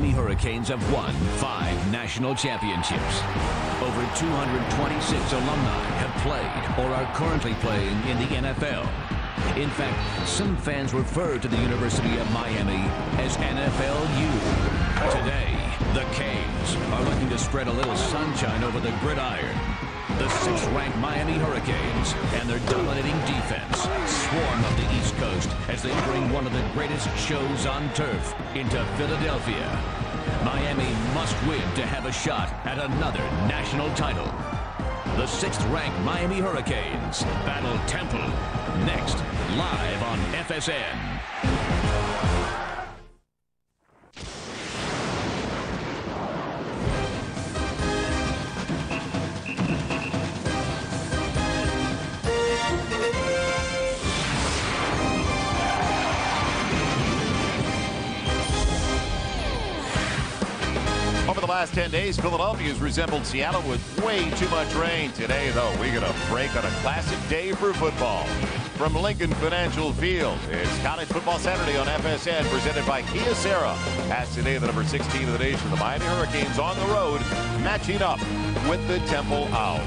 Miami Hurricanes have won 5 national championships. Over 226 alumni have played or are currently playing in the NFL. In fact, some fans refer to the University of Miami as NFLU. Today, the Canes are looking to spread a little sunshine over the gridiron. The 6th-ranked Miami Hurricanes and their dominating defense swarm up the East Coast as they bring one of the greatest shows on turf into Philadelphia. Miami must win to have a shot at another national title. The 6th-ranked Miami Hurricanes battle Temple next, live on FSN. Over the last 10 days, Philadelphia has resembled Seattle with way too much rain. Today, though, we get a break on a classic day for football. From Lincoln Financial Field, it's College Football Saturday on FSN, presented by Kyocera. As today, the number 16 of the nation, the Miami Hurricanes on the road, matching up with the Temple Owls.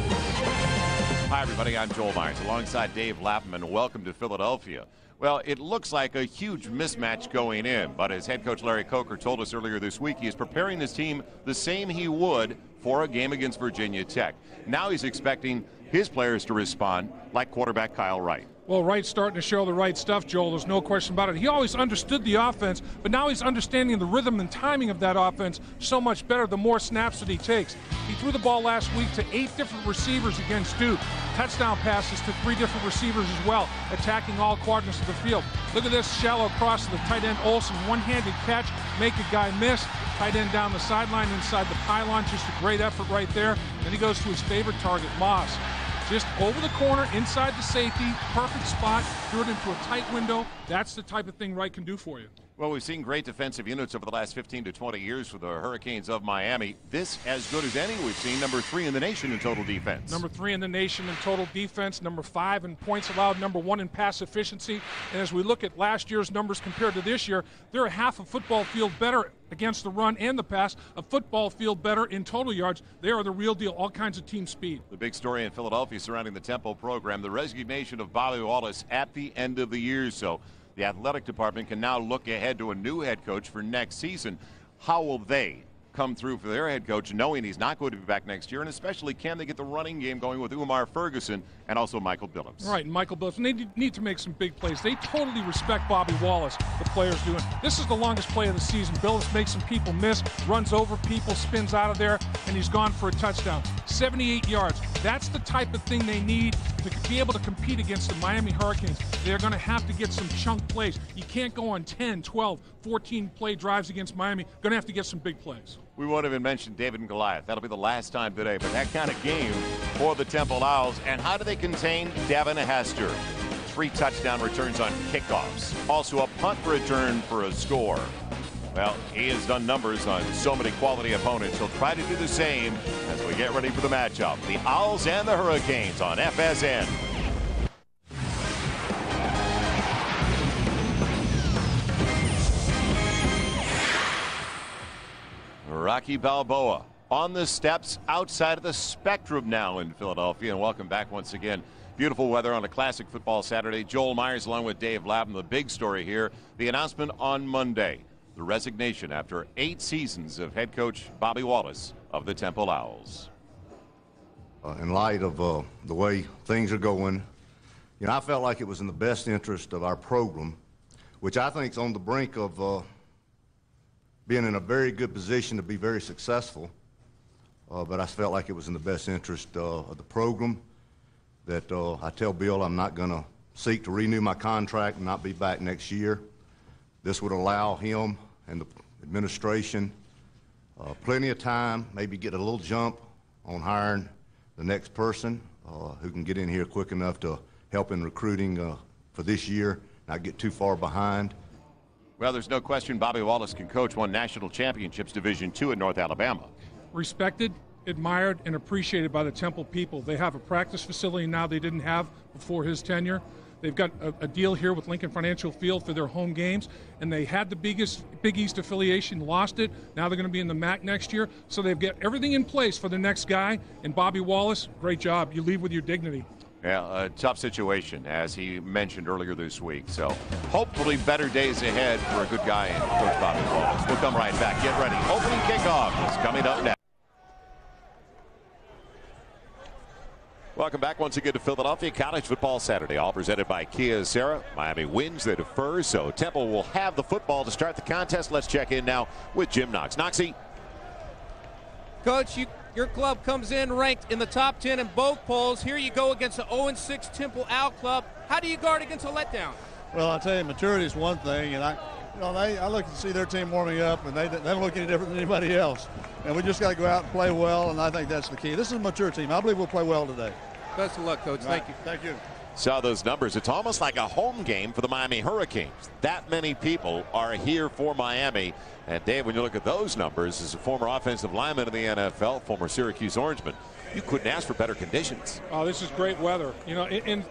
Hi, everybody. I'm Joel Myers, alongside Dave Lapham, and welcome to Philadelphia. Well, it looks like a huge mismatch going in, but as head coach Larry Coker told us earlier this week, he is preparing his team the same he would for a game against Virginia Tech. Now he's expecting his players to respond like quarterback Kyle Wright. Well, Wright's starting to show the right stuff, Joel. There's no question about it. He always understood the offense, but now he's understanding the rhythm and timing of that offense so much better the more snaps that he takes. He threw the ball last week to 8 different receivers against Duke. Touchdown passes to 3 different receivers as well, attacking all quadrants of the field. Look at this shallow cross to the tight end Olsen. One-handed catch, make a guy miss. Tight end down the sideline inside the pylon. Just a great effort right there. Then he goes to his favorite target, Moss. Just over the corner, inside the safety, perfect spot, threw it into a tight window. That's the type of thing Wright can do for you. Well, we've seen great defensive units over the last 15 to 20 years for the Hurricanes of Miami. This as good as any we've seen. Number 3 in the nation in total defense. Number 3 in the nation in total defense. Number 5 in points allowed. Number 1 in pass efficiency. And as we look at last year's numbers compared to this year, they're a half a football field better against the run and the pass, a football field better in total yards. They are the real deal, all kinds of team speed. The big story in Philadelphia surrounding the Temple program, the resignation of Bobby Wallace at the end of the year. So the athletic department can now look ahead to a new head coach for next season. How will they come through for their head coach, knowing he's not going to be back next year, and especially can they get the running game going with Umar Ferguson and also Michael Billups? Right, and Michael Billups. And they need to make some big plays. They totally respect Bobby Wallace, the players doing. This is the longest play of the season. Billups makes some people miss, runs over people, spins out of there, and he's gone for a touchdown. 78 yards. That's the type of thing they need to be able to compete against the Miami Hurricanes. They're going to have to get some chunk plays. You can't go on 10, 12, 14 play drives against Miami. Going to have to get some big plays. We won't even mention David and Goliath. That'll be the last time today. But that kind of game for the Temple Owls. And how do they contain Devin Hester? 3 touchdown returns on kickoffs. Also a punt return for a score. Well, he has done numbers on so many quality opponents. He'll try to do the same as we get ready for the matchup. The Owls and the Hurricanes on FSN. Rocky Balboa on the steps outside of the Spectrum now in Philadelphia. And welcome back once again. Beautiful weather on a classic football Saturday. Joel Myers along with Dave Lapham. The big story here, the announcement on Monday. The resignation after 8 seasons of head coach Bobby Wallace of the Temple Owls. In light of the way things are going, I felt like it was in the best interest of our program, which I think is on the brink of being in a very good position to be very successful. But I felt like it was in the best interest of the program that I tell Bill I'm not going to seek to renew my contract and not be back next year. This would allow him and the administration plenty of time, maybe get a little jump on hiring the next person who can get in here quick enough to help in recruiting for this year, not get too far behind. Well, there's no question Bobby Wallace can coach. Won national championships Division II in North Alabama. Respected, admired, and appreciated by the Temple people. They have a practice facility now they didn't have before his tenure. They've got a deal here with Lincoln Financial Field for their home games, and they had the Big East affiliation, lost it. Now they're going to be in the MAC next year, so they've got everything in place for the next guy. And Bobby Wallace, great job. You leave with your dignity. Yeah, a tough situation, as he mentioned earlier this week. So hopefully better days ahead for a good guy in Coach Bobby Wallace. We'll come right back. Get ready. Opening kickoff is coming up next. Welcome back once again to Philadelphia College Football Saturday, all presented by Kyocera. Miami wins, they defer, so Temple will have the football to start the contest. Let's check in now with Jim Knox. Knoxy. Coach, your club comes in ranked in the top 10 in both polls. Here you go against the 0-6 Temple Owl Club. How do you guard against a letdown? Well, I'll tell you, maturity is one thing, and I look and see their team warming up, and they don't look any different than anybody else. And we just got to go out and play well, and I think that's the key. This is a mature team. I believe we'll play well today. Best of luck, Coach. Right. Thank you. Thank you. Saw those numbers. It's almost like a home game for the Miami Hurricanes. That many people are here for Miami. And Dave, when you look at those numbers, as a former offensive lineman in the NFL, former Syracuse Orangeman, you couldn't ask for better conditions. Oh, this is great weather. You know, and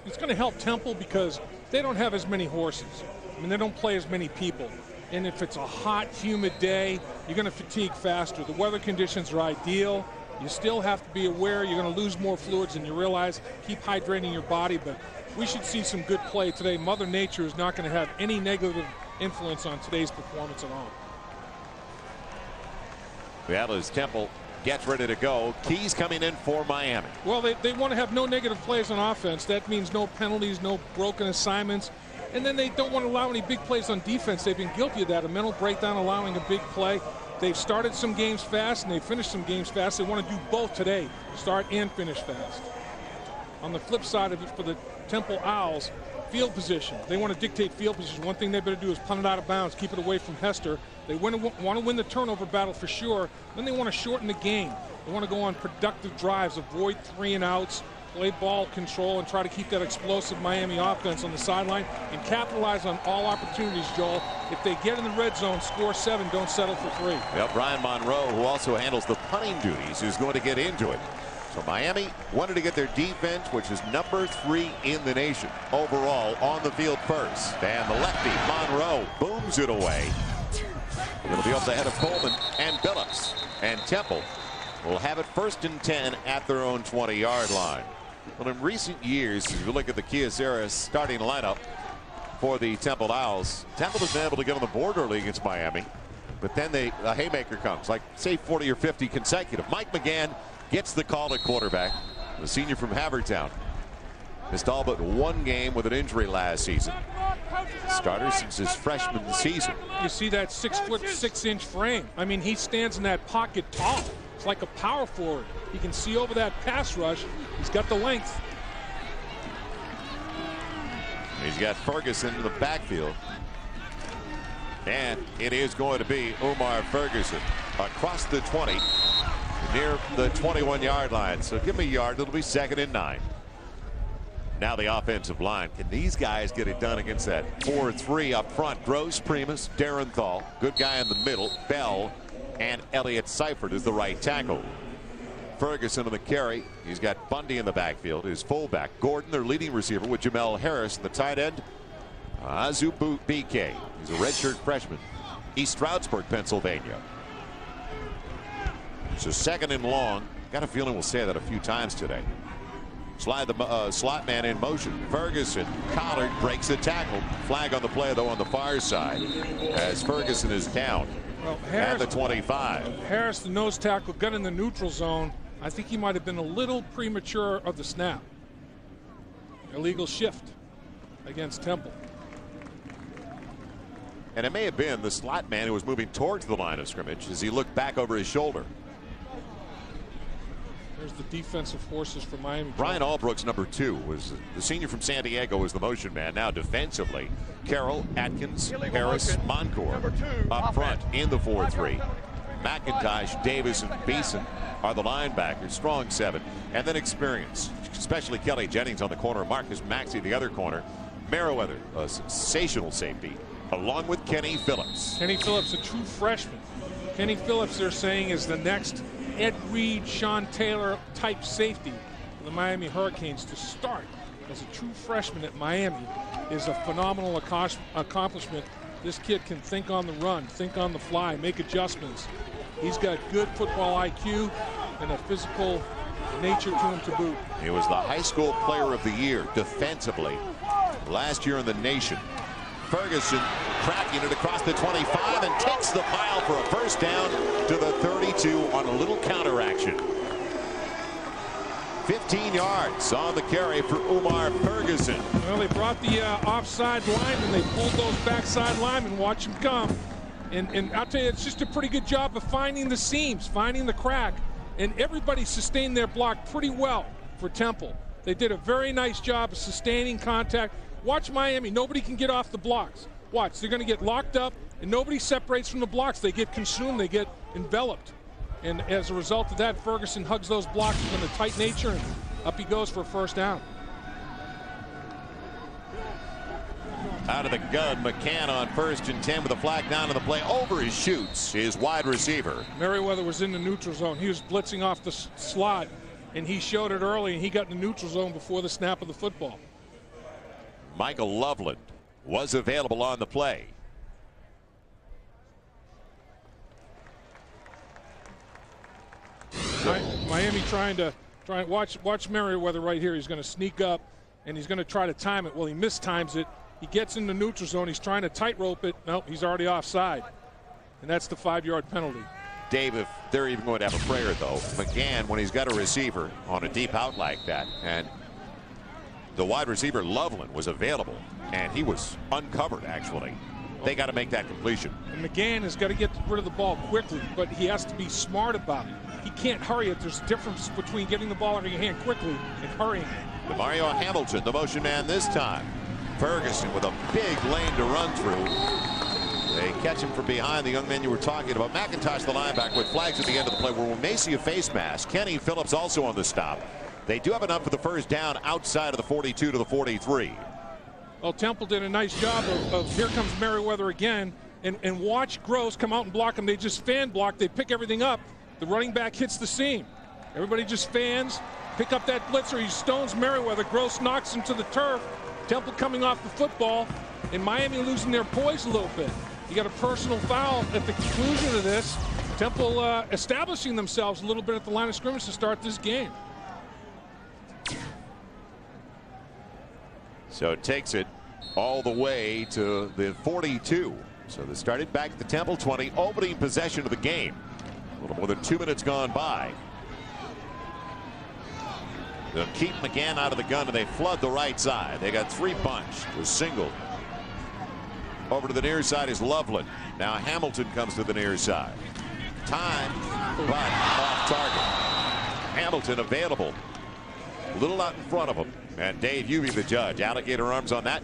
it's going to help Temple because they don't have as many horses. I mean, they don't play as many people. And if it's a hot, humid day, you're going to fatigue faster. The weather conditions are ideal. You still have to be aware you're going to lose more fluids than you realize. Keep hydrating your body, but we should see some good play today. Mother Nature is not going to have any negative influence on today's performance at all. Well, as Temple gets ready to go, Keys coming in for Miami. Well, they want to have no negative plays on offense. That means no penalties, no broken assignments. And then they don't want to allow any big plays on defense. They've been guilty of that, a mental breakdown, allowing a big play. They've started some games fast, and they've finished some games fast. They want to do both today, start and finish fast. On the flip side of it, for the Temple Owls, field position. They want to dictate field position. One thing they better do is punt it out of bounds, keep it away from Hester. They want to win the turnover battle for sure. Then they want to shorten the game. They want to go on productive drives, avoid 3-and-outs, play ball control, and try to keep that explosive Miami offense on the sideline and capitalize on all opportunities, Joel. If they get in the red zone, score 7, don't settle for 3. Well, Brian Monroe, who also handles the punting duties, is going to get into it. So Miami wanted to get their defense, which is number 3 in the nation overall, on the field first. And the lefty, Monroe, booms it away. It'll be up the head of Coleman and Billups. And Temple will have it 1st and 10 at their own 20-yard line. Well, in recent years, if you look at the Kyocera starting lineup for the Temple Owls, Temple has been able to get on the board early against Miami, but then the haymaker comes, like say 40 or 50 consecutive. Mike McGann gets the call at quarterback, the senior from Havertown. Missed all but one game with an injury last season. Starter since his freshman season. You see that 6', 6-inch frame. I mean, he stands in that pocket tall. It's like a power forward. He can see over that pass rush. He's got the length. He's got Ferguson in the backfield. And it is going to be Umar Ferguson across the 20 near the 21-yard line. So give him a yard. It'll be 2nd and 9. Now the offensive line. Can these guys get it done against that 4-3 up front? Gross, Primus, Darenthal, good guy in the middle, Bell, and Elliott Seifert is the right tackle. Ferguson on the carry. He's got Bundy in the backfield. His fullback, Gordon, their leading receiver, with Jamel Harris, the tight end. Azubu BK. He's a redshirt freshman. East Stroudsburg, Pennsylvania. So 2nd and long. Got a feeling we'll say that a few times today. Slide the slot man in motion. Ferguson, Collard breaks the tackle. Flag on the play, though, on the far side as Ferguson is down. Well, Harris, at the 25. Harris, the nose tackle, got in the neutral zone. I think he might have been a little premature of the snap. Illegal shift against Temple. And it may have been the slot man who was moving towards the line of scrimmage as he looked back over his shoulder. There's the defensive forces for Miami. Brian Albrook's number 2 was the senior from San Diego, was the motion man. Now defensively, Carroll, Atkins, Harris, Moncourt up front in the 4-3. McIntosh, Davis, and Beeson are the linebackers, strong 7, and then experience, especially Kelly Jennings on the corner, Marcus Maxey the other corner, Merriweather, a sensational safety, along with Kenny Phillips. Kenny Phillips, a true freshman. Kenny Phillips, they're saying, is the next Ed Reed, Sean Taylor type safety for the Miami Hurricanes to start. as a true freshman at Miami is a phenomenal accomplishment. This kid can think on the run, think on the fly, make adjustments. He's got good football IQ and a physical nature to him to boot. He was the high school player of the year defensively last year in the nation. Ferguson cracking it across the 25 and takes the pile for a first down to the 32 on a little counteraction. 15 yards on the carry for Umar Ferguson. Well, they brought the offside linemen. They pulled those backside linemen. Watch them come. And I'll tell you, it's just a pretty good job of finding the seams, finding the crack. And everybody sustained their block pretty well for Temple. They did a very nice job of sustaining contact. Watch Miami. Nobody can get off the blocks. Watch. They're going to get locked up, and nobody separates from the blocks. They get consumed. They get enveloped. And as a result of that, Ferguson hugs those blocks in a tight nature, and up he goes for a first down. Out of the gun, McCann on 1st and 10 with a flag down on the play. Over his shoots his wide receiver. Merriweather was in the neutral zone. He was blitzing off the slot, and he showed it early, and he got in the neutral zone before the snap of the football. Michael Loveland was available on the play. Miami trying to watch Merriweather right here. He's going to sneak up, and he's going to try to time it. Well, he mistimes it. He gets in the neutral zone. He's trying to tightrope it. Nope, he's already offside. And that's the 5-yard penalty. Dave, if they're even going to have a prayer, though, McGann, when he's got a receiver on a deep out like that, and the wide receiver Loveland was available, and he was uncovered, actually. They got to make that completion. And McGann has got to get rid of the ball quickly, but he has to be smart about it. He can't hurry it. There's a difference between getting the ball out of your hand quickly and hurrying it. Mario Hamilton, the motion man this time. Ferguson with a big lane to run through. They catch him from behind, the young man you were talking about. McIntosh, the linebacker, with flags at the end of the play. We may see a face mask. Kenny Phillips also on the stop. They do have enough for the first down outside of the 42 to the 43. Well, Temple did a nice job of here comes Merriweather again. And watch Gross come out and block him. They just fan block. They pick everything up. The running back hits the seam. Everybody just fans, pick up that blitzer. He stones Merriweather. Gross knocks him to the turf. Temple coming off the football, and Miami losing their poise a little bit. You got a personal foul at the conclusion of this. Temple establishing themselves a little bit at the line of scrimmage to start this game. So it takes it all the way to the 42. So they started back at the Temple 20, opening possession of the game. A little more than 2 minutes gone by. They'll keep McGann out of the gun, and they flood the right side. They got 3 bunched. Was singled. Over to the near side is Loveland. Now Hamilton comes to the near side. Time, but off target. Hamilton available. A little out in front of him. And Dave, you be the judge. Alligator arms on that.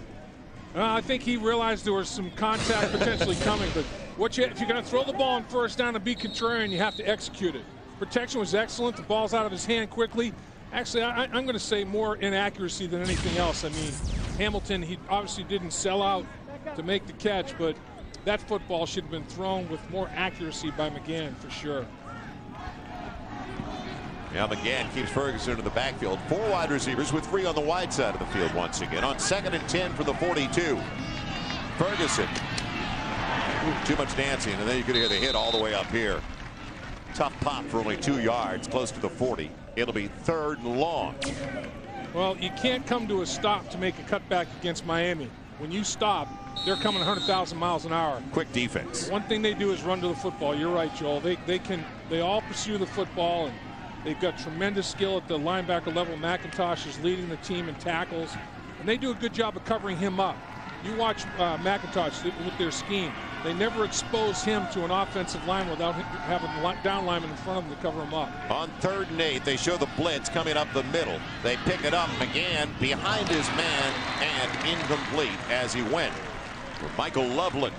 I think he realized there was some contact potentially coming, but if you're going to throw the ball on first down and be contrarian, you have to execute it. Protection was excellent. The ball's out of his hand quickly. Actually, I'm going to say more inaccuracy than anything else. I mean, Hamilton, he obviously didn't sell out to make the catch, but that football should have been thrown with more accuracy by McGann for sure. Now McGann keeps Ferguson in the backfield. 4 wide receivers with 3 on the wide side of the field once again. On 2nd and 10 for the 42. Ferguson. Ooh, too much dancing, and then you could hear the hit all the way up here. Tough pop for only 2 yards, close to the 40. It'll be 3rd and long. Well, you can't come to a stop to make a cutback against Miami. When you stop, they're coming 100,000 miles an hour. Quick defense. One thing they do is run to the football. You're right, Joel. They all pursue the football, and they've got tremendous skill at the linebacker level. McIntosh is leading the team in tackles, and they do a good job of covering him up. You watch McIntosh with their scheme. They never expose him to an offensive line without having the down lineman in front of him to cover him up. On 3rd and 8, they show the blitz coming up the middle. They pick it up. McGann behind his man and incomplete as he went for Michael Loveland.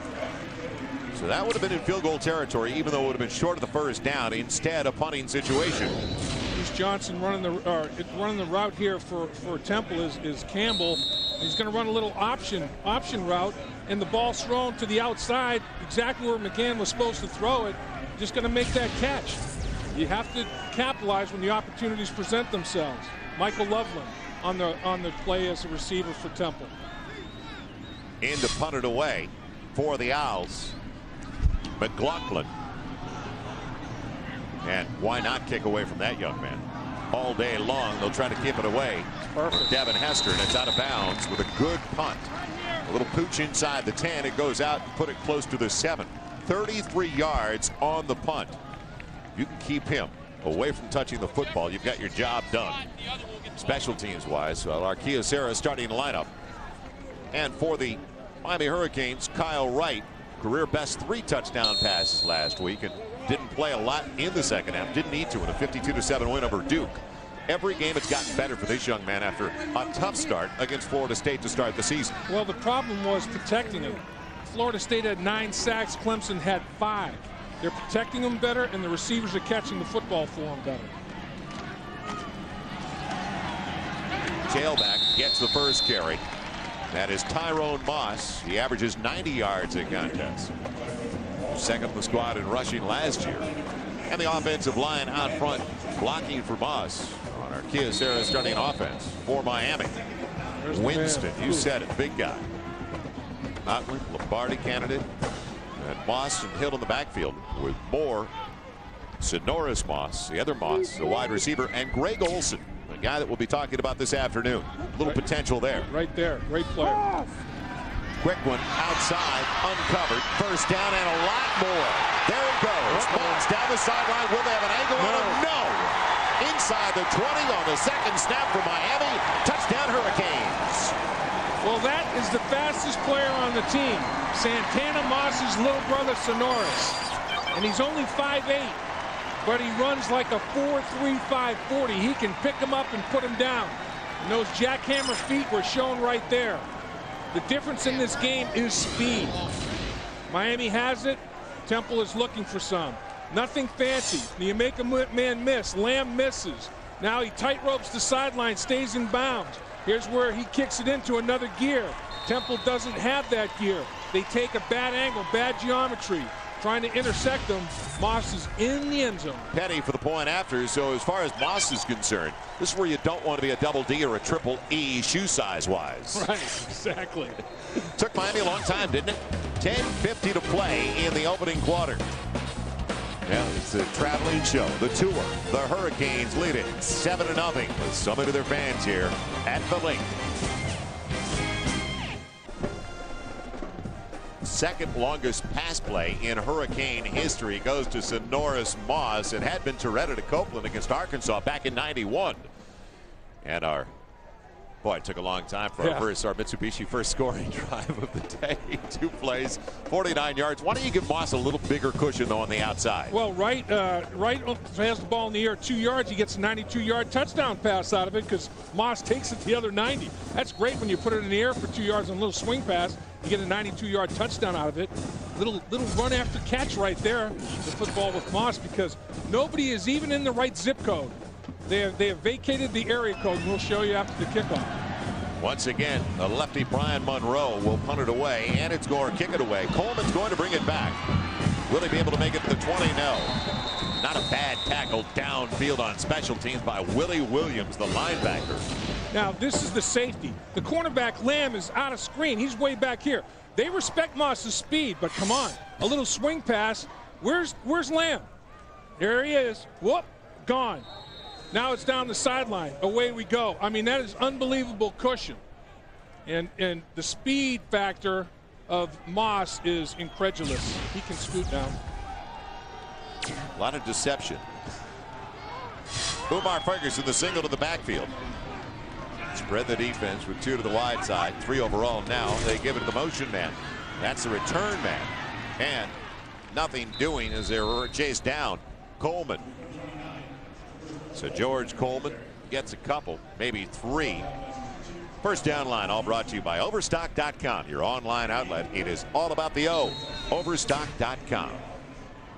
So that would have been in field goal territory, even though it would have been short of the first down. Instead, a punting situation. Here's Johnson running the route here for Temple is Campbell. He's going to run a little option route, and the ball's thrown to the outside, exactly where McGann was supposed to throw it. Just going to make that catch. You have to capitalize when the opportunities present themselves. Michael Loveland on the play as a receiver for Temple. In to punt it away for the Owls. McLaughlin. And why not kick away from that young man? All day long, they'll try to keep it away. Perfect. Devin Hester, and it's out of bounds with a good punt. A little pooch inside the 10. It goes out and put it close to the 7. 33 yards on the punt. You can keep him away from touching the football. You've got your job done. Special teams wise, Arkia Sarah starting the lineup. And for the Miami Hurricanes, Kyle Wright, career best 3 touchdown passes last week, and didn't play a lot in the second half. Didn't need to in a 52-7 win over Duke. Every game it's gotten better for this young man after a tough start against Florida State to start the season. Well, the problem was protecting him. Florida State had 9 sacks. Clemson had 5. They're protecting him better, and the receivers are catching the football for him better. Tailback gets the first carry. That is Tyrone Moss. He averages 90 yards in contest. Second in the squad in rushing last year. And the offensive line out front blocking for Moss on our Kia Sarah starting offense for Miami. Winston, you said it, big guy. Otley, Lombardi candidate. And Moss and Hill in the backfield with Moore, Sonoris Moss, the other Moss, the wide receiver, and Greg Olson, the guy that we'll be talking about this afternoon. A little potential there. Right there. Great player. Quick one outside, uncovered. First down and a lot more. There he goes. Moss down the sideline. Will they have an angle on him? No. Inside the 20 on the second snap for Miami. Touchdown Hurricanes. Well, that is the fastest player on the team. Santana Moss's little brother, Sonoris. And he's only 5'8", but he runs like a 4.35 40. He can pick him up and put him down. And those jackhammer feet were shown right there. The difference in this game is speed. Miami has it. Temple is looking for some. Nothing fancy. You make a man miss. Lamb misses. Now he tightropes the sideline, stays in bounds. Here's where he kicks it into another gear. Temple doesn't have that gear. They take a bad angle, bad geometry, trying to intersect them. Moss is in the end zone. Petty for the point after. So as far as Moss is concerned, this is where you don't want to be a double D or a triple E shoe size wise. Right, exactly. Took Miami a long time, didn't it? 10:50 to play in the opening quarter. Yeah, it's a traveling show. The tour. The Hurricanes lead it 7-0 with some of their fans here at the Link. Second longest pass play in Hurricane history goes to Sonoris Moss. It had been Toretta to Copeland against Arkansas back in '91. And it took a long time for our Mitsubishi first scoring drive of the day. 2 plays, 49 yards. Why don't you give Moss a little bigger cushion though on the outside? Well, Wright has the ball in the air 2 yards. He gets a 92-yard touchdown pass out of it because Moss takes it the other 90. That's great when you put it in the air for 2 yards on a little swing pass. You get a 92-yard touchdown out of it. Little run after catch right there. The football with Moss because nobody is even in the right zip code. They have vacated the area code, and we'll show you after the kickoff. Once again, the lefty Brian Monroe will punt it away, and it's going to kick it away. Coleman's going to bring it back. Will he be able to make it to the 20? No. Not a bad tackle downfield on special teams by Willie Williams, the linebacker. Now, this is the safety. The cornerback, Lamb, is out of screen. He's way back here. They respect Moss's speed, but come on. A little swing pass. Where's Lamb? There he is. Whoop, gone. Now it's down the sideline. Away we go. I mean, that is unbelievable cushion. And the speed factor of Moss is incredulous. He can scoot down. A lot of deception. Umar Ferguson, the single to the backfield. Spread the defense with 2 to the wide side. 3 overall now. They give it to the motion man. That's the return man. And nothing doing as they're chased down. Coleman. So George Coleman gets a couple, maybe 3. First down line, all brought to you by Overstock.com, your online outlet. It is all about the O. Overstock.com.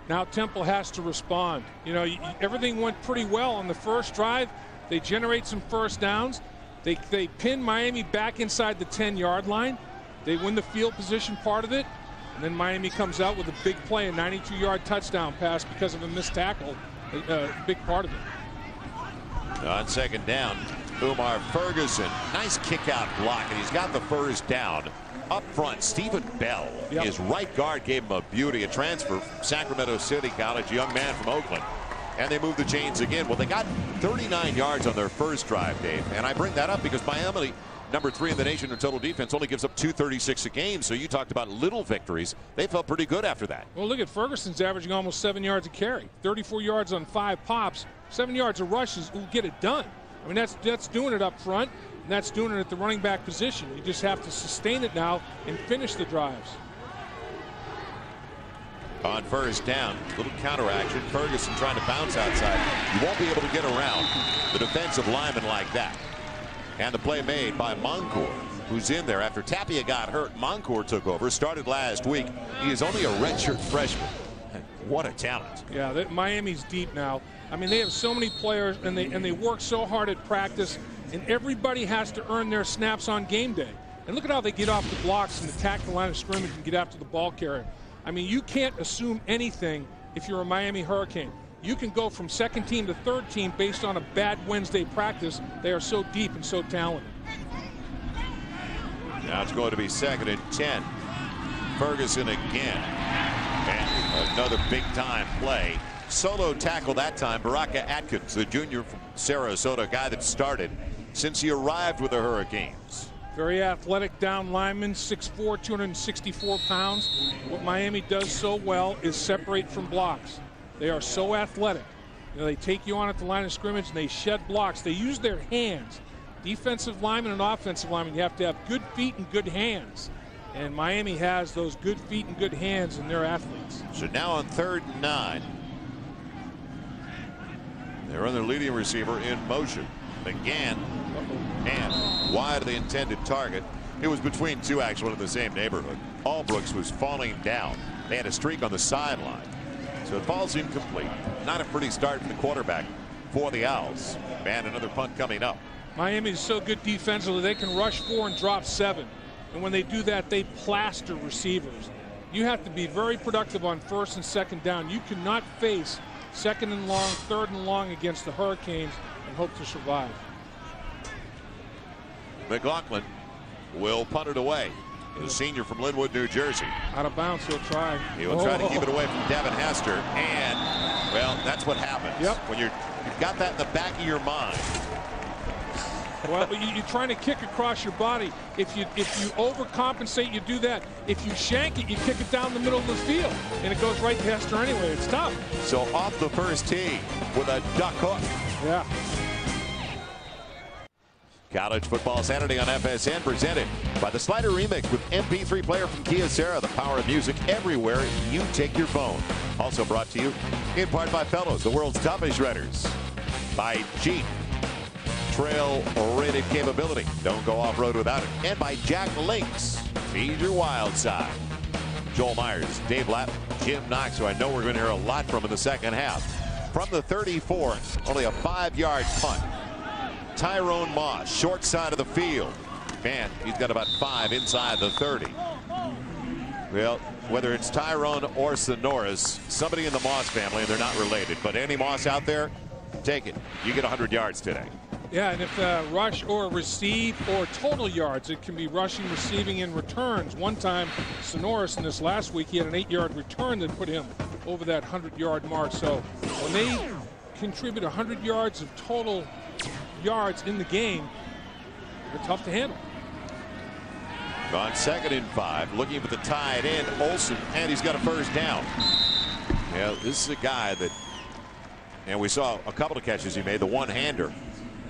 Now Temple has to respond. You know, everything went pretty well on the first drive. They generate some first downs. They pin Miami back inside the 10-yard line. They win the field position part of it. And then Miami comes out with a big play, a 92-yard touchdown pass because of a missed tackle. Big part of it. On second down, Umar Ferguson. Nice kick out block, and he's got the first down. Up front, Stephen Bell, his right guard, gave him a beauty. A transfer from Sacramento City College, young man from Oakland. And they moved the chains again. Well, they got 39 yards on their first drive, Dave. And I bring that up because Miami, number 3 in the nation in total defense, only gives up 236 a game. So you talked about little victories. They felt pretty good after that. Well, look at Ferguson's averaging almost 7 yards a carry. 34 yards on 5 pops. 7 yards of rushes will get it done. I mean, that's doing it up front. And that's doing it at the running back position. You just have to sustain it now and finish the drives. On first down, little counter action. Ferguson trying to bounce outside. You won't be able to get around the defensive lineman like that. And the play made by Moncourt, who's in there after Tapia got hurt. Moncourt took over, started last week. He is only a redshirt freshman. What a talent. Yeah, Miami's deep now. I mean, they have so many players, and they work so hard at practice, and everybody has to earn their snaps on game day. And look at how they get off the blocks and attack the line of scrimmage and get after the ball carrier. I mean, you can't assume anything if you're a Miami Hurricane. You can go from second team to third team based on a bad Wednesday practice. They are so deep and so talented. Now it's going to be 2nd and 10. Ferguson again. And another big-time play. Solo tackle that time. Baraka Atkins, the junior from Sarasota, a guy that started since he arrived with the Hurricanes. Very athletic down lineman, 6'4", 264 pounds. What Miami does so well is separate from blocks. They are so athletic. You know, they take you on at the line of scrimmage and they shed blocks. They use their hands. Defensive lineman and offensive lineman, you have to have good feet and good hands. And Miami has those good feet and good hands in their athletes. So now on 3rd and 9. They're on their leading receiver in motion. Again, and wide of the intended target. It was between two actually in the same neighborhood. Allbrooks was falling down. They had a streak on the sideline. So it falls incomplete. Not a pretty start for the quarterback for the Owls. And another punt coming up. Miami is so good defensively, they can rush 4 and drop 7. And when they do that, they plaster receivers. You have to be very productive on 1st and 2nd down. You cannot face 2nd and long, 3rd and long against the Hurricanes and hope to survive. McLaughlin will punt it away. The senior from Linwood, New Jersey. Out of bounds, he'll try. He will try to keep it away from Devin Hester. And, well, that's what happens. Yep. When you've got that in the back of your mind. Well, you're trying to kick across your body. If you overcompensate, you do that. If you shank it, you kick it down the middle of the field. And it goes right to Hester anyway. It's tough. So off the first tee with a duck hook. Yeah. College Football Saturday on FSN, presented by the Slider Remix with MP3 player from Kyocera, the power of music everywhere you take your phone. Also brought to you in part by Fellows, the world's toughest shredders. By Jeep, trail rated capability. Don't go off-road without it. And by Jack Links, feed your wild side. Joel Myers, Dave Lapp, Jim Knox, who I know we're going to hear a lot from in the second half. From the 34, only a 5-yard punt. Tyrone Moss, short side of the field. Man, he's got about 5 inside the 30. Well, whether it's Tyrone or Sonoris, somebody in the Moss family, and they're not related, but any Moss out there, take it. You get 100 yards today. Yeah, and if rush or receive or total yards, it can be rushing, receiving, and returns. One time, Sonoris in this last week, he had an 8-yard return that put him over that 100-yard mark. So when they contribute 100 yards of total yards in the game, they're tough to handle. On 2nd and 5, looking for the tight end, Olsen, and he's got a first down. Yeah, this is a guy that, and we saw a couple of catches he made, the one-hander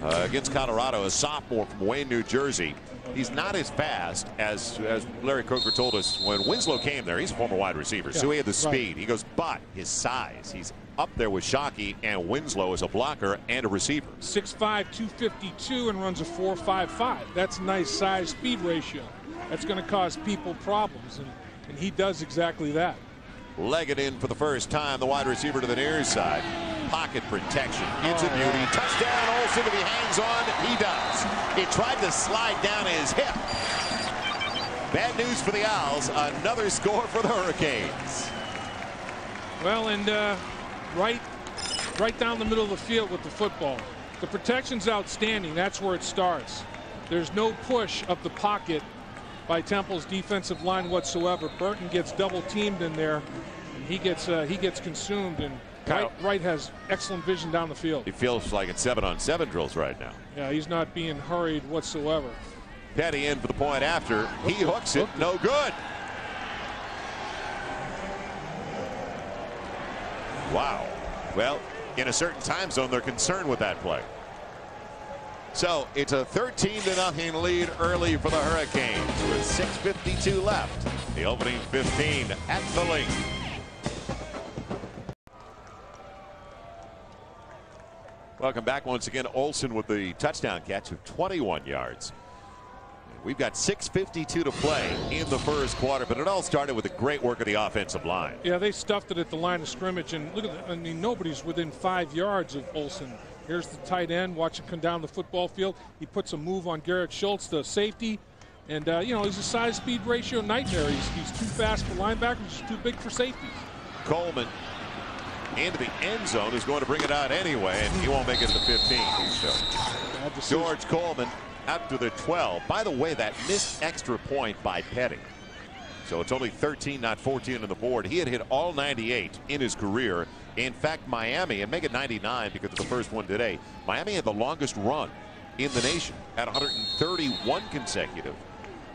against Colorado, a sophomore from Wayne, New Jersey. He's not as fast as Larry Coker told us when Winslow came there. He's a former wide receiver, so he had the speed. Right. He goes, but his size, he's up there with Shockey and Winslow as a blocker and a receiver. 6'5", 252, and runs a 4.55. That's a nice size-speed ratio. That's going to cause people problems, and he does exactly that. Leg it in for the first time, the wide receiver to the near side. Pocket protection. It's a beauty. Touchdown, Olsen. If he hangs on, he does. He tried to slide down his hip. Bad news for the Owls. Another score for the Hurricanes. Well, and right down the middle of the field with the football. The protection's outstanding. That's where it starts. There's no push of the pocket by Temple's defensive line whatsoever. Burton gets double teamed in there, and he gets consumed. And Wright has excellent vision down the field. He feels like it's 7-on-7 drills right now. Yeah, he's not being hurried whatsoever. Petty in for the point after. He hooks it. No good. Wow. Well, in a certain time zone, they're concerned with that play. So it's a 13-0 lead early for the Hurricanes with 6:52 left. The opening 15 at the Link. Welcome back once again. Olsen with the touchdown catch of 21 yards. We've got 6:52 to play in the first quarter, but it all started with the great work of the offensive line. Yeah, they stuffed it at the line of scrimmage, and look at that. I mean, nobody's within 5 yards of Olsen. Here's the tight end. Watch him come down the football field. He puts a move on Garrett Schultz, the safety. And, you know, he's a size-speed ratio nightmare. He's too fast for linebackers. He's too big for safeties. Coleman into the end zone is going to bring it out anyway, and he won't make it to 15. So George Coleman out to the 12. By the way, that missed extra point by Petty. So it's only 13, not 14 on the board. He had hit all 98 in his career. In fact, Miami, and make it 99 because of the first one today, Miami had the longest run in the nation at 131 consecutive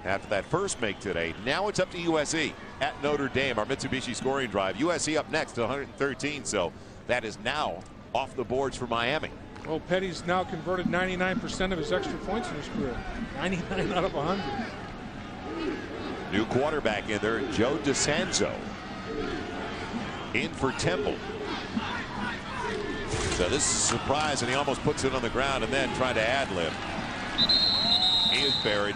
after that first make today. Now it's up to USC at Notre Dame, our Mitsubishi scoring drive. USC up next at 113, so that is now off the boards for Miami. Well, Petty's now converted 99% of his extra points in his career. 99 out of 100. New quarterback in there, Joe DeSanzo. In for Temple. So this is a surprise, and he almost puts it on the ground and then tried to ad-lib. He is buried.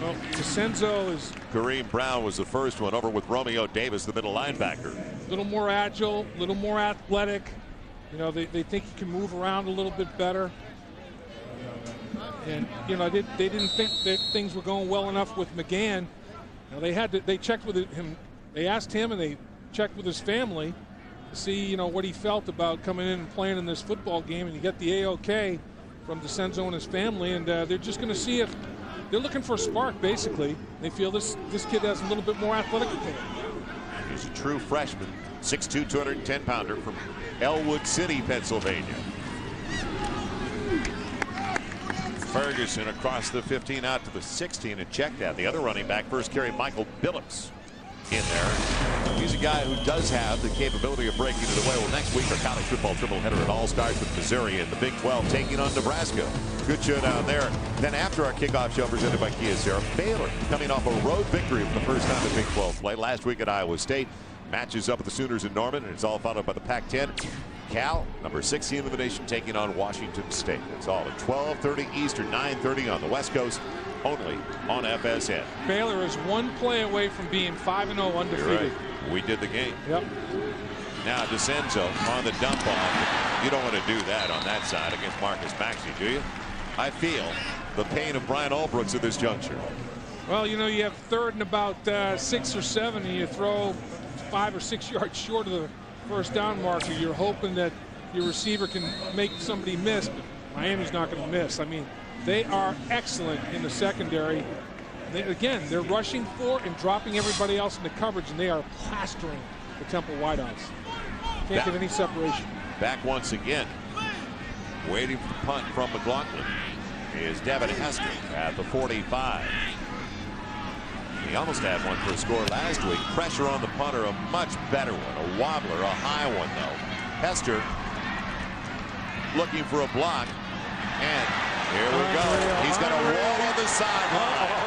Well, DeSanzo is... Kareem Brown was the first one, over with Romeo Davis, the middle linebacker. A little more agile, a little more athletic. You know, they think he can move around a little bit better. And, you know, they didn't think that things were going well enough with McGann. Now, they checked with him. They asked him, and they checked with his family to see, you know, what he felt about coming in and playing in this football game. And you get the A-OK from DeSanzo and his family, and they're just going to see if they're looking for a spark, basically. They feel this kid has a little bit more athletic to him. He's a true freshman, 6'2", 210-pounder from Elwood City, Pennsylvania. Ferguson across the 15 out to the 16 and checked out. The other running back, first carry, Michael Billups in there. He's a guy who does have the capability of breaking it away. Well, next week, our college football triple-header. It all starts with Missouri and the Big 12 taking on Nebraska. Good show down there. Then after our kickoff show presented by Kia Sarah, Baylor coming off a road victory for the first time in Big 12 play last week at Iowa State. Matches up with the Sooners in Norman, and it's all followed by the Pac-10. Cal, number 16 of the nation, taking on Washington State. It's all at 12:30 Eastern, 9:30 on the West Coast, only on FSN. Baylor is one play away from being 5-0 undefeated. Right. We did the game. Yep. Now DeSanzo on the dump off. You don't want to do that on that side against Marcus Maxey, do you? I feel the pain of Brian Allbrooks at this juncture. Well, you know, you have third and about 6 or 7, and you throw 5 or 6 yards short of the first down marker. You're hoping that your receiver can make somebody miss, but Miami's not going to miss. I mean, they are excellent in the secondary. They're rushing for and dropping everybody else into coverage, and they are plastering the Temple wideouts. Can't get any separation. Back once again, waiting for the punt from McLaughlin, is Devin Hester at the 45. He almost had one for a score last week. Pressure on the punter, a much better one. A wobbler, a high one, though. Hester looking for a block. And here we go. He's got a wall on the sideline.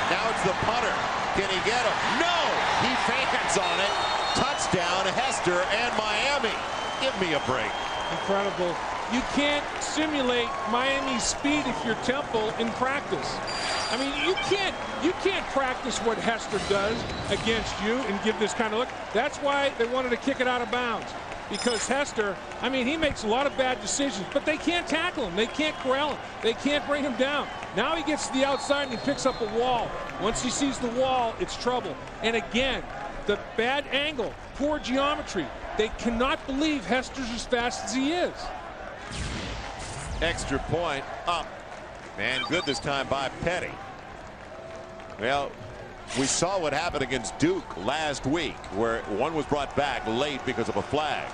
Now it's the punter. Can he get him? No! He fans on it. Touchdown, Hester and Miami. Give me a break. Incredible. You can't simulate Miami's speed if you're Temple in practice. I mean, you can't practice what Hester does against you and give this kind of look. That's why they wanted to kick it out of bounds. Because Hester, I mean, he makes a lot of bad decisions, but they can't tackle him. They can't corral him. They can't bring him down. Now he gets to the outside and he picks up a wall. Once he sees the wall, it's trouble. And again, the bad angle, poor geometry. They cannot believe Hester's as fast as he is. Extra point up. And good this time by Petty. Well, we saw what happened against Duke last week, where one was brought back late because of a flag.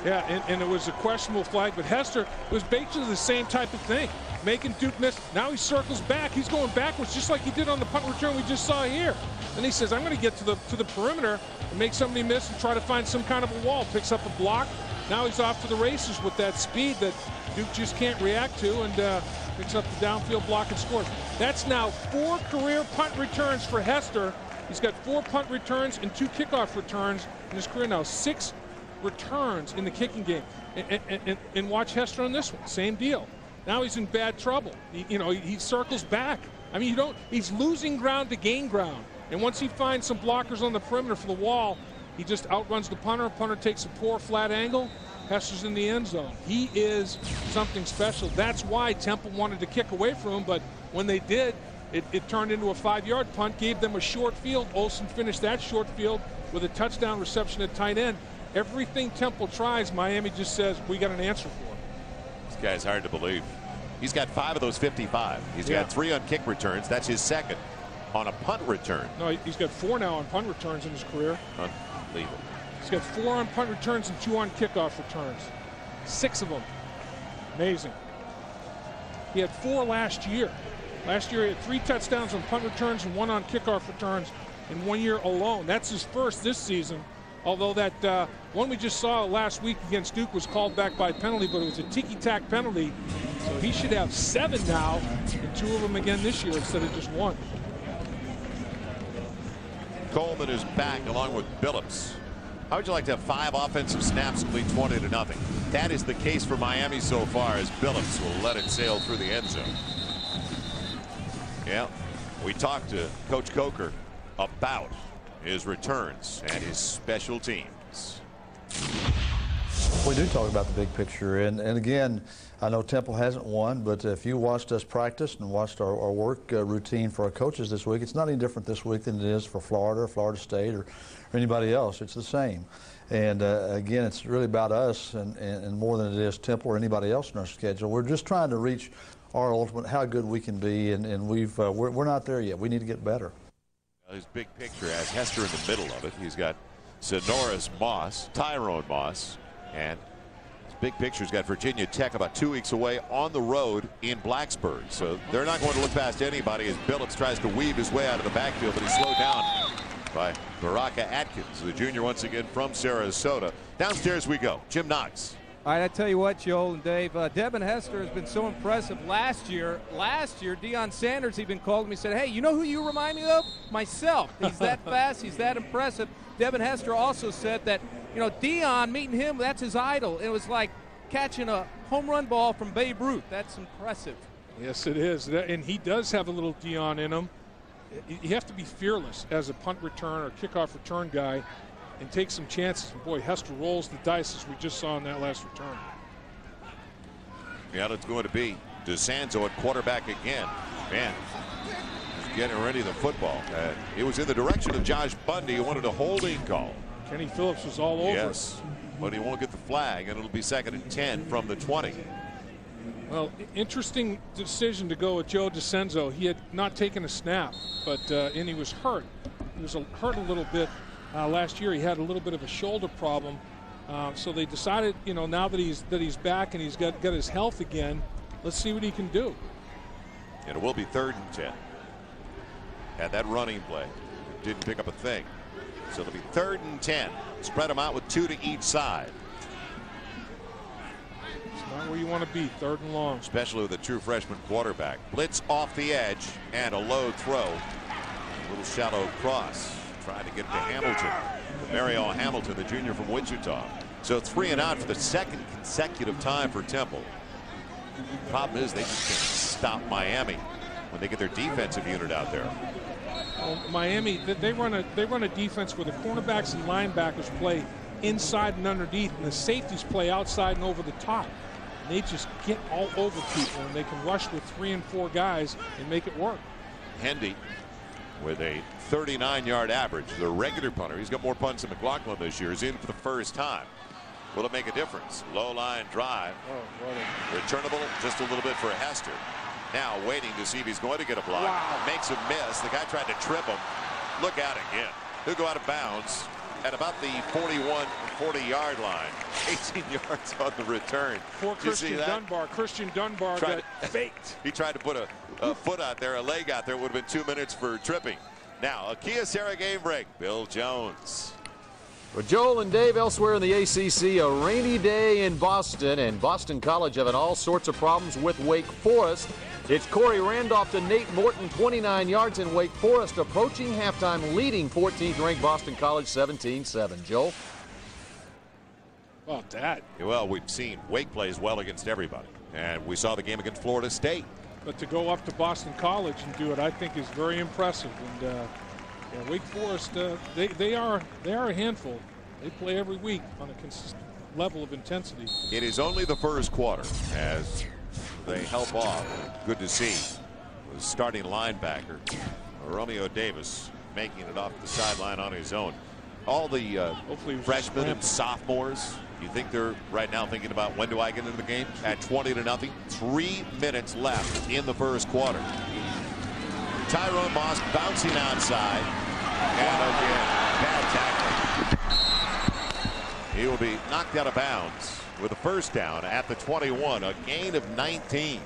Yeah, and it was a questionable flag, but Hester was basically the same type of thing, making Duke miss. Now he circles back. He's going backwards just like he did on the punt return we just saw here. And he says, I'm going to get to the perimeter and make somebody miss and try to find some kind of a wall. Picks up a block. Now he's off to the races with that speed that Duke just can't react to, and picks up the downfield block and scores. That's now 4 career punt returns for Hester. He's got 4 punt returns and 2 kickoff returns in his career now. 6 returns in the kicking game. And watch Hester on this one. Same deal. Now he's in bad trouble. He circles back. I mean, he's losing ground to gain ground. And once he finds some blockers on the perimeter for the wall, he just outruns the punter. Punter takes a poor flat angle. Hester's in the end zone. He is something special. That's why Temple wanted to kick away from him, but when they did, it turned into a 5-yard punt, gave them a short field. Olsen finished that short field with a touchdown reception at tight end. Everything Temple tries, Miami just says, we got an answer for him. This guy's hard to believe. He's got 5 of those 55. He's got 3 on kick returns. That's his second on a punt return. No, he's got 4 now on punt returns in his career. Unbelievable. He's got 4 on punt returns and 2 on kickoff returns. 6 of them. Amazing. He had 4 last year. Last year he had 3 touchdowns on punt returns and 1 on kickoff returns in 1 year alone. That's his first this season. Although that one we just saw last week against Duke was called back by penalty, but it was a ticky-tack penalty. So he should have 7 now, and 2 of them again this year instead of just 1. Coleman is back along with Billups. How would you like to have 5 offensive snaps and lead 20-0? That is the case for Miami so far, as Billups will let it sail through the end zone. Yeah, we talked to Coach Coker about his returns and his special teams. We do talk about the big picture, and again, I know Temple hasn't won, but if you watched us practice and watched our work routine for our coaches this week, it's not any different this week than it is for Florida or Florida State or anybody else. It's the same. And again, it's really about us and more than it is Temple or anybody else in our schedule. We're just trying to reach our ultimate, how good we can be, and we're not there yet. We need to get better. His big picture has Hester in the middle of it. He's got Sonoris Moss, Tyrone Moss, and his big picture's got Virginia Tech about 2 weeks away on the road in Blacksburg. So they're not going to look past anybody as Billups tries to weave his way out of the backfield, but he's slowed down by Baraka Atkins, the junior once again from Sarasota. Downstairs we go. Jim Knox. All right, I tell you what, Joel and Dave, Devin Hester has been so impressive last year. Deion Sanders even called me and said, hey, you know who you remind me of? Myself. He's that fast. He's that impressive. Devin Hester also said that, Deion, meeting him, that's his idol. It was like catching a home run ball from Babe Ruth. That's impressive. Yes, it is. And he does have a little Deion in him. You have to be fearless as a punt return or kickoff return guy and take some chances. And boy, Hester rolls the dice as we just saw in that last return. Yeah, it's going to be DeSanzo at quarterback again. Man, he's getting ready the football. It was in the direction of Josh Bundy, who wanted a holding call. Kenny Phillips was all over. Yes, but he won't get the flag, and it'll be 2nd and 10 from the 20. Well, interesting decision to go with Joe DeSanzo. He had not taken a snap, but and he was hurt. He was hurt a little bit last year. He had a little bit of a shoulder problem, so they decided, now that he's back and he's got his health again, let's see what he can do. And it will be 3rd and 10. Had that running play, didn't pick up a thing, so it'll be 3rd and 10. Spread them out with 2 to each side. Not where you want to be, 3rd and long. Especially with a true freshman quarterback. Blitz off the edge and a low throw. A little shallow cross. Trying to get it to Hamilton. To Mario Hamilton, the junior from Wichita. So 3 and out for the 2nd consecutive time for Temple. The problem is they just can't stop Miami when they get their defensive unit out there. Well, Miami, they run a defense where the cornerbacks and linebackers play inside and underneath, and the safeties play outside and over the top. And they just get all over people, and they can rush with 3 and 4 guys and make it work. Hendy with a 39-yard average. The regular punter, he's got more punts than McLaughlin this year, is in for the first time. Will it make a difference? Low line drive. Returnable just a little bit for Hester. Now waiting to see if he's going to get a block. Wow. Makes a miss. The guy tried to trip him. Look out again. He'll go out of bounds at about the 40-yard line. 18 yards on the return. Poor Christian Dunbar. Christian Dunbar got faked. He tried to put a foot out there, a leg out there. It would have been 2 minutes for tripping. Now, a Kyocera game break. Bill Jones. Well, Joel and Dave, elsewhere in the ACC, a rainy day in Boston, and Boston College having all sorts of problems with Wake Forest. It's Corey Randolph to Nate Morton, 29 yards, in Wake Forest approaching halftime, leading 14th-ranked Boston College 17-7. Joel? About that. Well, we've seen Wake plays well against everybody, and we saw the game against Florida State. But to go up to Boston College and do it, I think, is very impressive. And yeah, Wake Forest, they are a handful. They play every week on a consistent level of intensity. It is only the first quarter as they help off. Good to see the starting linebacker Romeo Davis making it off the sideline on his own. All the freshmen and sophomores, you think they're right now thinking about, when do I get into the game? At 20-0, 3 minutes left in the first quarter. Tyrone Moss bouncing outside, and again, bad tackling. He will be knocked out of bounds with a first down at the 21, a gain of 19.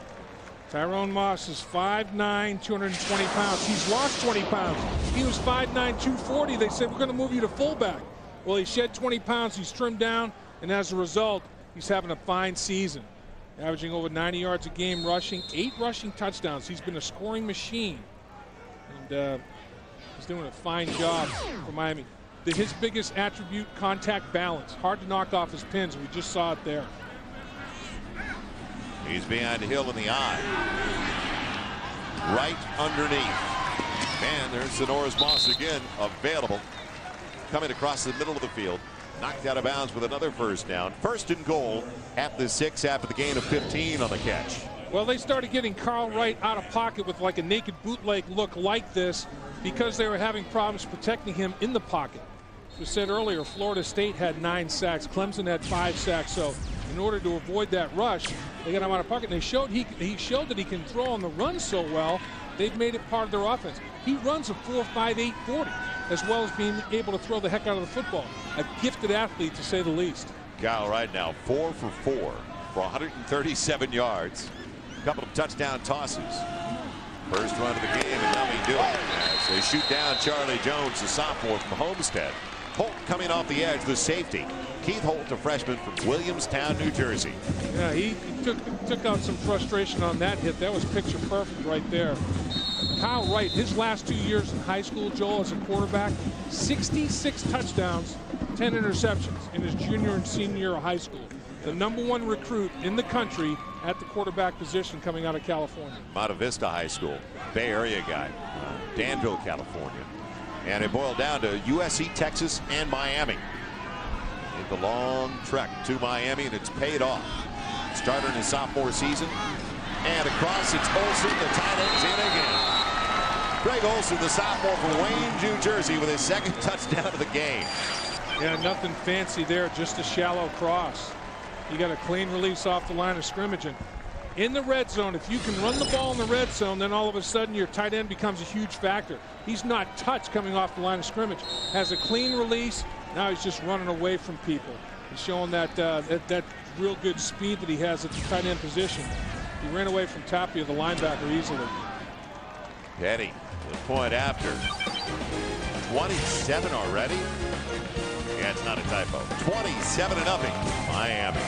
Tyrone Moss is 5'9", 220 pounds. He's lost 20 pounds. He was 5'9", 240. They said, we're going to move you to fullback. Well, he shed 20 pounds. He's trimmed down, and as a result, he's having a fine season. Averaging over 90 yards a game rushing, 8 rushing touchdowns. He's been a scoring machine, and he's doing a fine job for Miami. His biggest attribute, contact balance. Hard to knock off his pins. We just saw it there. He's behind Hill in the eye. Right underneath. And there's Sonoris Moss again, available. Coming across the middle of the field. Knocked out of bounds with another first down. First and goal at the 6 after the gain of 15 on the catch. Well, they started getting Carl Wright out of pocket with like a naked bootleg look like this because they were having problems protecting him in the pocket. As we said earlier, Florida State had 9 sacks. Clemson had 5 sacks. So in order to avoid that rush, they got him out of pocket. And he showed that he can throw on the run so well, they've made it part of their offense. He runs a 4.58 40, as well as being able to throw the heck out of the football. A gifted athlete, to say the least. Kyle Wright now 4 for 4 for 137 yards. A couple of touchdown tosses. First run of the game, and now they do it as they shoot down Charlie Jones, the sophomore from Homestead. Holt coming off the edge, the safety. Keith Holt, a freshman from Williamstown, New Jersey. Yeah, he took out some frustration on that hit. That was picture perfect right there. Kyle Wright, his last 2 years in high school, Joel, as a quarterback, 66 touchdowns, 10 interceptions in his junior and senior year of high school. The #1 recruit in the country at the quarterback position coming out of California. Monta Vista High School, Bay Area guy, Danville, California. And it boiled down to USC, Texas, and Miami. The long trek to Miami, and it's paid off. Starter in his sophomore season. And across, it's Olsen, the tight end's in again. Greg Olsen, the sophomore from Wayne, New Jersey, with his 2nd touchdown of the game. Yeah, nothing fancy there, just a shallow cross. You got a clean release off the line of scrimmage. And in the red zone, if you can run the ball in the red zone, then all of a sudden your tight end becomes a huge factor. He's not touched coming off the line of scrimmage. Has a clean release. Now he's just running away from people. He's showing that that real good speed that he has at the tight end position. He ran away from Tapia, the linebacker, easily. Petty, the point after. 27 already? Yeah, it's not a typo. 27-0, Miami.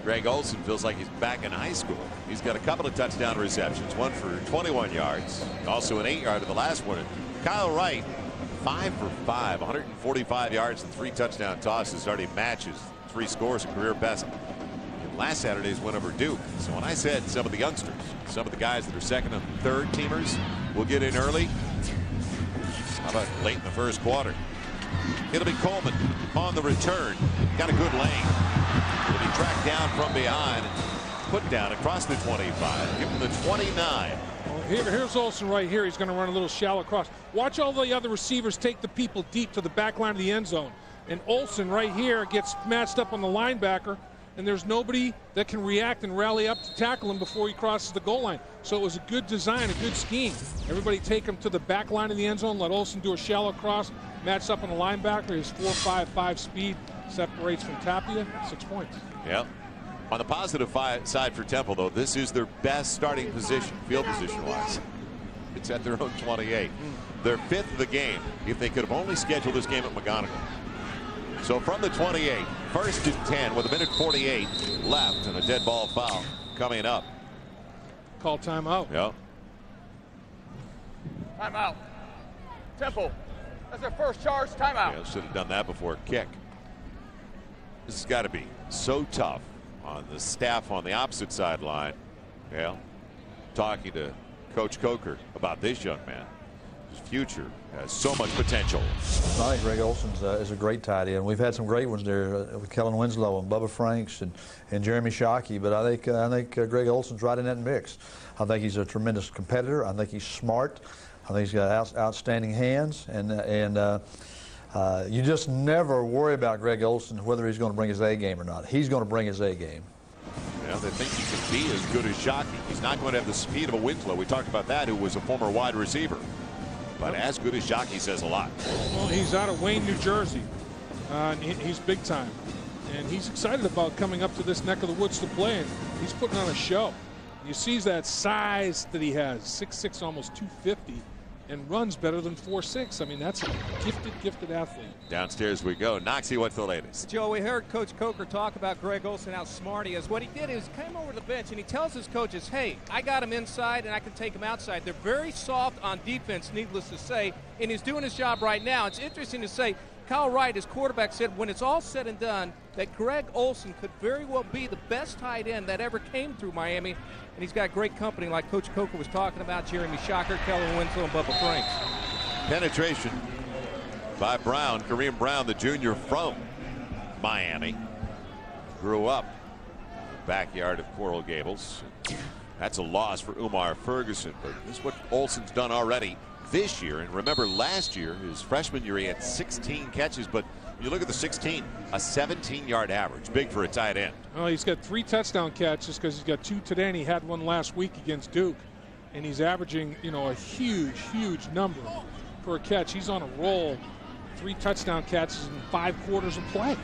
Greg Olsen feels like he's back in high school. He's got a couple of touchdown receptions, one for 21 yards, also an 8-yarder the last one. Kyle Wright, 5 for 5, 145 yards and 3 touchdown tosses, already matches 3 scores, a career best in last Saturday's win over Duke. So when I said some of the youngsters, some of the guys that are 2nd and 3rd teamers will get in early, how about late in the first quarter? It'll be Coleman on the return. Got a good lane. It'll be tracked down from behind and put down across the 25. Give him the 29. Well, Here's Olsen right here. He's going to run a little shallow cross. Watch all the other receivers take the people deep to the back line of the end zone. And Olsen right here gets matched up on the linebacker, and there's nobody that can react and rally up to tackle him before he crosses the goal line. So it was a good design, a good scheme. Everybody take him to the back line of the end zone, let Olsen do a shallow cross, match up on the linebacker. His 4.55 speed separates from Tapia, 6 points. Yeah. On the positive side for Temple, though, this is their best starting position, field position-wise. It's at their own 28. They're 5th of the game if they could have only scheduled this game at McGonigal. So from the 28, 1st and 10 with a minute 48 left and a dead ball foul coming up. Call timeout. Yep. Timeout. Temple. That's their first charge. Timeout. Yeah, should have done that before kick. This has got to be so tough on the staff on the opposite sideline. Well, talking to Coach Coker about this young man. His future has so much potential. I think Greg Olsen is a great tight end. We've had some great ones there with Kellen Winslow and Bubba Franks and Jeremy Shockey, but I think Greg Olsen's right in that mix. I think he's a tremendous competitor. I think he's smart. I think he's got outstanding hands, and you just never worry about Greg Olsen whether he's going to bring his A game or not. He's going to bring his A game. Yeah, they think he can be as good as Shockey. He's not going to have the speed of a Winslow. We talked about that, who was a former wide receiver. But as good as Shockey says a lot. Well, he's out of Wayne, New Jersey. He's big time. And he's excited about coming up to this neck of the woods to play. And he's putting on a show. You see that size that he has, 6'6", almost 250, and runs better than 4'6". I mean, that's a gifted athlete. Downstairs we go. Noxie, what's the latest? Joe, we heard Coach Coker talk about Greg Olsen, how smart he is. What he did is came over to the bench and he tells his coaches, hey, I got him inside and I can take him outside. They're very soft on defense, needless to say, and he's doing his job right now. It's interesting to say, Kyle Wright, his quarterback, said when it's all said and done that Greg Olsen could very well be the best tight end that ever came through Miami, and he's got great company like Coach Coker was talking about, Jeremy Shocker, Kellen Winslow, and Bubba Franks. Penetration by Brown, Kareem Brown, the junior from Miami. Grew up backyard of Coral Gables. That's a loss for Umar Ferguson, but this is what Olsen's done already this year. And remember, last year, his freshman year, he had 16 catches, but when you look at the 16, a 17-yard average, big for a tight end. Well, he's got 3 touchdown catches because he's got 2 today, and he had one last week against Duke. And he's averaging, a huge number for a catch. He's on a roll. 3 touchdown catches in 5 quarters of play.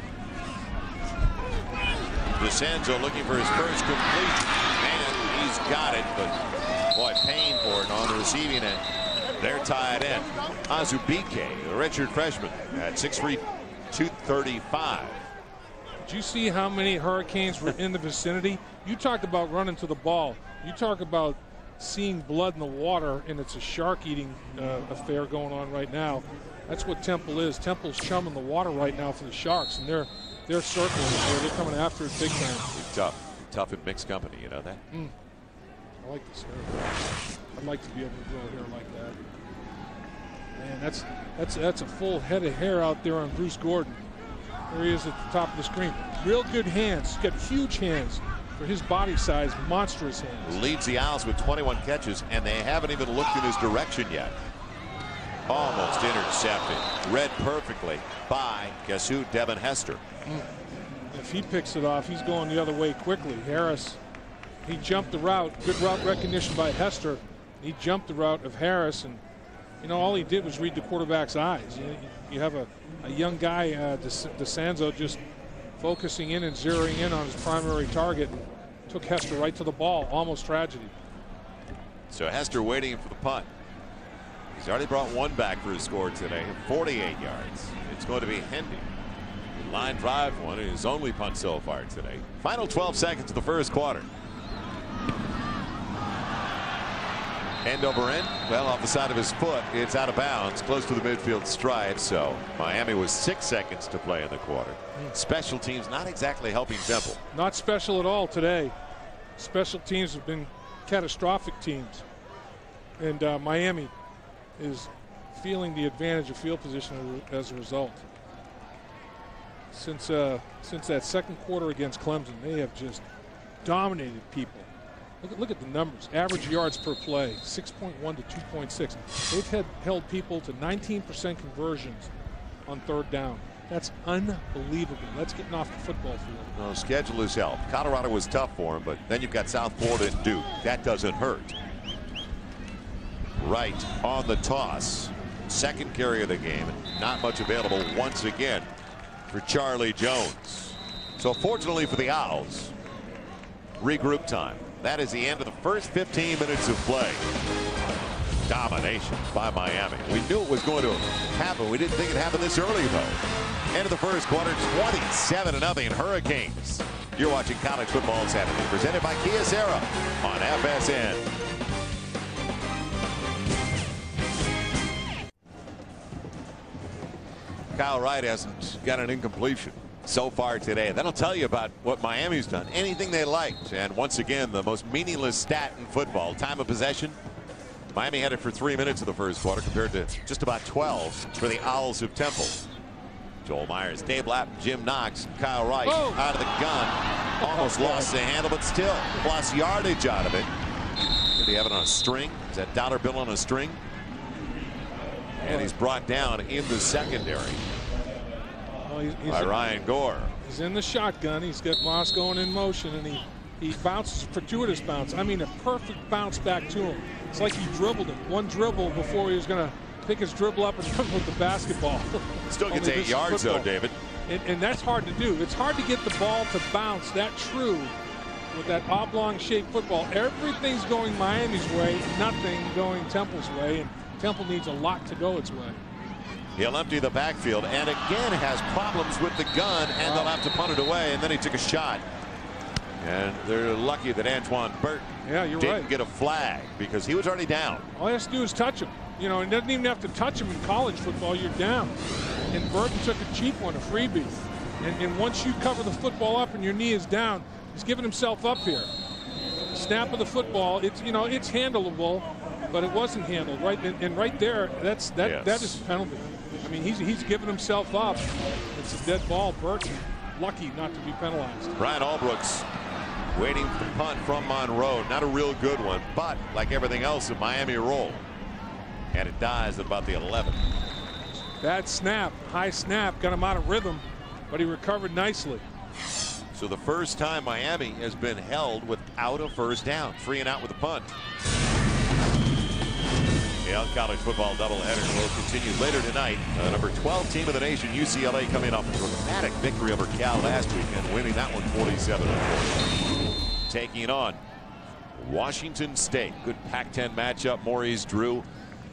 DeSanzo looking for his first completion, and he's got it, but boy, paying for it on the receiving end. Their tight end, Azubike, the redshirt freshman, at 6'3", 235. Did you see how many Hurricanes were in the vicinity? You talked about running to the ball. You talk about seeing blood in the water, and it's a shark-eating affair going on right now. That's what Temple is. Temple's chumming the water right now for the Sharks, and they're circling it here. They're coming after it big time. Tough in mixed company, you know that? I like this hair. I'd like to be able to grow hair like that. Man, that's a full head of hair out there on Bruce Gordon. There he is at the top of the screen. Real good hands. He's got huge hands for his body size, monstrous hands. Leads the Owls with 21 catches, and they haven't even looked in his direction yet. Almost intercepted. Read perfectly by, guess who? Devin Hester. If he picks it off, he's going the other way quickly. Harris, he jumped the route. Good route recognition by Hester. He jumped the route of Harris, and all he did was read the quarterback's eyes. You have a young guy, DeSanzo, just focusing in and zeroing in on his primary target, and took Hester right to the ball. Almost tragedy. So Hester waiting for the punt. He's already brought one back for his score today, 48 yards. It's going to be Hendy. Line drive one, his only punt so far today. Final 12 seconds of the first quarter. End over end. Well, off the side of his foot, it's out of bounds, close to the midfield stripe. So Miami was 6 seconds to play in the quarter. Special teams not exactly helping Temple. Not special at all today. Special teams have been catastrophic teams. And Miami is feeling the advantage of field position as a result. Since that second quarter against Clemson, they have just dominated people. Look at the numbers. Average yards per play, 6.1 to 2.6. They've held people to 19% conversions on third down. That's unbelievable. That's getting off the football field. No, schedule has helped. Colorado was tough for him, but then you've got South Florida and Duke. That doesn't hurt. Right on the toss. Second carry of the game. Not much available once again for Charlie Jones. So fortunately for the Owls, regroup time. That is the end of the first 15 minutes of play. Domination by Miami. We knew it was going to happen. We didn't think it happened this early, though. End of the first quarter, 27-0 Hurricanes. You're watching College Football Saturday, presented by Kyocera on FSN. Kyle Wright hasn't got an incompletion so far today. That'll tell you about what Miami's done. Anything they liked. And once again, the most meaningless stat in football, time of possession. Miami had it for 3 minutes of the first quarter compared to just about 12 for the Owls of Temple. Joel Myers, Dave Lapp, Jim Knox, Kyle Wright out of the gun. Almost lost the handle, but still plus yardage out of it. Did he have it on a string? Is that dollar bill on a string? And he's brought down in the secondary by Ryan Gore. He's in the shotgun. He's got Moss going in motion, and he bounces, fortuitous bounce. I mean, a perfect bounce back to him. It's like he dribbled him. One dribble before he was going to pick his dribble up and run with the basketball. Still gets 8 yards, though, David. And that's hard to do. It's hard to get the ball to bounce that true with that oblong-shaped football. Everything's going Miami's way, nothing going Temple's way, and Temple needs a lot to go its way. He'll empty the backfield and again has problems with the gun, and they'll have to punt it away, and then he took a shot. And they're lucky that Antoine Burton didn't get a flag because he was already down. All he has to do is touch him. You know, he doesn't even have to touch him in college football. You're down. And Burton took a cheap one, a freebie. And once you cover the football up and your knee is down, he's giving himself up here. Snap of the football, it's handleable, but it wasn't handled right. And right there, that is a penalty. I mean, he's giving himself up. It's a dead ball. Burton lucky not to be penalized. Brian Allbrooks waiting for the punt from Monroe. Not a real good one, but like everything else, a Miami roll. And it dies at about the 11. Bad snap, high snap, got him out of rhythm, but he recovered nicely. So the first time Miami has been held without a first down. 3 and out with a punt. The college football doubleheader will continue later tonight. Number 12 team of the nation, UCLA, coming off a dramatic victory over Cal last weekend, winning that one 47-4. Taking on Washington State. Good Pac-10 matchup. Maurice Drew.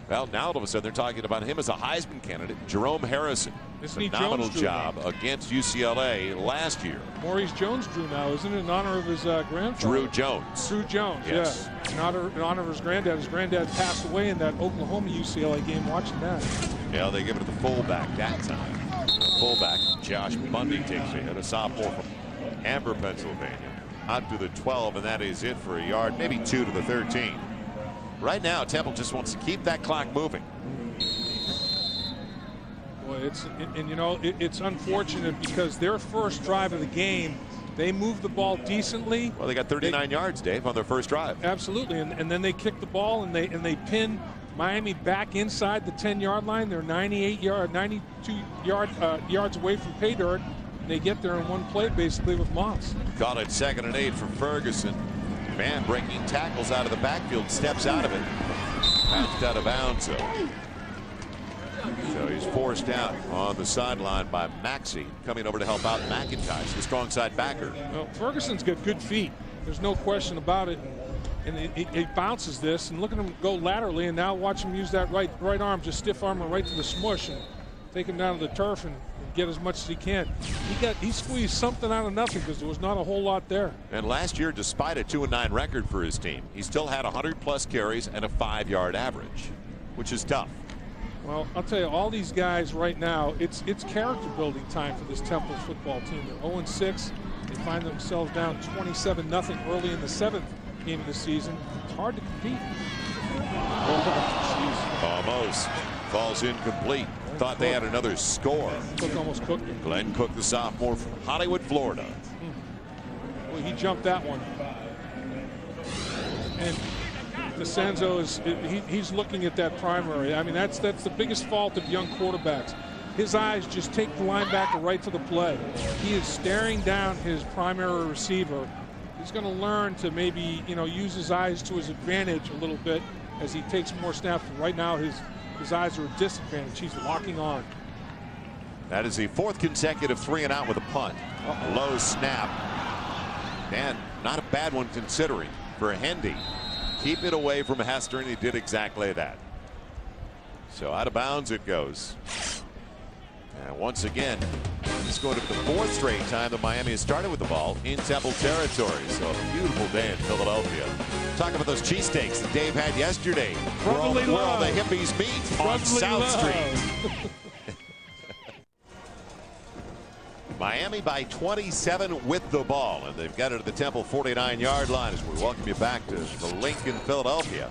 Well, now all of a sudden they're talking about him as a Heisman candidate. Jerome Harrison. Phenomenal job against UCLA last year. Maurice Jones Drew now, isn't it, in honor of his grandfather? Drew Jones. Drew Jones, yes. Yeah. In honor of his granddad. His granddad passed away in that Oklahoma-UCLA game, watching that. Yeah, they give it to the fullback that time. The fullback, Josh Bundy, takes a hit, a sophomore from Amber, Pennsylvania. Out to the 12, and that is it for a yard, maybe 2 to the 13. Right now, Temple just wants to keep that clock moving. Boy, it's unfortunate because their first drive of the game, they moved the ball decently. Well, they got 39 yards, Dave, on their first drive. Absolutely, and then they kicked the ball and they pinned Miami back inside the 10-yard line. They're 92 yards away from pay dirt. And they get there in one play, basically, with Moss. Call it 2nd and 8 for Ferguson. Man breaking tackles out of the backfield, steps out of it. Bounced out of bounds. So he's forced out on the sideline by Maxey, coming over to help out McIntosh, the strong side backer. Well, Ferguson's got good feet. There's no question about it. And he bounces this, and look at him go laterally, and now watch him use that right arm, just stiff arm him right to the smush and take him down to the turf and get as much as he can. He squeezed something out of nothing because there was not a whole lot there. And last year, despite a 2-9 record for his team, he still had 100+ carries and a 5-yard average, which is tough. Well, I'll tell you, all these guys right now, it's character building time for this Temple football team. They're 0-6. They find themselves down 27-0 early in the 7th game of the season. It's hard to compete. Almost. Falls incomplete. Thought they had another score. Cook almost cooked him. Glenn Cook, the sophomore from Hollywood, Florida. Well, he jumped that one. And DeCenzo he's looking at that primary. I mean, that's the biggest fault of young quarterbacks. His eyes just take the linebacker right to the play. He is staring down his primary receiver. He's going to learn to maybe, use his eyes to his advantage a little bit as he takes more snaps. Right now, his eyes are a disadvantage. He's locking on. That is the 4th consecutive 3-and-out with a punt. Low snap. And not a bad one considering for Hendy. Keep it away from Hester, and he did exactly that. So out of bounds it goes. And once again, this is going to be the 4th straight time that Miami has started with the ball in Temple territory. So a beautiful day in Philadelphia. Talk about those cheesesteaks that Dave had yesterday. Where all the hippies meet on South Street. Miami by 27 with the ball, and they've got it at the Temple 49-yard line as we welcome you back to the Lincoln, Philadelphia.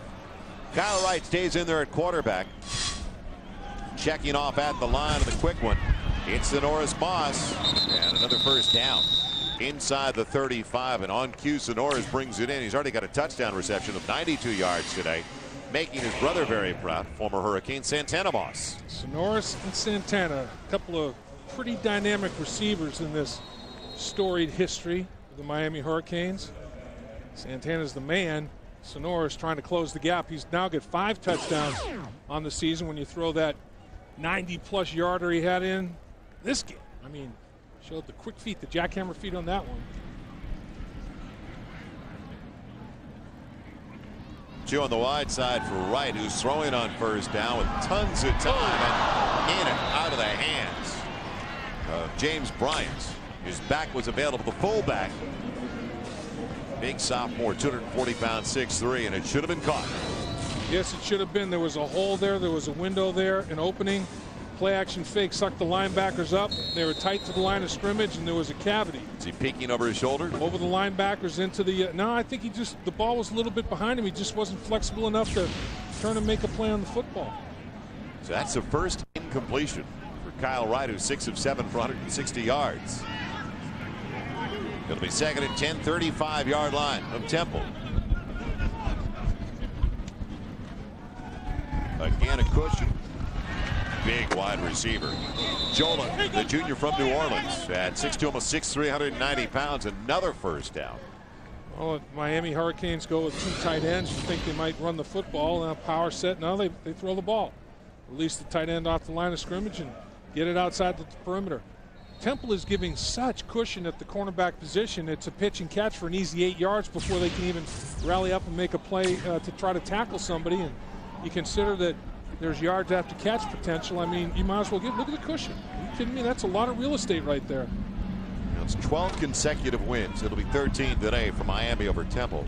Kyle Wright stays in there at quarterback. Checking off at the line of the quick one. It's the Norris Moss, and another first down inside the 35, and on cue Sonoras brings it in. He's already got a touchdown reception of 92 yards today, making his brother very proud, former Hurricane Santana Moss. Sonoras and Santana, a couple of pretty dynamic receivers in this storied history of the Miami Hurricanes. Santana's the man. Sonora's trying to close the gap. He's now got 5 touchdowns on the season when you throw that 90-plus yarder he had in this game. I mean, showed the quick feet, the jackhammer feet on that one. Two on the wide side for Wright, who's throwing on first down with tons of time and in and out of the hands of James Bryant. His back was available, the fullback. Big sophomore, 240 pounds, 6'3", and it should have been caught. Yes, it should have been. There was a hole there. There was a window there, an opening. Play action fake sucked the linebackers up. They were tight to the line of scrimmage, and there was a cavity. Is he peeking over his shoulder? Over the linebackers into the. No, I think the ball was a little bit behind him. He just wasn't flexible enough to turn and make a play on the football. So that's the first incompletion for Kyle Wright, who's 6 of 7 for 160 yards. It'll be 2nd and 10, 35-yard line of Temple. Again, a cushion. Big wide receiver. Jola, the junior from New Orleans, at 6'2", almost 6'3", 190 pounds. Another first down. Well, if Miami Hurricanes go with 2 tight ends, you think they might run the football. Now power set. No, they throw the ball. Release the tight end off the line of scrimmage and get it outside the perimeter. Temple is giving such cushion at the cornerback position. It's a pitch and catch for an easy 8 yards before they can even rally up and make a play to try to tackle somebody. And you consider that there's yards after catch potential. I mean, you might as well look at the cushion. Are you kidding me? That's a lot of real estate right there. It's 12 consecutive wins. It'll be 13 today for Miami over Temple.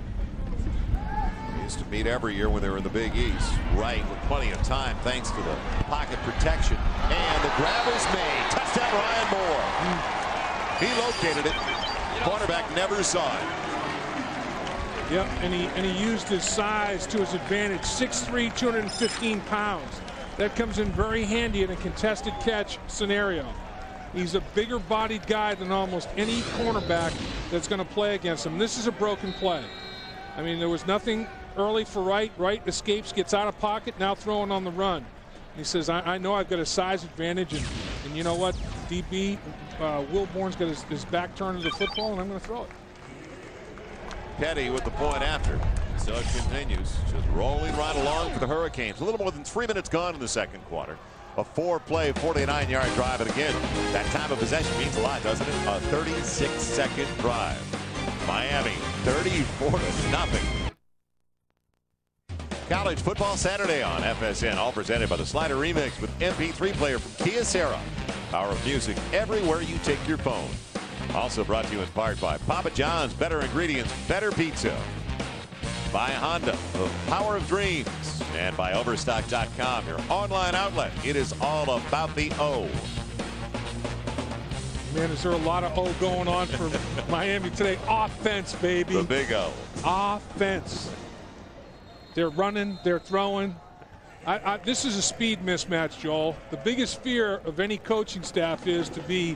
They used to meet every year when they were in the Big East. Right, with plenty of time thanks to the pocket protection. And the grab is made. Touchdown, Ryan Moore. He located it. Cornerback never saw it. Yep, and he used his size to his advantage. 6'3", 215 pounds. That comes in very handy in a contested catch scenario. He's a bigger bodied guy than almost any cornerback that's going to play against him. This is a broken play. I mean, there was nothing early for Wright. Wright escapes, gets out of pocket, now throwing on the run. He says, I know I've got a size advantage, and you know what? DB, Wilborn's got his back turned to the football, and I'm going to throw it. Petty with the point after. So it continues, just rolling right along for the Hurricanes. A little more than 3 minutes gone in the second quarter. A 4-play, 49-yard drive, and again, that time of possession means a lot, doesn't it? A 36-second drive. Miami, 34-0. College Football Saturday on FSN, all presented by the Slider Remix with MP3 player from Kyocera. Power of music everywhere you take your phone. Also brought to you in part by Papa John's, better ingredients, better pizza. By Honda, the power of dreams. And by Overstock.com, your online outlet. It is all about the O. Man, is there a lot of O going on for Miami today? Offense, baby. The big O. Offense. They're running, they're throwing. This is a speed mismatch, Joel. The biggest fear of any coaching staff is to be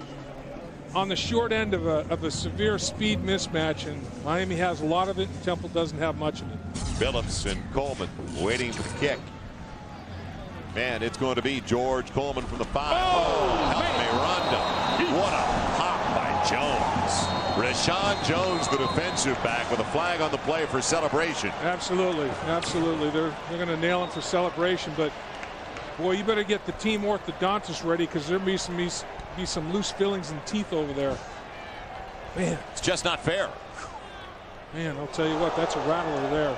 on the short end of a severe speed mismatch, and Miami has a lot of it, and Temple doesn't have much of it. Billups and Coleman waiting for the kick. Man, it's going to be George Coleman from the 5. Oh, Miranda. What a pop by Jones. Rashawn Jones, the defensive back, with a flag on the play for celebration. Absolutely, absolutely. They're going to nail him for celebration, but boy, you better get the team orthodontist ready, because there'll be some loose fillings and teeth over there. Man, it's just not fair. Man, I'll tell you what, that's a rattler there.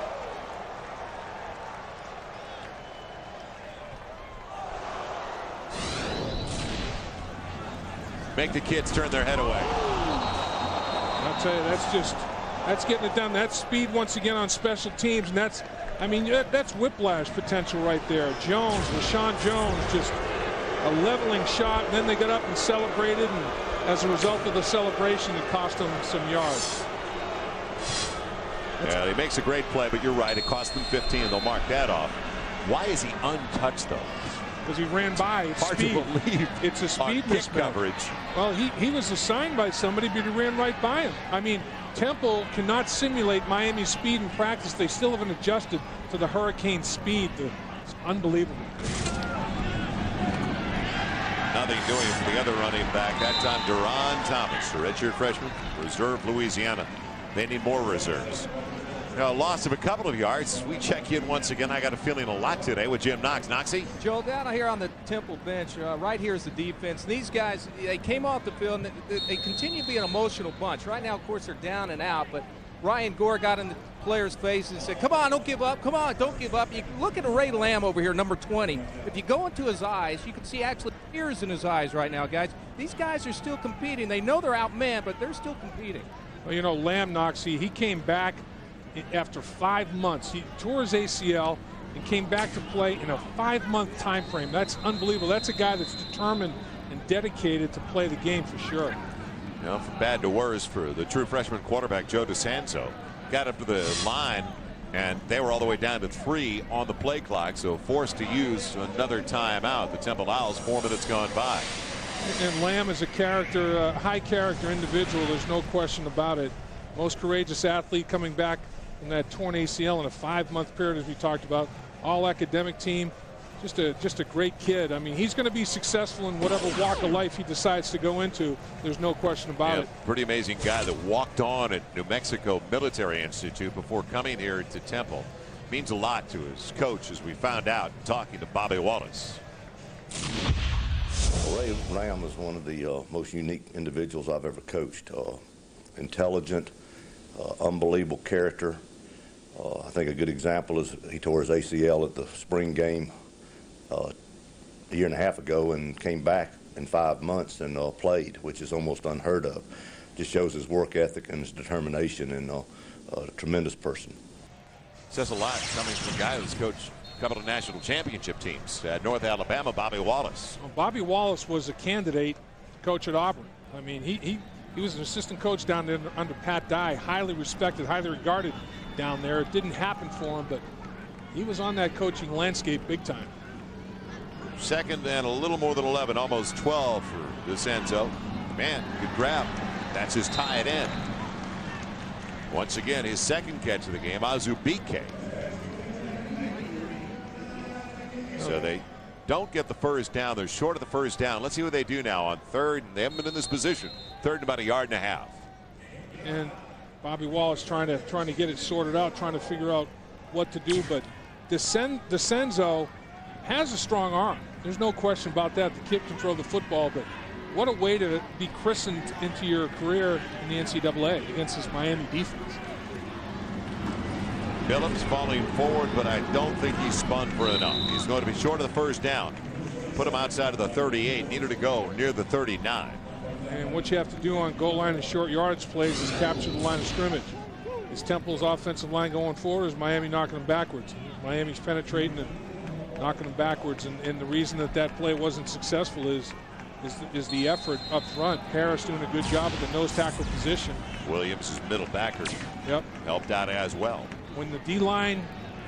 Make the kids turn their head away. I'll tell you, that's getting it done. That's speed once again on special teams, and that's whiplash potential right there. Jones, Rashawn Jones, just a leveling shot, and then they got up and celebrated, and as a result of the celebration, it cost them some yards. Yeah, he makes a great play, but you're right, it cost them 15. They'll mark that off. Why is he untouched, though? Because he ran by. It's hard speed. to believe. It's a speed mismatch. Coverage. Well, he was assigned by somebody, but he ran right by him. I mean, Temple cannot simulate Miami's speed in practice. They still haven't adjusted to the Hurricane speed. It's unbelievable. Nothing doing for the other running back. That time, Duron Thomas, a redshirt freshman, reserve Louisiana. They need more reserves. Loss of a couple of yards. We check in once again. I got a feeling a lot today with Jim Knox. Knoxy? Joel, down here on the Temple bench, right here is the defense. These guys, they came off the field, and they continue to be an emotional bunch. Right now, of course, they're down and out, but Ryan Gore got in the players' face and said, come on, don't give up. Come on, don't give up. You look at Ray Lamb over here, number 20. If you go into his eyes, you can see actually tears in his eyes right now, guys. These guys are still competing. They know they're outmanned, but they're still competing. Well, Lamb, Knoxy, he came back after 5 months. He tore his ACL and came back to play in a 5-month time frame. That's unbelievable. That's a guy that's determined and dedicated to play the game for sure. From bad to worse for the true freshman quarterback Joe DeSanto. Got up to the line, and they were all the way down to 3 on the play clock, so forced to use another timeout. The Temple Owls, 4 minutes gone by. And Lamb is a character, a high character individual. There's no question about it. Most courageous athlete coming back from that torn ACL in a 5-month period, as we talked about. All academic team. Just a great kid. I mean, he's going to be successful in whatever walk of life he decides to go into. There's no question about it. Pretty amazing guy that walked on at New Mexico Military Institute before coming here to Temple. Means a lot to his coach, as we found out talking to Bobby Wallace. Ray Lamb is one of the most unique individuals I've ever coached. Intelligent, unbelievable character. I think a good example is he tore his ACL at the spring game a year and a half ago and came back in 5 months and played, which is almost unheard of. Just shows his work ethic and his determination, and a tremendous person. Says a lot coming from a guy who's coached a couple of national championship teams at North Alabama, Bobby Wallace. Well, Bobby Wallace was a candidate to coach at Auburn. I mean, he was an assistant coach down there under Pat Dye, highly respected, highly regarded down there. It didn't happen for him, but he was on that coaching landscape big time. Second and a little more than 11, almost 12 for DeSanto. Man, good grab. That's his tie at end. Once again, his second catch of the game, Azubike. So they don't get the first down. They're short of the first down. Let's see what they do now on third. They haven't been in this position. Third and about 1.5 yards. And Bobby Wallace trying to get it sorted out, trying to figure out what to do. But DeSanto has a strong arm. There's no question about that. The kid can throw the football, but what a way to be christened into your career in the NCAA against this Miami defense. Billups falling forward, but I don't think he spun for enough. He's going to be short of the first down. Put him outside of the 38. Needed to go near the 39. And what you have to do on goal line and short yardage plays is capture the line of scrimmage. Is Temple's offensive line going forward, or is Miami knocking them backwards? Miami's penetrating and knocking them backwards, and the reason that play wasn't successful is the effort up front. Harris doing a good job at the nose tackle position. Williams is middle backer. Yep. Helped out as well. When the D-line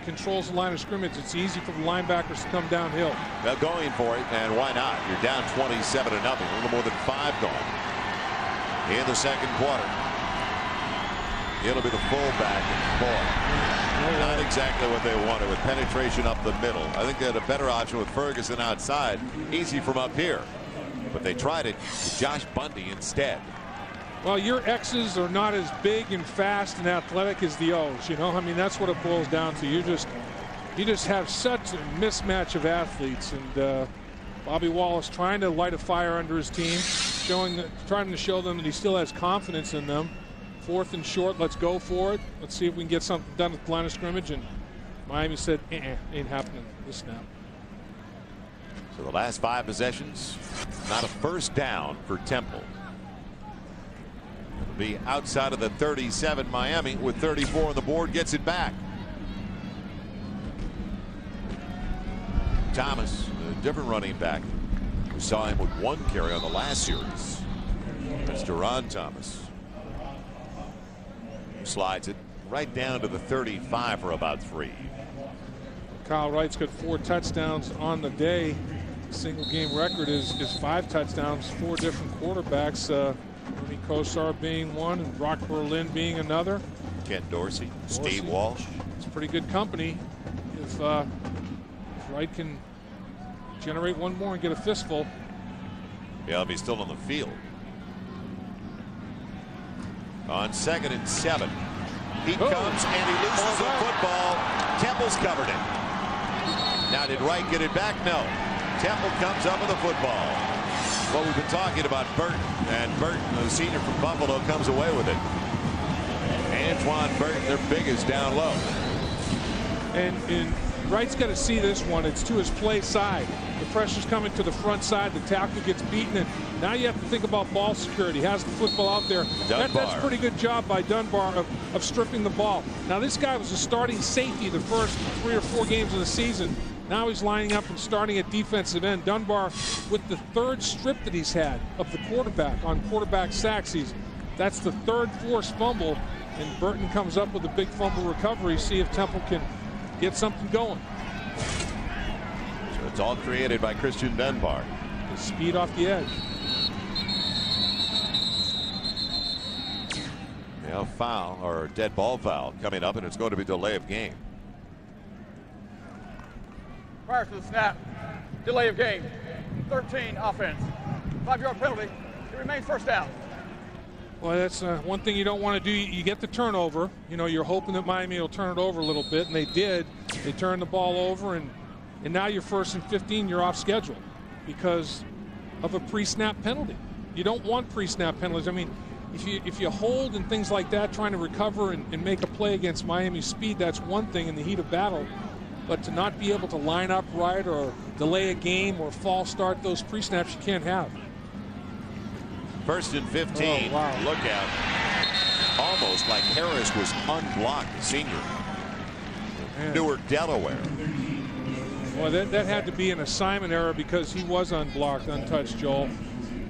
controls the line of scrimmage, it's easy for the linebackers to come downhill. They're going for it, and why not? You're down 27-0. A little more than 5 gone in the second quarter. It'll be the fullback, Boyd. Not exactly what they wanted with penetration up the middle. I think they had a better option with Ferguson outside. Easy from up here. But they tried it with Josh Bundy instead. Well, your X's are not as big and fast and athletic as the O's. You know, I mean, that's what it boils down to. You just have such a mismatch of athletes. And Bobby Wallace trying to light a fire under his team, trying to show them that he still has confidence in them. 4th and short, let's go for it. Let's see if we can get something done at the line of scrimmage. And Miami said, ain't happening this snap. So the last 5 possessions, not a first down for Temple. It'll be outside of the 37. Miami with 34 on the board gets it back. Thomas, a different running back. We saw him with 1 carry on the last series. That's Duron Thomas. Slides it right down to the 35 for about 3. Kyle Wright's got 4 touchdowns on the day. Single game record is 5 touchdowns, 4 different quarterbacks. Ernie Kosar being one and Brock Berlin being another. Ken Dorsey, Steve Walsh. It's pretty good company if Wright can generate one more and get a fistful. Yeah, he's still on the field. On 2nd and 7. He comes and he loses the football. Temple's covered it. Now did Wright get it back? No. Temple comes up with the football. Well, we've been talking about Burton, and Burton, the senior from Buffalo, comes away with it. Antoine Burton, their biggest down low. And Wright's got to see this one. It's to his play side. The pressure's coming to the front side. The tackle gets beaten, and now you have to think about ball security. He has the football out there. That's a pretty good job by Dunbar of stripping the ball. Now, this guy was a starting safety the first 3 or 4 games of the season. Now he's lining up and starting at defensive end. Dunbar with the 3rd strip that he's had of the quarterback on quarterback sacks. That's the 3rd forced fumble, and Burton comes up with a big fumble recovery. See if Temple can get something going. So it's all created by Christian Dunbar. His speed off the edge. Yeah, foul or dead ball foul coming up, and it's going to be delay of game. Prior to the snap, delay of game, 13 offense, 5-yard penalty. It remains first down. Well, that's one thing you don't want to do. You get the turnover. You know, you're hoping that Miami will turn it over a little bit, and they did. They turned the ball over, and now you're 1st and 15. You're off schedule because of a pre-snap penalty. You don't want pre-snap penalties. I mean, if you hold and things like that, trying to recover and make a play against Miami's speed, that's one thing in the heat of battle. But to not be able to line up right or delay a game or false start those pre-snaps, you can't have. 1st and 15. Oh, wow. Look out. Almost like Harris was unblocked, the senior. Newark, Delaware. Well, that had to be an assignment error because he was unblocked, untouched, Joel.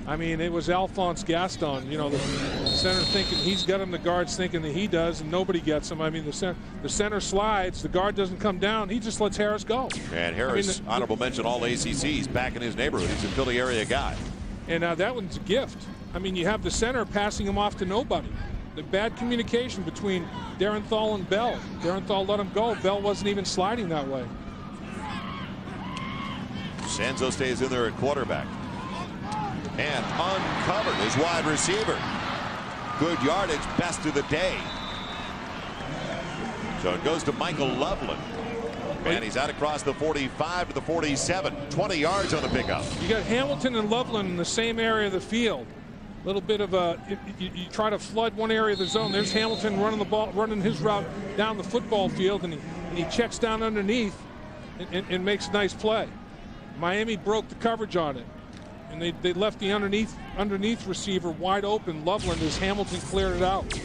I mean, it was Alphonse Gaston, you know, the center thinking he's got him, the guard's thinking that he does, and nobody gets him. I mean, the center slides, the guard doesn't come down, he just lets Harris go. And Harris, honorable mention, all ACCs, back in his neighborhood. He's a Philly area guy. And that one's a gift. I mean, you have the center passing him off to nobody. The bad communication between Darenthal and Bell. Darenthal let him go. Bell wasn't even sliding that way. Sanzo stays in there at quarterback. And uncovered his wide receiver. Good yardage, best of the day. So it goes to Michael Loveland. And he's out across the 45 to the 47. 20 yards on the pickup. You got Hamilton and Loveland in the same area of the field. A little bit of a, you try to flood one area of the zone. There's Hamilton running the ball, running his route down the football field, and he checks down underneath and makes a nice play. Miami broke the coverage on it. And they left the underneath receiver wide open. Loveland, as Hamilton cleared it out.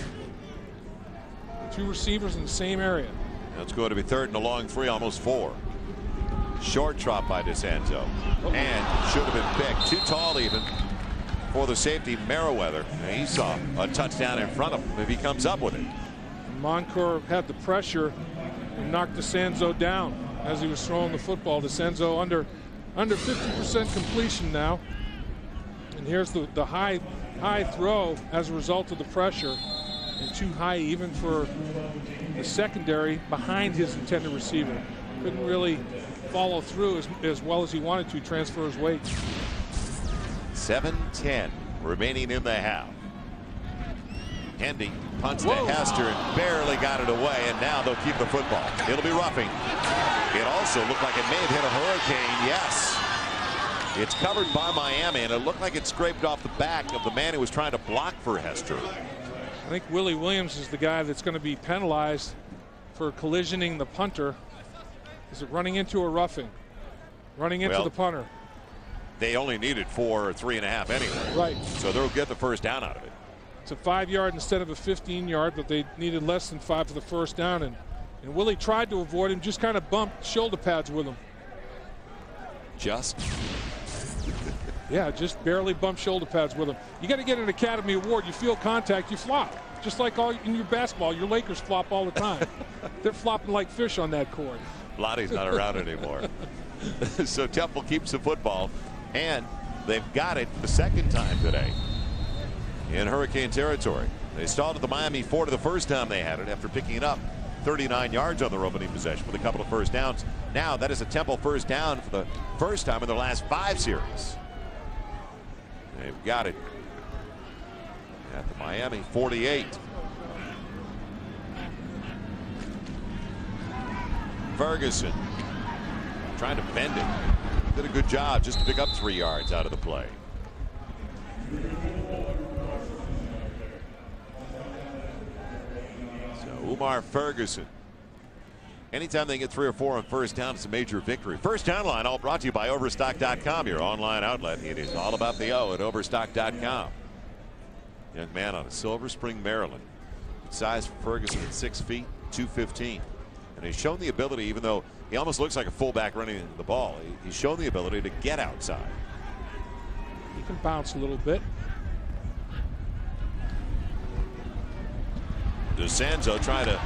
2 receivers in the same area. That's going to be 3rd and a long 3, almost 4. Short drop by DeSanto. And should have been picked. Too tall even for the safety Merriweather. And he saw a touchdown in front of him if he comes up with it. Moncourt had the pressure and knocked DeSanto down as he was throwing the football. DeSanto under 50% completion now. And here's the high throw as a result of the pressure. and too high even for the secondary behind his intended receiver. Couldn't really follow through as well as he wanted to, transfer his weight. 7:10 remaining in the half. Hendy punts to Hester and barely got it away, and now they'll keep the football. It'll be roughing. It also looked like it may have hit a hurricane. Yes. It's covered by Miami, and it looked like it scraped off the back of the man who was trying to block for Hester. I think Willie Williams is the guy that's going to be penalized for collisioning the punter. Is it running into a roughing? Running into the punter. They only needed 4 or 3.5 anyway. Right. So they'll get the first down out of it. It's a 5-yard instead of a 15-yard, but they needed less than 5 for the first down. And Willie tried to avoid him, just kind of bumped shoulder pads with him. Just? Yeah, just barely bumped shoulder pads with him. You got to get an Academy Award. You feel contact, you flop. Just like in your basketball, your Lakers flop all the time. They're flopping like fish on that court. Lottie's not around anymore. So Temple keeps the football, and they've got it the second time today in Hurricane territory. They stalled at the Miami 40 the first time they had it after picking up 39 yards on their opening possession with a couple of first downs. Now that is a Temple first down for the first time in their last 5 series. They've got it at the Miami 48. Ferguson trying to bend it. Did a good job just to pick up 3 yards out of the play. So Umar Ferguson. Anytime they get 3 or 4 on first down, it's a major victory. First Down Line, all brought to you by Overstock.com, your online outlet. It is all about the O at Overstock.com. Young man on a Silver Spring, Maryland. Size for Ferguson at 6 feet, 215. And he's shown the ability, even though he almost looks like a fullback running into the ball, he's shown the ability to get outside. He can bounce a little bit. DeSanzo trying to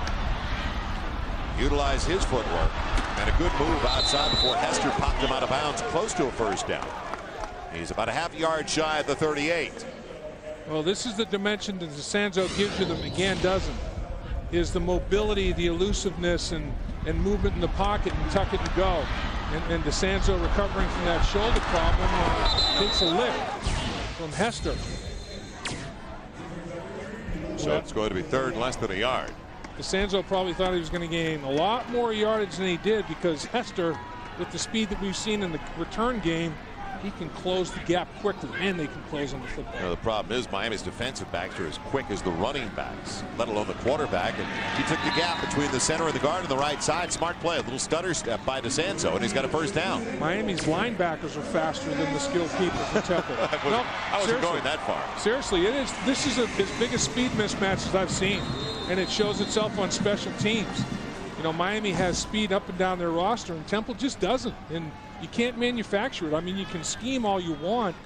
utilize his footwork, and a good move outside before Hester popped him out of bounds close to a first down. He's about a half-yard shy of the 38. Well, this is the dimension that DeSanzo gives you that McGann doesn't, is the mobility, the elusiveness, and movement in the pocket and tuck it and go. And DeSanzo, recovering from that shoulder problem, takes a lift from Hester. So it's going to be third and less than a yard. DeSanzo probably thought he was going to gain a lot more yardage than he did, because Hester, with the speed that we've seen in the return game, he can close the gap quickly, and they can close on the football. You know, the problem is Miami's defensive backs are as quick as the running backs, let alone the quarterback. And he took the gap between the center and the guard on the right side. Smart play, a little stutter step by DeSanzo, and he's got a first down. Miami's linebackers are faster than the skilled people from Temple. I wasn't going that far. Seriously, this is as big a speed mismatch as I've seen, and it shows itself on special teams. You know, Miami has speed up and down their roster, and Temple just doesn't. And you can't manufacture it. I mean, you can scheme all you want.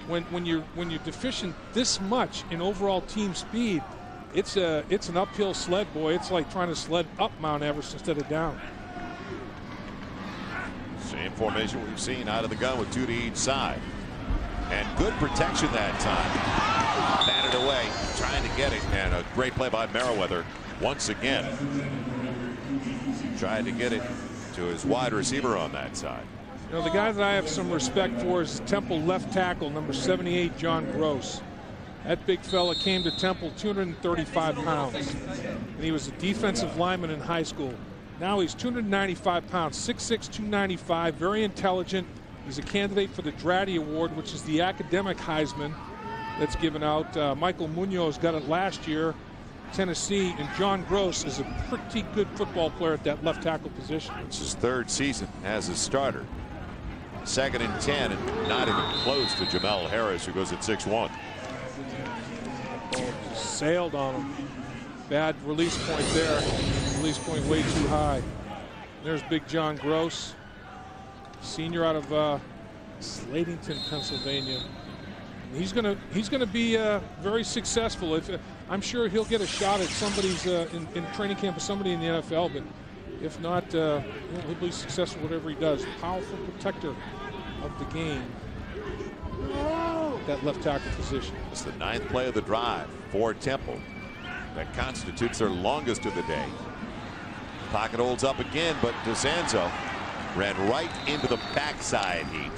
When you're deficient this much in overall team speed, it's an uphill sled, boy. It's like trying to sled up Mount Everest instead of down. Same formation we've seen out of the gun with 2 to each side, and good protection that time. Batted away, trying to get it, and a great play by Merriweather once again. Tried to get it to his wide receiver on that side. You know, the guy that I have some respect for is Temple left tackle, number 78, John Gross. That big fella came to Temple 235 pounds, and he was a defensive lineman in high school. Now he's 295 pounds, 6'6", 295, very intelligent. He's a candidate for the Dratty Award, which is the academic Heisman that's given out. Michael Munoz got it last year, Tennessee, and John Gross is a pretty good football player at that left tackle position. It's his 3rd season as a starter. 2nd and 10, and not even close to Jamel Harris, who goes at 6'1". Just sailed on him. Bad release point there. Release point way too high. There's big John Gross, senior out of Slatington, Pennsylvania. And he's gonna be very successful. I'm sure he'll get a shot at somebody's in training camp with somebody in the NFL, but if not, he'll be successful whatever he does. Powerful protector of the game. That left tackle position. It's the 9th play of the drive for Temple. That constitutes their longest of the day. Pocket holds up again, but DeSanzo ran right into the backside heat.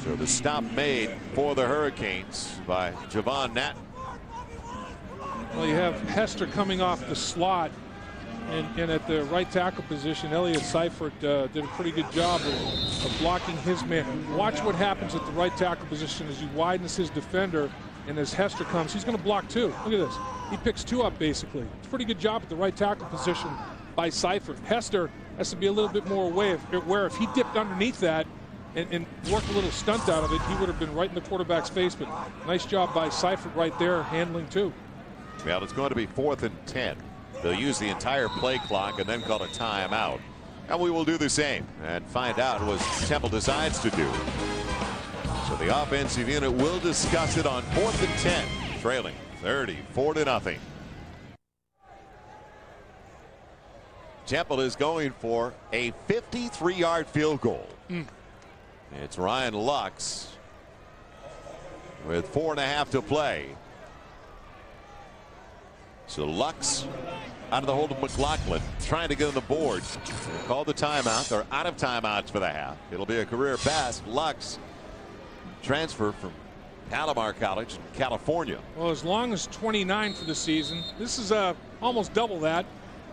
So the stop made for the Hurricanes by Javon Natton. Well, you have Hester coming off the slot, and at the right tackle position, Elliot Seifert did a pretty good job of blocking his man. Watch what happens at the right tackle position as he widens his defender, and as Hester comes, he's going to block two. Look at this. He picks two up, basically. It's a pretty good job at the right tackle position by Seifert. Hester has to be a little bit more aware if he dipped underneath that and worked a little stunt out of it, he would have been right in the quarterback's face. But nice job by Seifert right there, handling two. Well, it's going to be 4th and 10. They'll use the entire play clock and then call a timeout. And we will do the same and find out what Temple decides to do. So the offensive unit will discuss it on 4th and 10, trailing 34-0. Temple is going for a 53-yard field goal. It's Ryan Lux with 4.5 to play. So Lux out of the hold of McLaughlin, trying to get on the board. They called the timeout. They're out of timeouts for the half. It'll be a career pass. Lux transfer from Palomar College in California. Well, as long as 29 for the season, this is almost double that.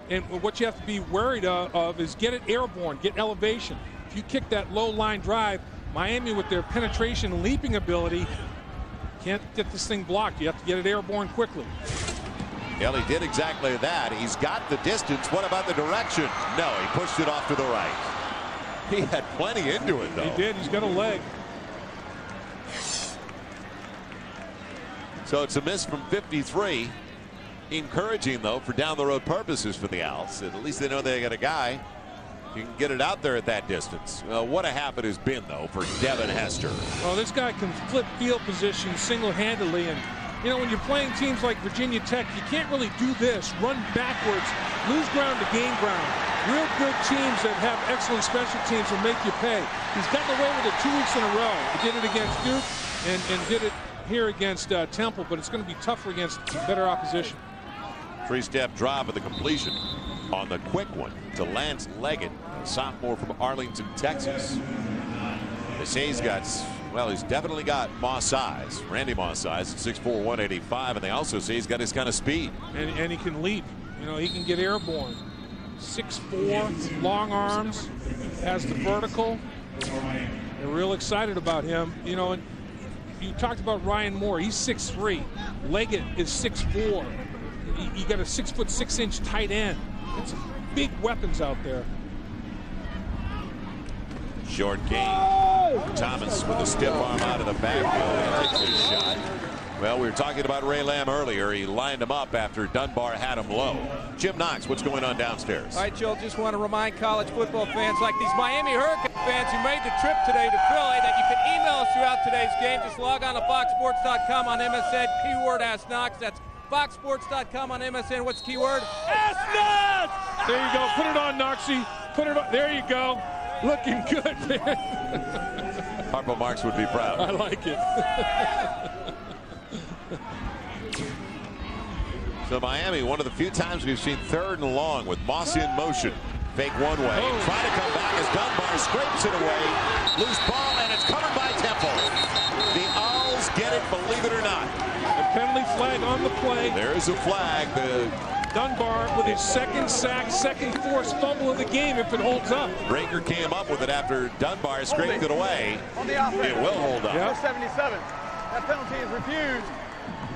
And what you have to be worried of is get it airborne, get elevation. If you kick that low line drive, Miami with their penetration and leaping ability can't get this thing blocked. You have to get it airborne quickly. Well, he did exactly that. He's got the distance. What about the direction? No, he pushed it off to the right. He had plenty into it, though. He did. He's got a leg. So it's a miss from 53. Encouraging, though, for down-the-road purposes for the Owls. At least they know they got a guy who can get it out there at that distance. What a half it has been, though, for Devin Hester. Well, this guy can flip field position single-handedly, and you know, when you're playing teams like Virginia Tech, you can't really do this, run backwards, lose ground to gain ground. Real good teams that have excellent special teams will make you pay. He's gotten away with it 2 weeks in a row. He did it against Duke and did it here against Temple, but it's going to be tougher against better opposition. 3-step drop of the completion on the quick one to Lance Leggett, a sophomore from Arlington, Texas. They say he's got, well, he's definitely got Moss size, Randy Moss size, 6'4", 185, and they also say he's got his kind of speed. And he can leap. You know, he can get airborne. 6'4", long arms, has the vertical. They're real excited about him. You know, and you talked about Ryan Moore. He's 6'3". Leggett is 6'4". You got a 6'6" tight end. That's big weapons out there. Short gain. Thomas with a stiff arm out of the backfield. He takes his shot. Well, we were talking about Ray Lamb earlier. He lined him up after Dunbar had him low. Jim Knox, what's going on downstairs? All right, Joel, just want to remind college football fans like these Miami Hurricane fans who made the trip today to Philly that you can email us throughout today's game. Just log on to foxsports.com on MSN. Keyword Ask Knox. That's foxsports.com on MSN. What's the keyword? Ask Knox! There you go. Put it on, Knoxy. Put it on. There you go. Looking good, man. Harpo Marx would be proud. I like it. So Miami, one of the few times we've seen 3rd and long with Moss in motion. Fake one way. Try to come back as Dunbar scrapes it away. Loose ball, and it's covered by Temple. The Owls get it, believe it or not. A penalty flag on the play. There's a flag. Dunbar with his second sack, second forced fumble of the game if it holds up. Breaker came up with it after Dunbar scraped it away. On the offense. It will hold up. Yep. 77. That penalty is refused.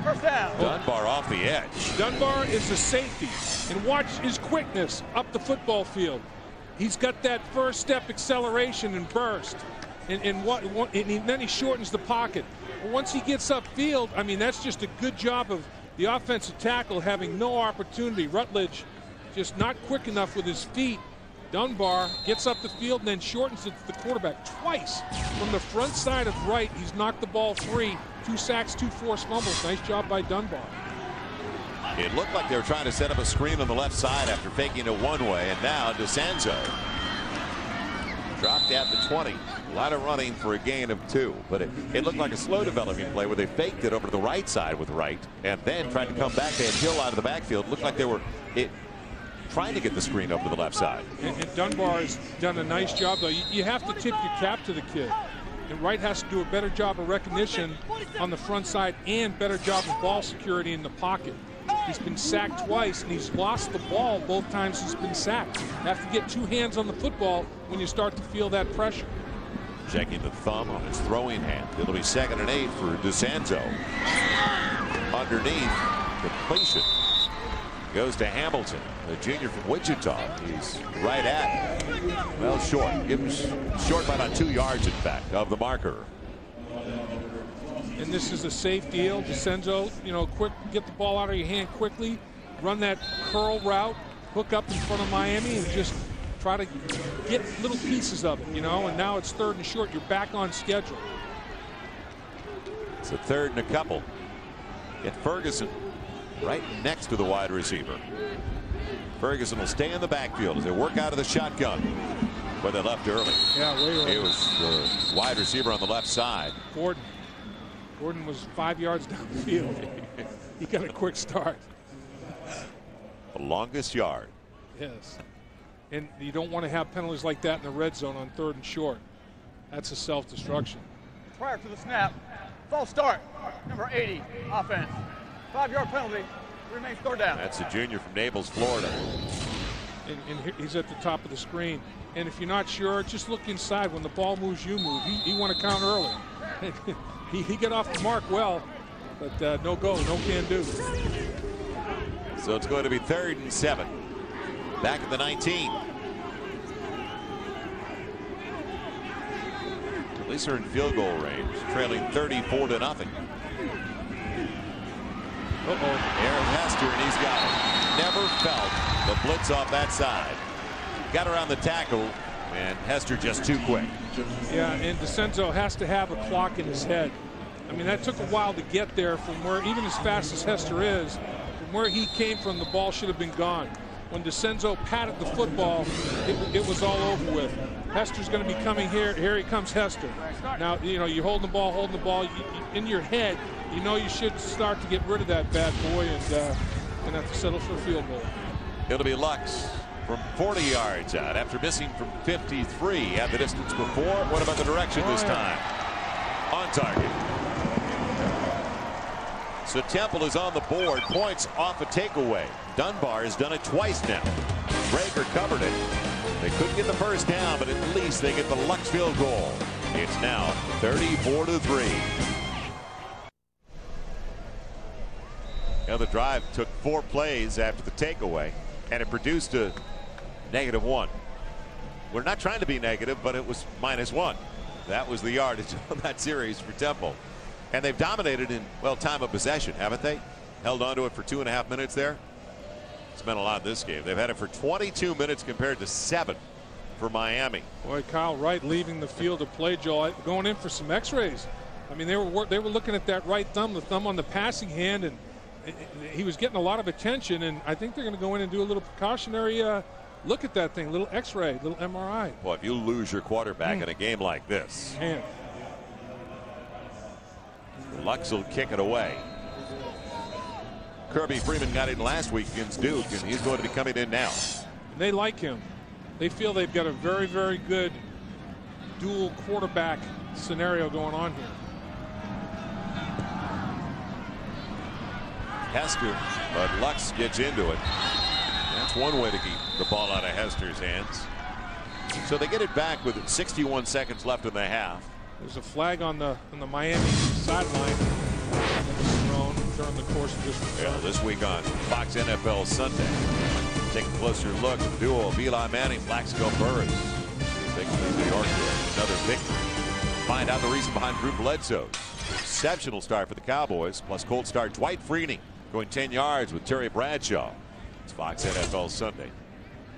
First down. Dunbar off the edge. Dunbar is a safety. And watch his quickness up the football field. He's got that first step acceleration and burst. And then he shortens the pocket. Once he gets upfield, I mean, that's just a good job of the offensive tackle having no opportunity. Rutledge just not quick enough with his feet. Dunbar gets up the field and then shortens it to the quarterback twice. From the front side of right, he's knocked the ball free. 2 sacks, 2 forced fumbles. Nice job by Dunbar. It looked like they were trying to set up a screen on the left side after faking it one way, and now DeSanzo dropped at the 20. A lot of running for a gain of 2, but it looked like a slow developing play where they faked it over to the right side with Wright and then tried to come back. They had Hill out of the backfield. Looked like they were trying to get the screen over to the left side. And Dunbar has done a nice job, though. You have to tip your cap to the kid. And Wright has to do a better job of recognition on the front side and better job of ball security in the pocket. He's been sacked twice, and he's lost the ball both times he's been sacked. You have to get 2 hands on the football when you start to feel that pressure. Checking the thumb on his throwing hand. It'll be 2nd and 8 for DeSanzo. Underneath, completion goes to Hamilton, the junior from Wichita. He's right at, well, short. Gibbs short by about 2 yards, in fact, of the marker. And this is a safe deal. DeSanzo, quick, get the ball out of your hand quickly, run that curl route, hook up in front of Miami, and just try to get little pieces of it, and now it's 3rd and short. You're back on schedule. It's a 3rd and a couple. Get Ferguson right next to the wide receiver. Ferguson will stay in the backfield as they work out of the shotgun, where they left early. Yeah, way early. It was the wide receiver on the left side. Gordon was 5 yards down the field. He got a quick start. The longest yard. Yes. And you don't want to have penalties like that in the red zone on 3rd and short. That's a self-destruction. Prior to the snap, false start, number 80, offense. 5-yard penalty, remains 3rd down. That's a junior from Naples, Florida. And he's at the top of the screen. And if you're not sure, just look inside. When the ball moves, you move. He won a count early. he got off the mark well, but no go, no can do. So it's going to be 3rd and 7. Back at the 19. At least they're in field goal range, trailing 34-0. Aaron Hester, and he's got it. Never felt the blitz off that side. Got around the tackle, and Hester just too quick. Yeah, and DeSanzo has to have a clock in his head. I mean, that took a while to get there from where, even as fast as Hester is, from where he came from, the ball should have been gone. When DeSanzo patted the football, it was all over with. Hester's going to be coming here. Here he comes, Hester. Now, you're holding the ball. In your head, you should start to get rid of that bad boy and have to settle for a field goal. It'll be Lux from 40 yards out after missing from 53 at the distance before. What about the direction this time? On target. So Temple is on the board. Points off a takeaway. Dunbar has done it twice now. Breaker covered it. They couldn't get the first down, but at least they get the Lux field goal. It's now 34-3. The drive took 4 plays after the takeaway, and it produced a -1. We're not trying to be negative, but it was -1. That was the yardage on that series for Temple. And they've dominated in, well, time of possession, haven't they? Held on to it for 2.5 minutes there. It's been a lot this game. They've had it for 22 minutes compared to 7 for Miami. Boy, Kyle Wright leaving the field of play, Joel, going in for some x-rays. I mean, they were looking at that right thumb, the thumb on the passing hand, and he was getting a lot of attention, and I think they're going to go in and do a little precautionary look at that thing, little x-ray, little MRI. Boy, if you lose your quarterback in a game like this. Man. Lux will kick it away. Kirby Freeman got in last week against Duke, and he's going to be coming in now. They like him. They feel they've got a very, very good dual quarterback scenario going on here. Hester, but Lux gets into it. That's one way to keep the ball out of Hester's hands. So they get it back with 61 seconds left in the half. There's a flag on the Miami sideline that was thrown during the course of this return. Yeah, this week on Fox NFL Sunday. Take a closer look at the duo of Eli Manning, Plaxico Burress. Victory in New York here. Another victory. Find out the reason behind Drew Bledsoe's exceptional start for the Cowboys, plus cold start Dwight Freeney going 10 yards with Terry Bradshaw. It's Fox NFL Sunday.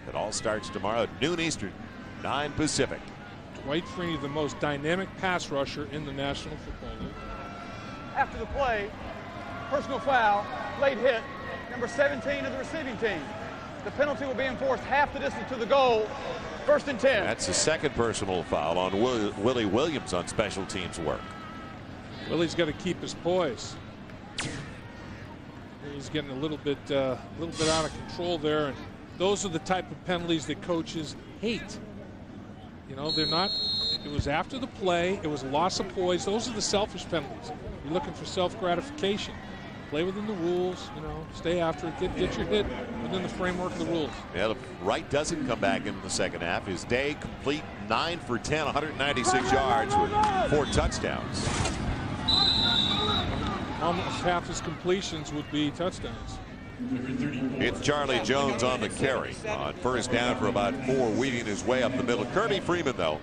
It all starts tomorrow at noon Eastern, 9 Pacific. Dwight Freeney, the most dynamic pass rusher in the National Football League. After the play, personal foul, late hit, number 17 of the receiving team. The penalty will be enforced half the distance to the goal. First and 10. That's the second personal foul on Willie Williams on special teams work. Willie's got to keep his poise. He's getting a little bit out of control there, and those are the type of penalties that coaches hate. You know, they're not. It was after the play. It was loss of poise. Those are the selfish penalties. You're looking for self-gratification. Play within the rules. You know, stay after it. Get your hit within the framework of the rules. Yeah, Wright doesn't come back in the second half. His day complete, 9 for 10, 196 yards with 4 touchdowns. Almost half his completions would be touchdowns. It's Charlie Jones on the carry on first down for about 4, weaving his way up the middle. Kirby Freeman, though,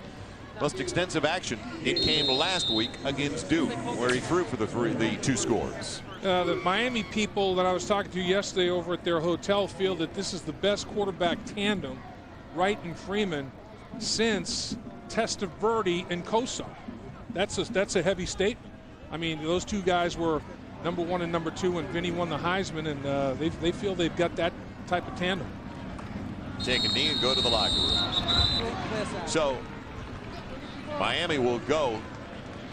most extensive action. It came last week against Duke, where he threw for the 2 scores. The Miami people that I was talking to yesterday over at their hotel feel that this is the best quarterback tandem, Wright and Freeman, since Testaverde and Kosar. That's a heavy statement. I mean, those 2 guys were number 1 and number 2 when Vinny won the Heisman, and they feel they've got that type of tandem. Take a knee and go to the locker room. So Miami will go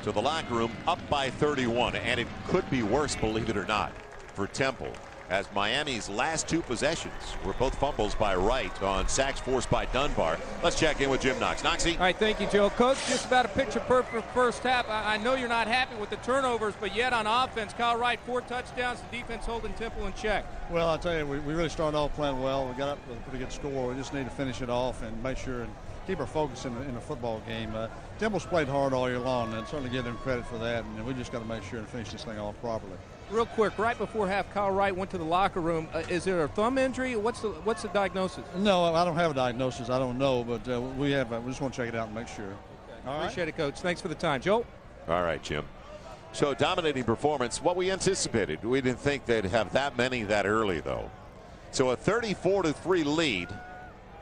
to the locker room up by 31, and it could be worse, believe it or not, for Temple, as Miami's last 2 possessions were both fumbles by Wright on sacks forced by Dunbar. Let's check in with Jim Knox. Knoxy. All right, thank you, Joe. Coach, just about a picture-perfect first half. I know you're not happy with the turnovers, but yet on offense, Kyle Wright, 4 touchdowns, the defense holding Temple in check. Well, I'll tell you, we really started off playing well. We got up with a pretty good score. We just need to finish it off and make sure and keep our focus in the football game. Temple's played hard all year long, and certainly give them credit for that, and we just got to make sure and finish this thing off properly. Real quick, right before half, Kyle Wright went to the locker room. Is there a thumb injury? What's the diagnosis? No, I don't have a diagnosis. I don't know, but we just want to check it out and make sure. Okay. All Appreciate right. it, Coach. Thanks for the time. Joe? All right, Jim. So dominating performance, what we anticipated. We didn't think they'd have that many that early, though. So a 34-3 lead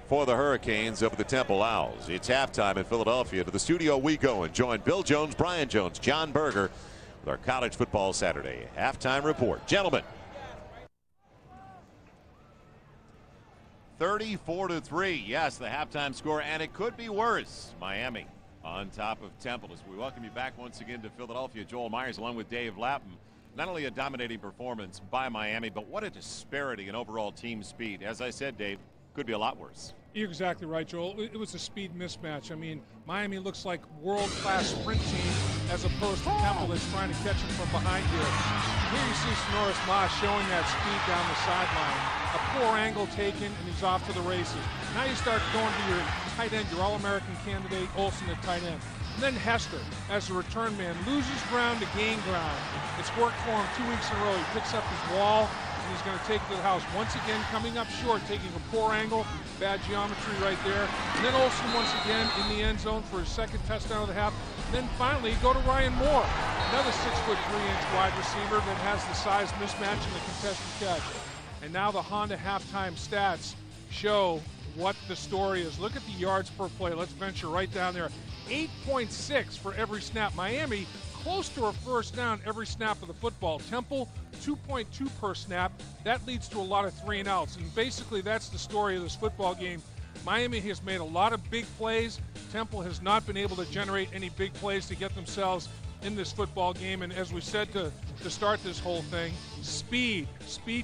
for the Hurricanes over the Temple Owls. It's halftime in Philadelphia. To the studio we go and join Bill Jones, Brian Jones, John Berger with our College Football Saturday halftime report. Gentlemen. 34-3. Yes, the halftime score, and it could be worse. Miami on top of Temple as we welcome you back once again to Philadelphia. Joel Myers along with Dave Lapham. Not only a dominating performance by Miami, but what a disparity in overall team speed. As I said, Dave, could be a lot worse. You're exactly right, Joel. It was a speed mismatch. I mean, Miami looks like world-class sprint team as opposed to Temple that's trying to catch him from behind here. Here you see Sonoris Moss showing that speed down the sideline. A poor angle taken, and he's off to the races. Now you start going to your tight end, your All-American candidate, Olsen at tight end. And then Hester, as a return man, loses ground to gain ground. It's worked for him 2 weeks in a row. He picks up his wall, and he's going to take it to the house. Once again, coming up short, taking a poor angle, bad geometry right there. And then Olsen once again in the end zone for his second touchdown of the half. And then finally, go to Ryan Moore, another 6'3" wide receiver that has the size mismatch and the contested catch. And now the Honda halftime stats show what the story is. Look at the yards per play. Let's venture right down there. 8.6 for every snap. Miami close to a first down every snap of the football. Temple 2.2 per snap. That leads to a lot of 3 and outs. And basically that's the story of this football game. Miami has made a lot of big plays. Temple has not been able to generate any big plays to get themselves in this football game. And as we said to start this whole thing, speed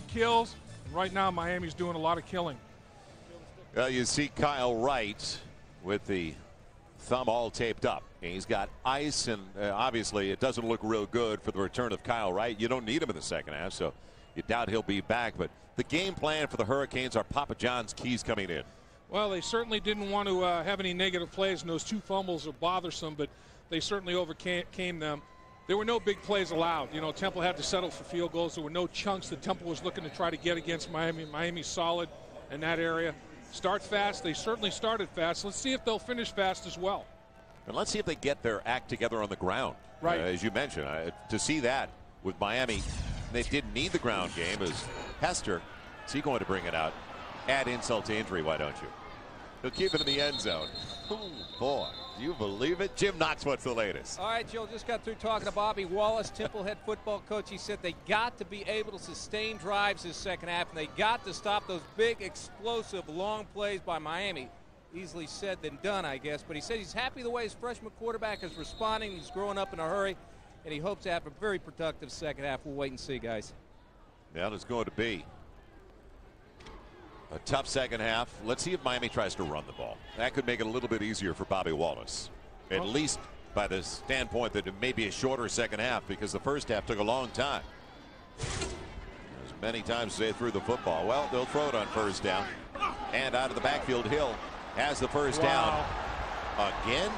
kills. And right now Miami's doing a lot of killing. You see Kyle Wright with the thumb all taped up. He's got ice, and obviously it doesn't look real good for the return of Kyle Wright. You don't need him in the second half, so you doubt he'll be back. But the game plan for the Hurricanes are Papa John's keys coming in. Well, they certainly didn't want to have any negative plays, and those 2 fumbles are bothersome, but they certainly overcame them. There were no big plays allowed. You know, Temple had to settle for field goals. There were no chunks that Temple was looking to try to get against Miami. Miami's solid in that area. Start fast. They certainly started fast. Let's see if they'll finish fast as well. And let's see if they get their act together on the ground. Right. As you mentioned, to see that with Miami, they didn't need the ground game. As Hester, is he going to bring it out? Add insult to injury, why don't you? He'll keep it in the end zone. Oh, boy. Do you believe it? Jim Knox, what's the latest? All right, Joe, just got through talking to Bobby Wallace, Temple head football coach. He said they got to be able to sustain drives this second half, and they got to stop those big, explosive, long plays by Miami. easily said than done, I guess. But he said he's happy the way his freshman quarterback is responding. He's growing up in a hurry, and he hopes to have a very productive second half. We'll wait and see, guys. Well, it's going to be a tough second half. Let's see if Miami tries to run the ball. That could make it a little bit easier for Bobby Wallace, at least by the standpoint that it may be a shorter second half, because the first half took a long time. As many times as they threw the football. Well, they'll throw it on first down. And out of the backfield, Hill has the first down again.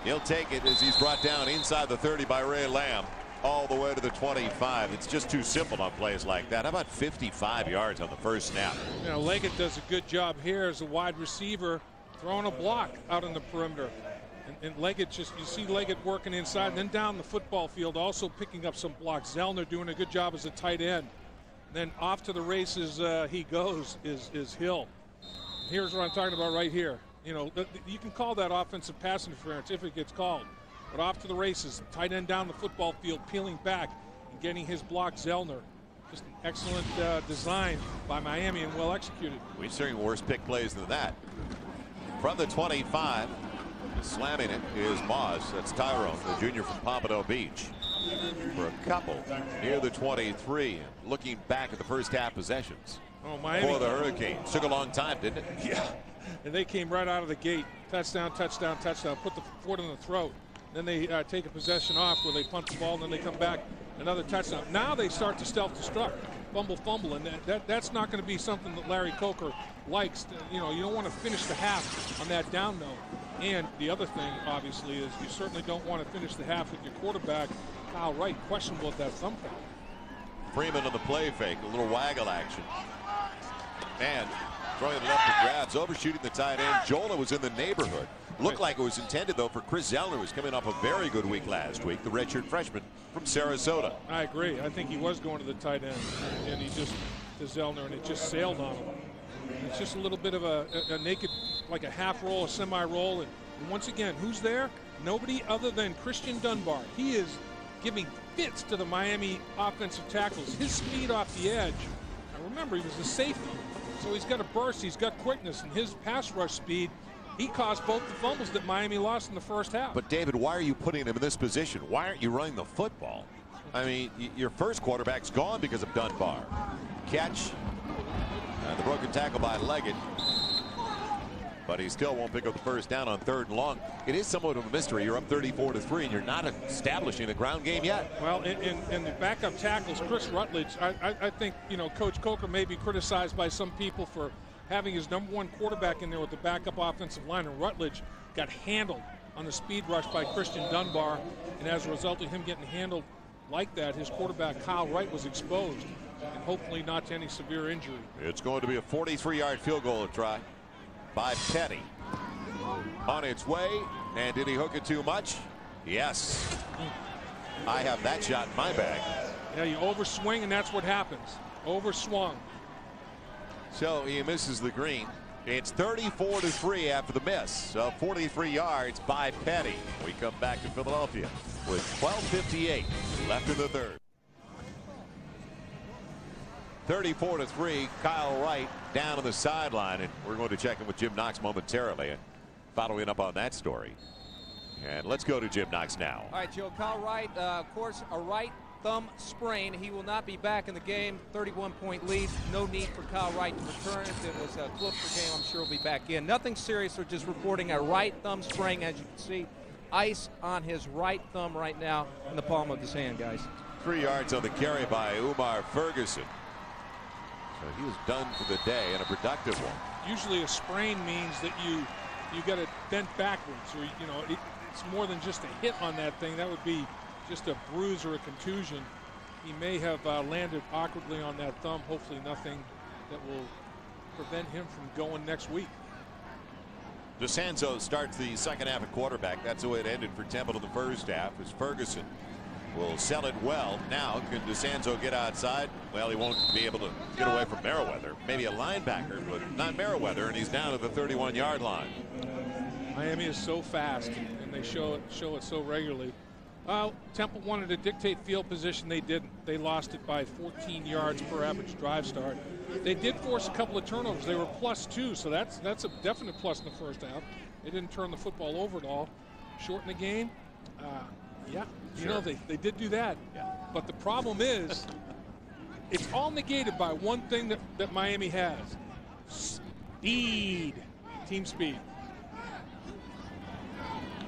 He'll take it as he's brought down inside the 30 by Ray Lamb, all the way to the 25. It's just too simple on plays like that. How about 55 yards on the first snap? You know, Leggett does a good job here as a wide receiver, throwing a block out on the perimeter. And Leggett, you see Leggett working inside, and then down the football field, also picking up some blocks. Zellner doing a good job as a tight end. And then off to the races he goes is Hill. Here's what I'm talking about right here. You know, you can call that offensive pass interference if it gets called. But off to the races, tight end down the football field, peeling back and getting his block, Zellner. Just an excellent design by Miami and well executed. We've seen worse pick plays than that. From the 25, slamming it is Moss. That's Tyrone, the junior from Pompano Beach. For a couple near the 23. Looking back at the first half possessions for the Hurricanes. Took a long time, didn't it? Yeah. And they came right out of the gate. Touchdown, touchdown, touchdown. Put the foot in the throat. Then they take a possession off where they punt the ball, and then they come back, another touchdown. Now they start to self-destruct, fumble, and that's not going to be something that Larry Coker likes. You know, you don't want to finish the half on that down note. And the other thing, obviously, is you certainly don't want to finish the half with your quarterback, Kyle Wright, questionable at that thumb count. Freeman on the play fake, a little waggle action. And throwing it left to grabs, overshooting the tight end. Jola was in the neighborhood. Looked like it was intended, though, for Chris Zellner, who was coming off a very good week last week, the redshirt freshman from Sarasota. I agree. I think he was going to the tight end, and he just, to Zellner, and it just sailed on him. It's just a little bit of a naked, like a half roll, a semi-roll. And once again, who's there? Nobody other than Christian Dunbar. He is giving fits to the Miami offensive tackles. His speed off the edge. Now remember, he was a safety, so he's got a burst, he's got quickness, and his pass rush speed, he caused both the fumbles that Miami lost in the first half. But David, why are you putting him in this position? Why aren't you running the football? I mean, your first quarterback's gone because of Dunbar. Catch. The broken tackle by Leggett. But he still won't pick up the first down on 3rd and long. It is somewhat of a mystery. You're up 34-3, and you're not establishing the ground game yet. Well, in the backup tackles, Chris Rutledge, I think, you know, Coach Coker may be criticized by some people for having his #1 quarterback in there with the backup offensive line, and Rutledge got handled on the speed rush by Christian Dunbar, and as a result of him getting handled like that, his quarterback, Kyle Wright, was exposed, and hopefully not to any severe injury. It's going to be a 43-yard field goal try by Petty. On its way, and did he hook it too much? Yes. I have that shot in my bag. Yeah, you overswing, and that's what happens. Overswung. So he misses the green. It's 34-3 after the miss. 43 yards by Petty. We come back to Philadelphia with 12:58 left in the third. 34-3, Kyle Wright down on the sideline, and we're going to check in with Jim Knox momentarily and following up on that story. And let's go to Jim Knox now. All right, Joe. Kyle Wright, of course, a right thumb sprain. He will not be back in the game. 31-point lead. No need for Kyle Wright to return. If it was a closer game, I'm sure he'll be back in. Nothing serious. We're just reporting a right thumb sprain. As you can see, ice on his right thumb right now in the palm of his hand, guys. 3 yards on the carry by Umar Ferguson. So he was done for the day, and a productive one. Usually a sprain means that you got it bent backwards, or you know it's more than just a hit on that thing. That would be just a bruise or a contusion. He may have landed awkwardly on that thumb. Hopefully nothing that will prevent him from going next week. DeSanzo starts the second half at quarterback. That's the way it ended for Temple in the first half, as Ferguson will sell it well. Now, can DeSanzo get outside? Well, he won't be able to get away from Merriweather. Maybe a linebacker, but not Merriweather, and he's down at the 31-yard line. Miami is so fast, and they show it so regularly. Temple wanted to dictate field position. They didn't. They lost it by 14 yards per average drive start. They did force a couple of turnovers. They were +2, so that's a definite plus in the first half. They didn't turn the football over at all. Shorten the game. Yeah, you know, they did do that. Yeah. But the problem is, it's all negated by one thing that Miami has. Speed. Team speed.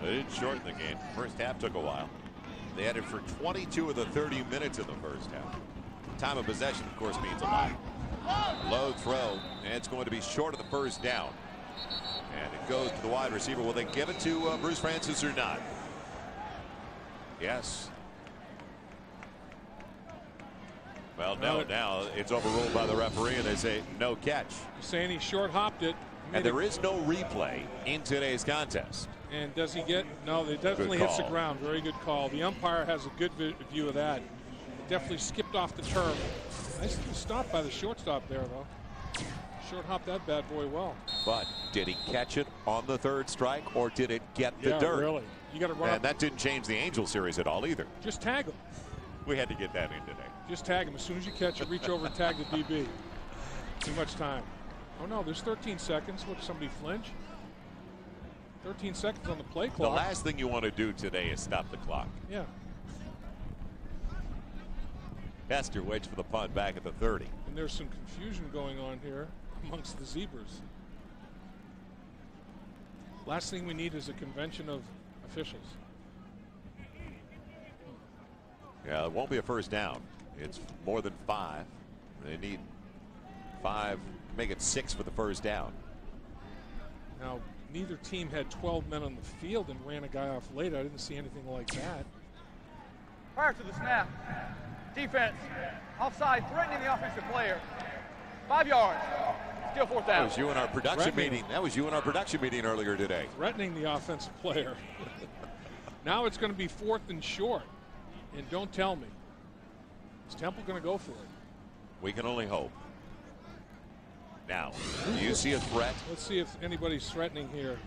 They didn't shorten the game. First half took a while. They had it for 22 of the 30 minutes in the first half. Time of possession, of course, means a lot. Low throw, and it's going to be short of the first down. And it goes to the wide receiver. Will they give it to Bruce Francis or not? Yes. Well, no, now it's overruled by the referee, and they say no catch. You're saying he short hopped it. And there is no replay in today's contest. And does he get? No, they definitely hits the ground. Very good call. The umpire has a good view of that. Definitely skipped off the turf. Nice stop by the shortstop there, though. Short hopped that bad boy well. But did he catch it on the third strike, or did it get the dirt? Really. You got to run. And that didn't change the Angel series at all either. Just tag him. We had to get that in today. Just tag him. As soon as you catch it, reach over and tag the DB. Too much time. Oh, no, there's 13 seconds. What, somebody flinch? 13 seconds on the play clock. The last thing you want to do today is stop the clock. Yeah. Hester waits for the punt back at the 30. And there's some confusion going on here amongst the Zebras. Last thing we need is a convention of officials. Yeah, it won't be a first down. It's more than 5. They need 5, make it 6 for the first down. Now, neither team had 12 men on the field and ran a guy off late. I didn't see anything like that. Prior to the snap, defense, offside, threatening the offensive player. 5 yards, still fourth down. That was you in our production meeting. That was you in our production meeting earlier today. Threatening the offensive player. Now it's going to be 4th and short. And don't tell me. Is Temple going to go for it? We can only hope. Now, do you see a threat? Let's see if anybody's threatening here.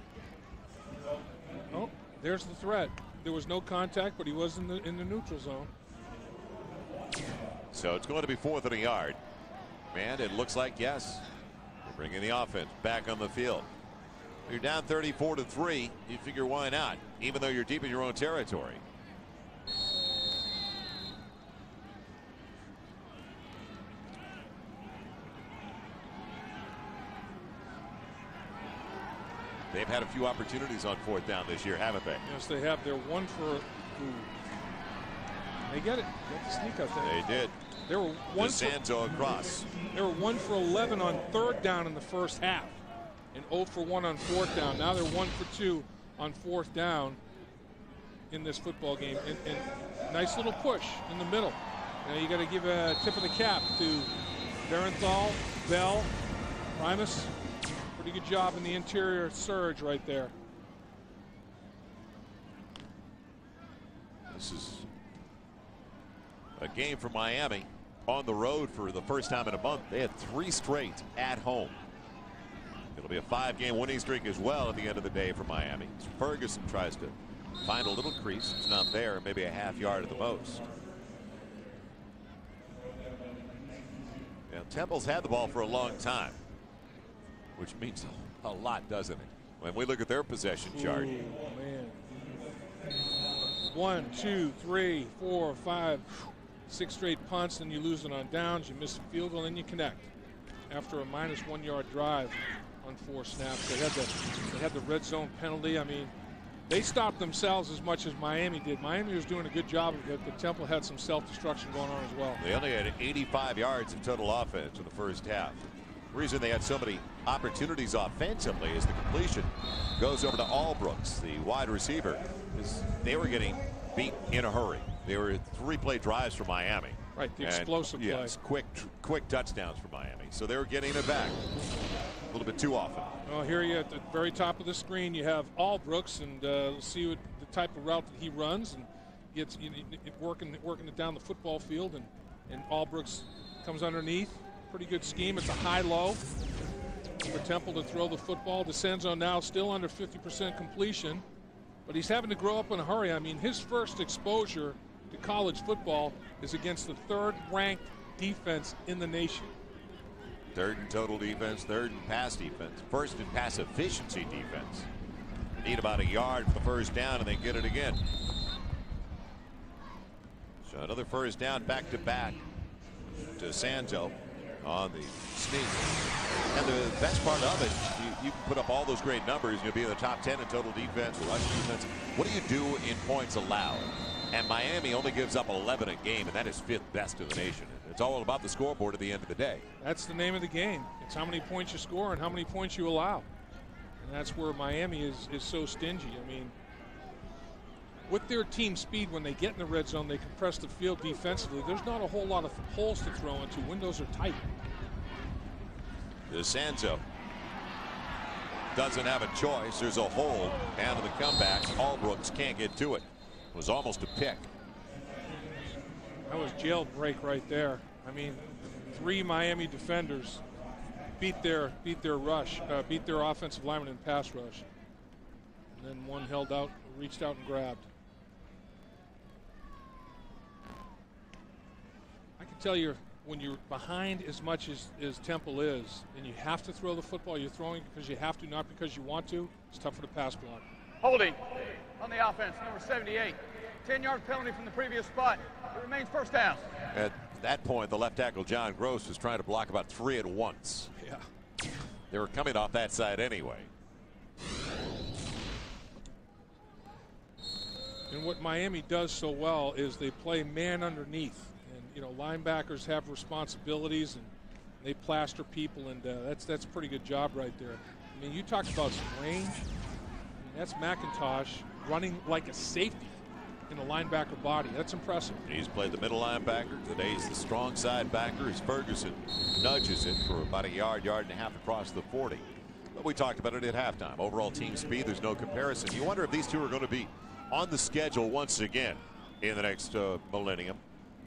Oh, there's the threat. There was no contact, but he was in the neutral zone. So it's going to be 4th and a yard. And it looks like, yes, we're bringing the offense back on the field. You're down 34-3. You figure why not, even though you're deep in your own territory. They've had a few opportunities on 4th down this year, haven't they? Yes, they have. They're 1 for. They get it. Got the sneak, I think. They did. They were 1 DeSanzo across. They were 1 for 11 on 3rd down in the first half, and 0 for 1 on 4th down. Now they're 1 for 2 on 4th down in this football game. And nice little push in the middle. Now you got to give a tip of the cap to Barenthal, Bell, Primus. Pretty good job in the interior surge right there. This is a game for Miami on the road for the first time in a month. They had 3 straight at home. It'll be a 5-game winning streak as well at the end of the day for Miami. Ferguson tries to find a little crease. It's not there, maybe a half yard at the most. Now, Temple's had the ball for a long time, which means a lot, doesn't it? When we look at their possession chart. Ooh, man. 1, 2, 3, 4, 5, 6 straight punts, then you lose it on downs, you miss a field goal, and you connect. After a -1 yard drive on 4 snaps, they had the red zone penalty. I mean, they stopped themselves as much as Miami did. Miami was doing a good job of it, but Temple had some self-destruction going on as well. They only had 85 yards of total offense in the first half. The reason they had so many opportunities offensively is the completion goes over to Allbrooks, the wide receiver, because they were getting beat in a hurry. They were 3-play drives for Miami. Right, the explosive play. Yes, quick touchdowns for Miami. So they were getting it back a little bit too often. Well, here you at the very top of the screen, you have Allbrooks, and let's see what the type of route that he runs, and gets working it down the football field, and Allbrooks comes underneath. Pretty good scheme. It's a high-low for Temple to throw the football. DeSanzo now still under 50% completion, but but he's having to grow up in a hurry. I mean, his first exposure to college football is against the 3rd-ranked defense in the nation. 3rd in total defense, 3rd in pass defense, 1st in pass efficiency defense. Need about a yard for the first down, and they get it again. So another first down back-to-back to Sanzo on the sneak. And the best part of it, you can put up all those great numbers. You'll be in the top 10 in total defense, rush defense. What do you do in points allowed? And Miami only gives up 11 a game, and that is 5th best in the nation. It's all about the scoreboard at the end of the day. That's the name of the game. It's how many points you score and how many points you allow. And that's where Miami is so stingy. I mean, with their team speed, when they get in the red zone, they compress the field defensively. There's not a whole lot of holes to throw into. Windows are tight. DeSanzo doesn't have a choice. There's a hole, and in the comeback, Allbrooks can't get to it. It was almost a pick. That was jailbreak right there. I mean, 3 Miami defenders beat their offensive lineman in pass rush, and then one held out, reached out and grabbed. I can tell you, when you're behind as much as Temple is, and you have to throw the football, you're throwing because you have to, not because you want to. It's tough for the pass block. Holding on the offense, number 78. 10-yard penalty from the previous spot. It remains first down. At that point, the left tackle, John Gross, was trying to block about 3 at once. Yeah. They were coming off that side anyway. And what Miami does so well is they play man underneath. And, you know, linebackers have responsibilities, and they plaster people, and that's a pretty good job right there. I mean, you talked about some range. I mean, that's McIntosh running like a safety in a linebacker body. That's impressive. He's played the middle linebacker. Today he's the strong side backer as Ferguson nudges it for about a yard and a half across the 40. But we talked about it at halftime. Overall team speed, there's no comparison. You wonder if these two are going to be on the schedule once again in the next millennium.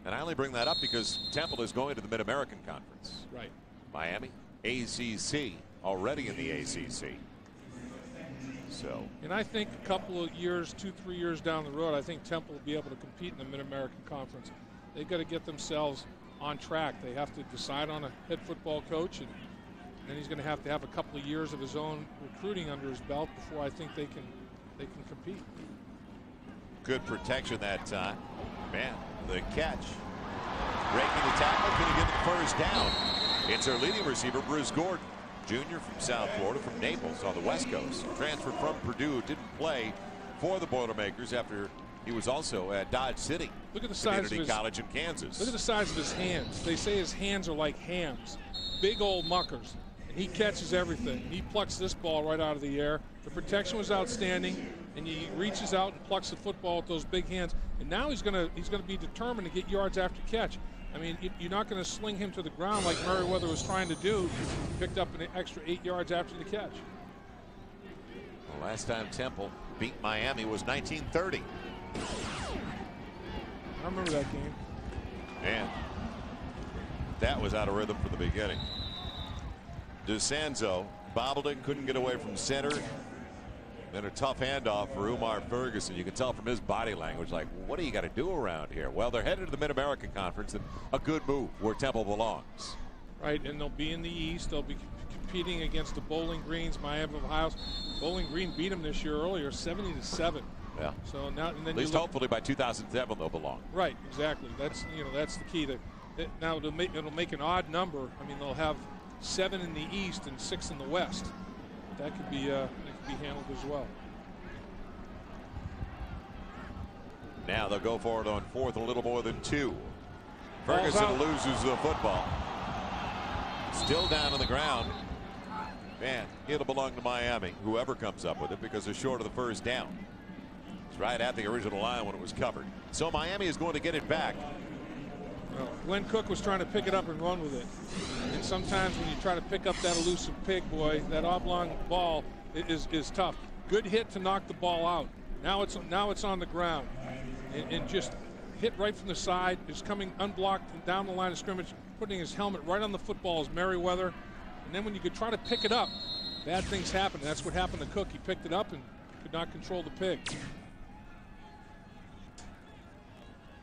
And I only bring that up because Temple is going to the Mid-American Conference. Right. Miami, ACC, already in the ACC. So. And I think a couple of years, 2-3 years down the road, I think Temple will be able to compete in the Mid-American Conference. They've got to get themselves on track. They have to decide on a head football coach, and then he's going to have a couple of years of his own recruiting under his belt before I think they can compete. Good protection that time. Man, the catch. Breaking the tackle, going to get the first down. It's our leading receiver, Bruce Gordon. Junior from South Florida, from Naples on the West Coast. Transferred from Purdue, didn't play for the Boilermakers after he was also at Dodge City. Look at the size of his college in Kansas. Look at the size of his hands. They say his hands are like hams, big old muckers. And he catches everything. He plucks this ball right out of the air. The protection was outstanding, and he reaches out and plucks the football with those big hands. And now he's going to be determined to get yards after catch. I mean, you're not going to sling him to the ground like Merriweather was trying to do. He picked up an extra 8 yards after the catch. The last time Temple beat Miami was 1930. I remember that game. Man, that was out of rhythm from the beginning. DeSanzo bobbled it, couldn't get away from center. Then a tough handoff for Umar Ferguson. You can tell from his body language, like, what do you got to do around here? Well, they're headed to the Mid-American Conference, and a good move where Temple belongs. Right, and they'll be in the East. They'll be competing against the Bowling Greens, Miami of Ohio. Bowling Green beat them this year earlier, 70-7. Yeah. So now, and then at least hopefully by 2007 they'll belong. Right, exactly. That's that's the key. Now it'll make an odd number. I mean, they'll have 7 in the East and 6 in the West. That could be handled as well. Now they'll go for it on 4th, a little more than 2. Ferguson loses the football. Still down on the ground. Man, it'll belong to Miami, whoever comes up with it, because they're short of the first down. It's right at the original line when it was covered. So Miami is going to get it back. Well, Glenn Cook was trying to pick it up and run with it. And sometimes when you try to pick up that elusive pig, boy, that oblong ball is tough. Good hit to knock the ball out. Now it's on the ground. And just hit right from the side. Is coming unblocked and down the line of scrimmage, putting his helmet right on the football is Merriweather. And then when you could try to pick it up, bad things happen. That's what happened to Cook. He picked it up and could not control the pig.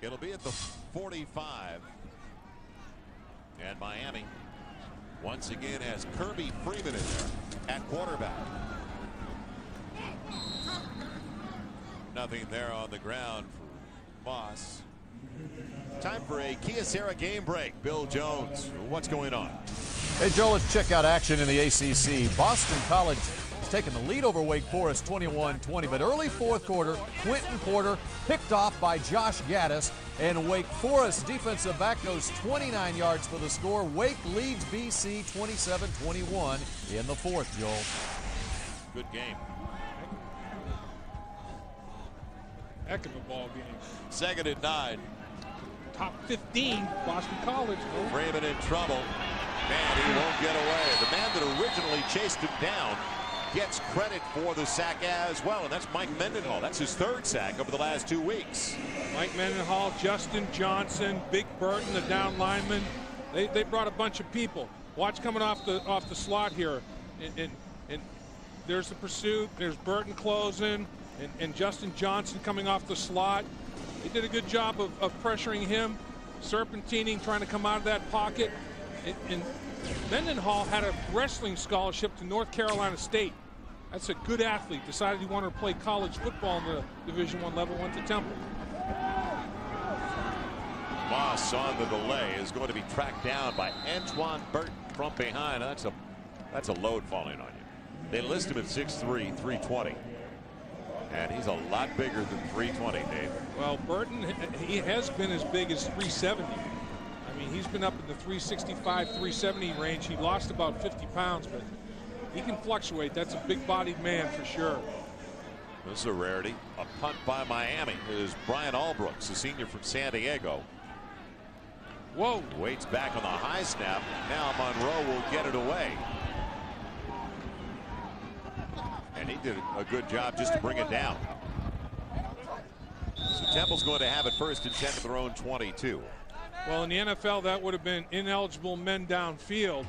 It'll be at the 45. And Miami once again has Kirby Freeman in there at quarterback. Nothing there on the ground for Moss. Time for a Kyocera game break. Bill Jones, what's going on? Hey, Joe, let's check out action in the ACC. Boston College has taken the lead over Wake Forest 21-20, but early fourth quarter, Quentin Porter picked off by Josh Gaddis, and Wake Forest defensive back goes 29 yards for the score. Wake leads BC 27-21 in the fourth, Joel. Good game. Heck of a ball game. Second and 9. Top 15, Boston College. Freeman in trouble. Man, he won't get away. The man that originally chased him down gets credit for the sack as well, and that's Mike Mendenhall. That's his third sack over the last 2 weeks. Mike Mendenhall, Justin Johnson, Big Burton, the down lineman. They brought a bunch of people. Watch coming off the slot here, and there's the pursuit. There's Burton closing, and Justin Johnson coming off the slot. They did a good job of pressuring him, serpentining, trying to come out of that pocket. And Mendenhall had a wrestling scholarship to North Carolina State. That's a good athlete. Decided he wanted to play college football in the Division I level, went to Temple. Moss on the delay is going to be tracked down by Antoine Burton from behind. That's a load falling on you. They list him at 6'3", 320. And he's a lot bigger than 320, Dave. Well, Burton, he has been as big as 370. I mean, he's been up in the 365, 370 range. He lost about 50 pounds, but he can fluctuate. That's a big-bodied man for sure. This is a rarity. A punt by Miami. It is Brian Albrooks, a senior from San Diego. Whoa. Waits back on the high snap. Now Monroe will get it away. And he did a good job just to bring it down. So Temple's going to have it first and 10 at their own 22. Well, in the NFL, that would have been ineligible men downfield,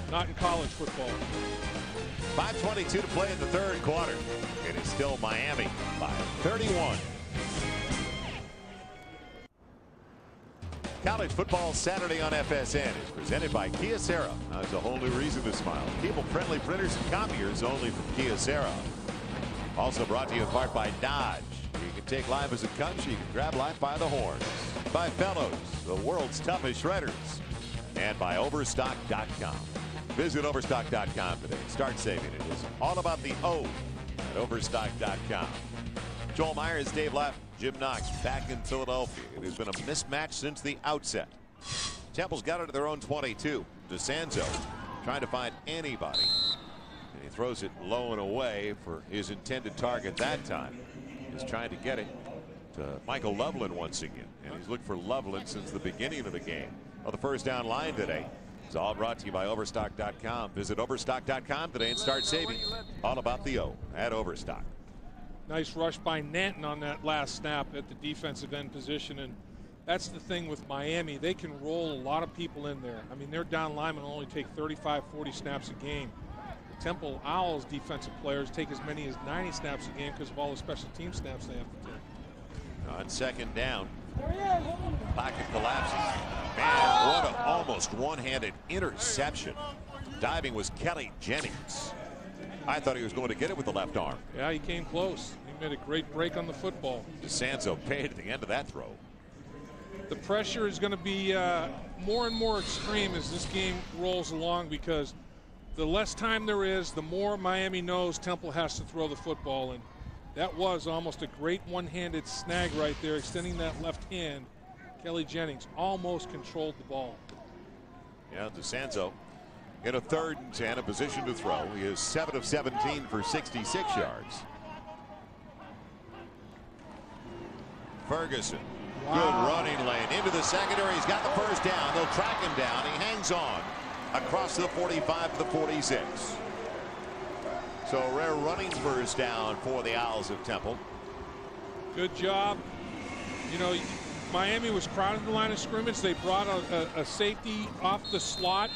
not in college football. 5:22 to play in the third quarter. It is still Miami by 31. College Football Saturday on FSN is presented by Kyocera. That's a whole new reason to smile. People-friendly printers and copiers only from Kyocera. Also brought to you in part by Dodge. You can take life as it comes. You can grab life by the horns. By Fellows, the world's toughest shredders. And by Overstock.com. Visit Overstock.com today. Start saving. It is all about the O at Overstock.com. Joel Myers, Dave Lapp, Jim Knox back in Philadelphia. It has been a mismatch since the outset. Temple's got it at their own 22. DeSanzo trying to find anybody. And he throws it low and away for his intended target that time. He's trying to get it to Michael Loveland once again. And he's looked for Loveland since the beginning of the game. Well, the first down line today is all brought to you by Overstock.com. Visit Overstock.com today and start saving. All about the O at Overstock. Nice rush by Nanton on that last snap at the defensive end position. And that's the thing with Miami. They can roll a lot of people in there. I mean, their down linemen only take 35, 40 snaps a game. The Temple Owls defensive players take as many as 90 snaps a game because of all the special team snaps they have to take. On second down, pocket collapses. Man, what an almost one-handed interception. Diving was Kelly Jennings. I thought he was going to get it with the left arm. Yeah, he came close. He made a great break on the football. DeSanzo paid at the end of that throw. The pressure is going to be more and more extreme as this game rolls along because the less time there is, the more Miami knows Temple has to throw the football. And that was almost a great one-handed snag right there, extending that left hand. Kelly Jennings almost controlled the ball. Yeah, DeSanzo in a 3rd and 10, a position to throw. He is 7 of 17 for 66 yards. Ferguson, good running lane into the secondary. He's got the first down. They'll track him down. He hangs on across the 45 to the 46. So a rare running first down for the Owls of Temple. Good job. You know, Miami was crowding the line of scrimmage. They brought a safety off the slot,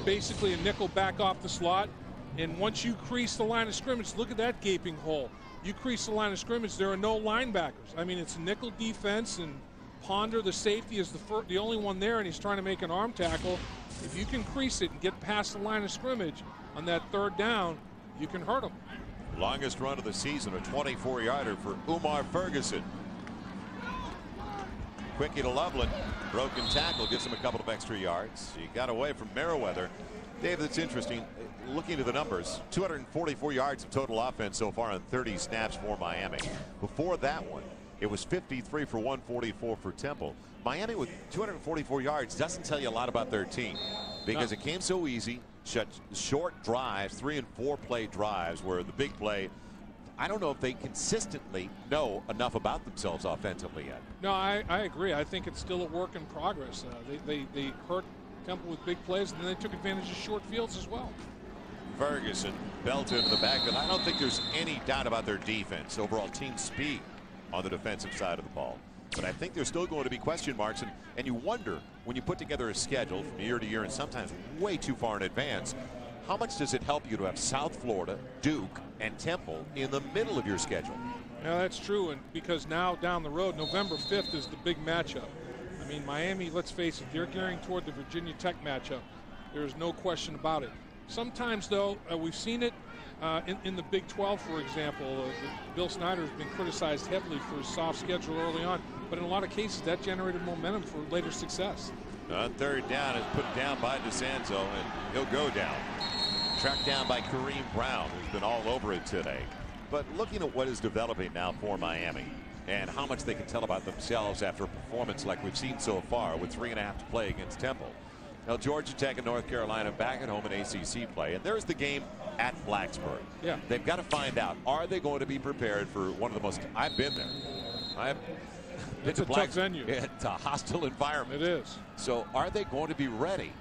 basically a nickel back off the slot. And once you crease the line of scrimmage, look at that gaping hole. You crease the line of scrimmage, there are no linebackers. I mean, it's a nickel defense, and Ponder, the safety, is the only one there, and he's trying to make an arm tackle. If you can crease it and get past the line of scrimmage on that third down, you can hurt him. Longest run of the season, a 24-yarder for Umar Ferguson. Quickie to Loveland. Broken tackle gives him a couple of extra yards. He got away from Merriweather. Dave, that's interesting. Looking at the numbers, 244 yards of total offense so far on 30 snaps for Miami. Before that one, it was 53 for 144 for Temple. Miami with 244 yards doesn't tell you a lot about their team because it came so easy. Short drives, 3- and 4-play drives where the big play, I don't know if they consistently know enough about themselves offensively yet. No, I agree. I think it's still a work in progress. They hurt Temple with big plays, and then they took advantage of short fields as well. Ferguson belted into the backfield. I don't think there's any doubt about their defense, overall team speed on the defensive side of the ball. But I think there's still going to be question marks, and you wonder when you put together a schedule from year to year and sometimes way too far in advance, how much does it help you to have South Florida, Duke, and Temple in the middle of your schedule? Yeah, that's true, and because now down the road, November 5th is the big matchup. I mean, Miami, let's face it, they're gearing toward the Virginia Tech matchup. There is no question about it. Sometimes, though, we've seen it in the Big 12, for example. Bill Snyder has been criticized heavily for his soft schedule early on, but in a lot of cases that generated momentum for later success. On third down is put down by DeSanto, and he'll go down. Tracked down by Kareem Brown, who's been all over it today. But looking at what is developing now for Miami and how much they can tell about themselves after a performance like we've seen so far with 3.5 to play against Temple. Now Georgia Tech and North Carolina back at home in ACC play, and there's the game at Blacksburg. Yeah. They've got to find out, are they going to be prepared for one of the most, I've been there. It's a tough venue. It's a hostile environment. It is. So are they going to be ready?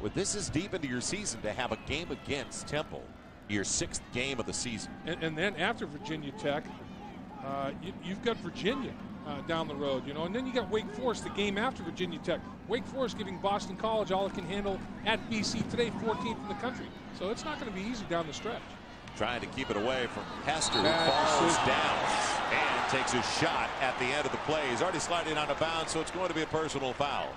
Well, this is deep into your season to have a game against Temple, your 6th game of the season. And then after Virginia Tech, you've got Virginia down the road, you know, and then you got Wake Forest, the game after Virginia Tech. Wake Forest giving Boston College all it can handle at BC today, 14th in the country. So it's not going to be easy down the stretch. Trying to keep it away from Hester, who falls down and takes a shot at the end of the play. He's already sliding out of bounds, so it's going to be a personal foul.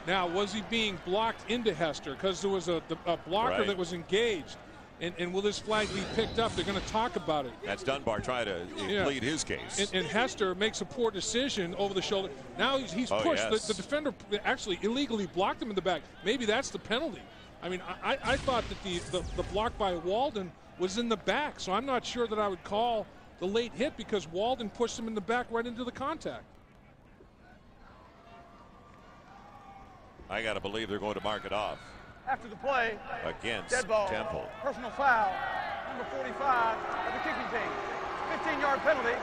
Now, was he being blocked into Hester? Because there was a blocker that was engaged. And will this flag be picked up? They're going to talk about it. That's Dunbar trying to plead his case. And Hester makes a poor decision over the shoulder. Now he's pushed. Yes. The defender actually illegally blocked him in the back. Maybe that's the penalty. I mean, I thought that the block by Walden was in the back, so I'm not sure that I would call the late hit because Walden pushed him in the back right into the contact. I got to believe they're going to mark it off. After the play, against dead ball, Temple. Personal foul, number 45 of the kicking team. 15-yard penalty.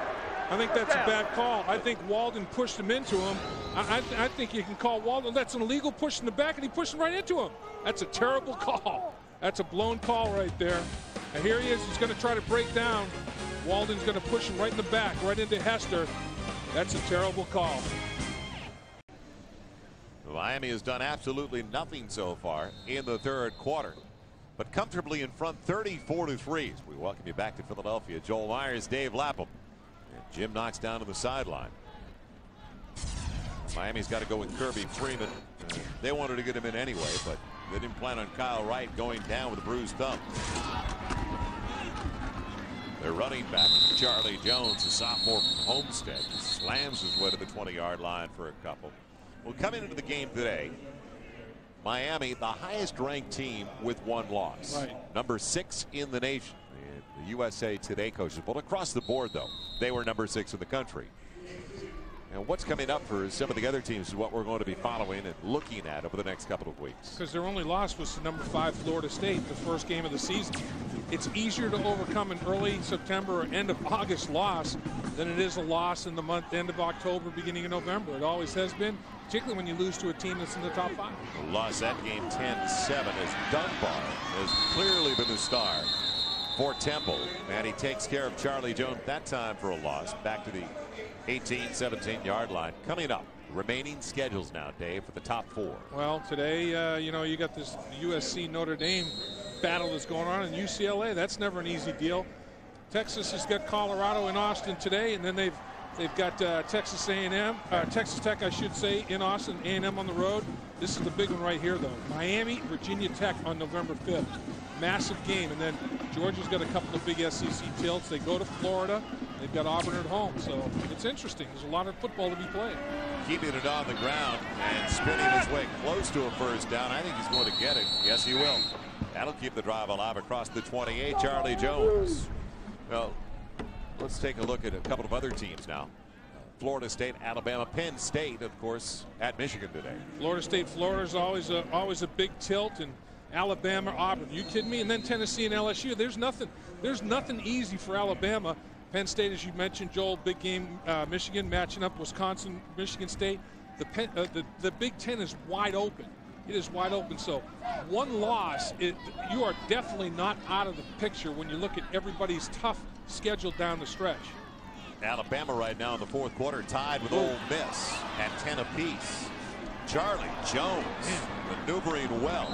I think that's a bad call. I think Walden pushed him into him. I think you can call Walden. That's an illegal push in the back, and he pushed him right into him. That's a terrible call. That's a blown call right there. And here he is. He's going to try to break down. Walden's going to push him right in the back, right into Hester. That's a terrible call. Miami has done absolutely nothing so far in the third quarter, but comfortably in front 34-3. We welcome you back to Philadelphia. Joel Myers, Dave Lapham, and Jim Knox down to the sideline. Miami's got to go with Kirby Freeman. They wanted to get him in anyway, but they didn't plan on Kyle Wright going down with a bruised thumb. Their running back, Charlie Jones, a sophomore from Homestead, slams his way to the 20-yard line for a couple. Well, coming into the game today, Miami, the highest ranked team with 1 loss. Right. Number 6 in the nation. The USA Today coaches. But across the board, though, they were number 6 in the country. And what's coming up for some of the other teams is what we're going to be following and looking at over the next couple of weeks. Because their only loss was to number 5 Florida State, the first game of the season. It's easier to overcome an early September or end of August loss than it is a loss in the end of October, beginning of November. It always has been, particularly when you lose to a team that's in the top 5. Lost that game 10-7 as Dunbar has clearly been the star for Temple. And he takes care of Charlie Jones that time for a loss. Back to the 18-17-yard line. Coming up, remaining schedules now, Dave, for the top 4. Well, today, you know, you got this USC Notre Dame battle that's going on, and UCLA, that's never an easy deal. Texas has got Colorado and Austin today, and then they've They've got Texas A&M, Texas Tech, I should say, in Austin. A&M on the road. This is the big one right here, though. Miami, Virginia Tech on November 5th. Massive game. And then Georgia's got a couple of big SEC tilts. They go to Florida. They've got Auburn at home. So it's interesting. There's a lot of football to be played. Keeping it on the ground and spinning his way close to a first down. I think he's going to get it. Yes, he will. That'll keep the drive alive across the 28. Charlie Jones. Well, let's take a look at a couple of other teams now. Florida State, Alabama, Penn State, of course, at Michigan today. Florida State, Florida's always a big tilt, and Alabama, Auburn. You kidding me? And then Tennessee and LSU. There's nothing easy for Alabama. Penn State, as you mentioned, Joel, big game. Michigan matching up Wisconsin, Michigan State. The Big Ten is wide open. It is wide open. So one loss, you are definitely not out of the picture when you look at everybody's tough schedule down the stretch. Alabama right now in the fourth quarter tied with Ole Miss at 10 apiece. Charlie Jones maneuvering well,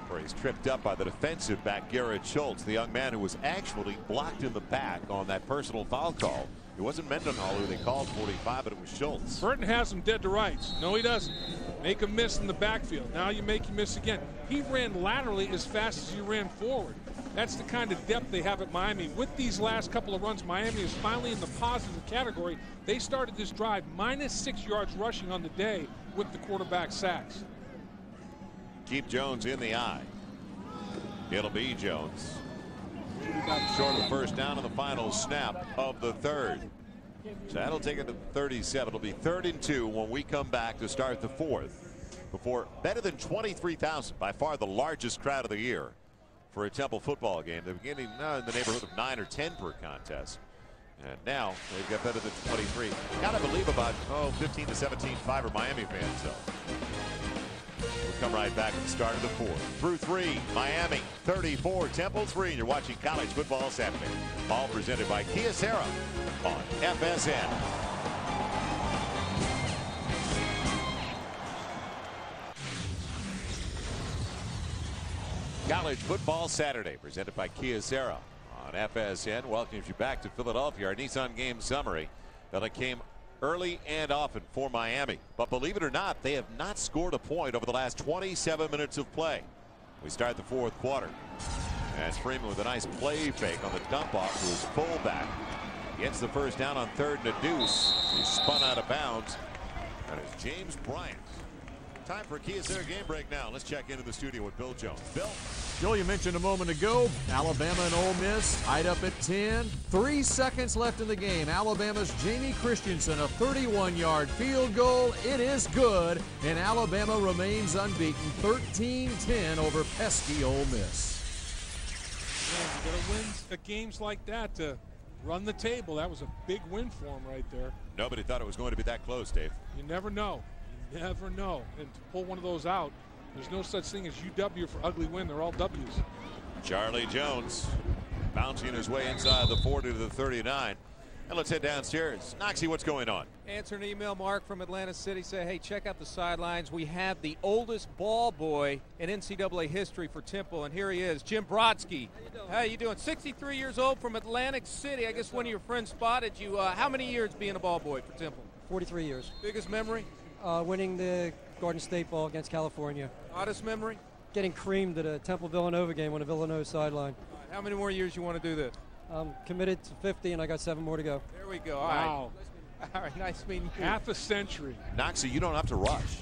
where he's tripped up by the defensive back Garrett Schultz, the young man who was actually blocked in the back on that personal foul call. It wasn't Mendenhall who they called 45, but it was Schultz. Burton has him dead to rights. No, he doesn't. Make him miss in the backfield. Now you make him miss again. He ran laterally as fast as he ran forward. That's the kind of depth they have at Miami. With these last couple of runs, Miami is finally in the positive category. They started this drive -6 yards rushing on the day with the quarterback sacks. Keep Jones in the eye. It'll be Jones. Short of the first down on the final snap of the third. So that'll take it to 37. It'll be 3rd and 2 when we come back to start the fourth. Before better than 23,000, by far the largest crowd of the year for a Temple football game. They're beginning in the neighborhood of 9 or 10 per contest. And now they've got better than 23. Gotta believe about 15 to 17 Fiver Miami fans though. We'll come right back at the start of the fourth. Through 3, Miami 34, Temple 3. And you're watching College Football Saturday. All presented by Kyocera on FSN. College Football Saturday presented by Kyocera on FSN. Welcomes you back to Philadelphia. Our Nissan game summary that it came early and often for Miami. But believe it or not, they have not scored a point over the last 27 minutes of play. We start the fourth quarter. As Freeman with a nice play fake on the dump off to his fullback. Gets the first down on 3rd and a deuce. He's spun out of bounds. That is James Bryant. Time for a Kyocera game break now. Let's check into the studio with Bill Jones. Bill. Joel, you mentioned a moment ago, Alabama and Ole Miss tied up at 10. 3 seconds left in the game. Alabama's Jamie Christensen, a 31-yard field goal. It is good, and Alabama remains unbeaten, 13-10 over pesky Ole Miss. Man, you got to win games like that to run the table. That was a big win for him right there. Nobody thought it was going to be that close, Dave. You never know. You never know. And to pull one of those out, there's no such thing as UW for ugly win. They're all W's. Charlie Jones bouncing his way inside the 40 to the 39. And let's head downstairs. Noxie, what's going on? Answer an email, Mark, from Atlantic City. Say, hey, check out the sidelines. We have the oldest ball boy in NCAA history for Temple, and here he is, Jim Brodsky. How you doing? 63 years old from Atlantic City. I guess one of your friends spotted you. How many years being a ball boy for Temple? 43 years. Biggest memory? Winning the Garden State Bowl against California. Oddest memory? Getting creamed at a Temple-Villanova game on a Villanova sideline. How many more years you want to do this? I'm committed to 50, and I got 7 more to go. There we go. Wow. All right, nice meeting you. Half a century. Noxie, you don't have to rush.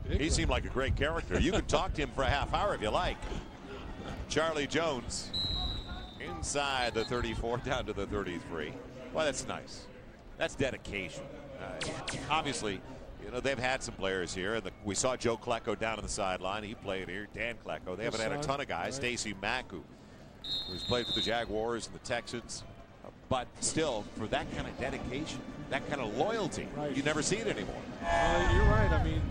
He seemed like a great character. You can talk to him for a half hour if you like. Charlie Jones inside the 34 down to the 33. Well, that's nice. That's dedication. Obviously, you know, they've had some players here, and we saw Joe Klecko down on the sideline. He played here. Dan Klecko. They haven't had a ton of guys. Right. Stacy Mack, who's played for the Jaguars and the Texans. But still, for that kind of dedication, that kind of loyalty, right, you never see it anymore. You're right. I mean,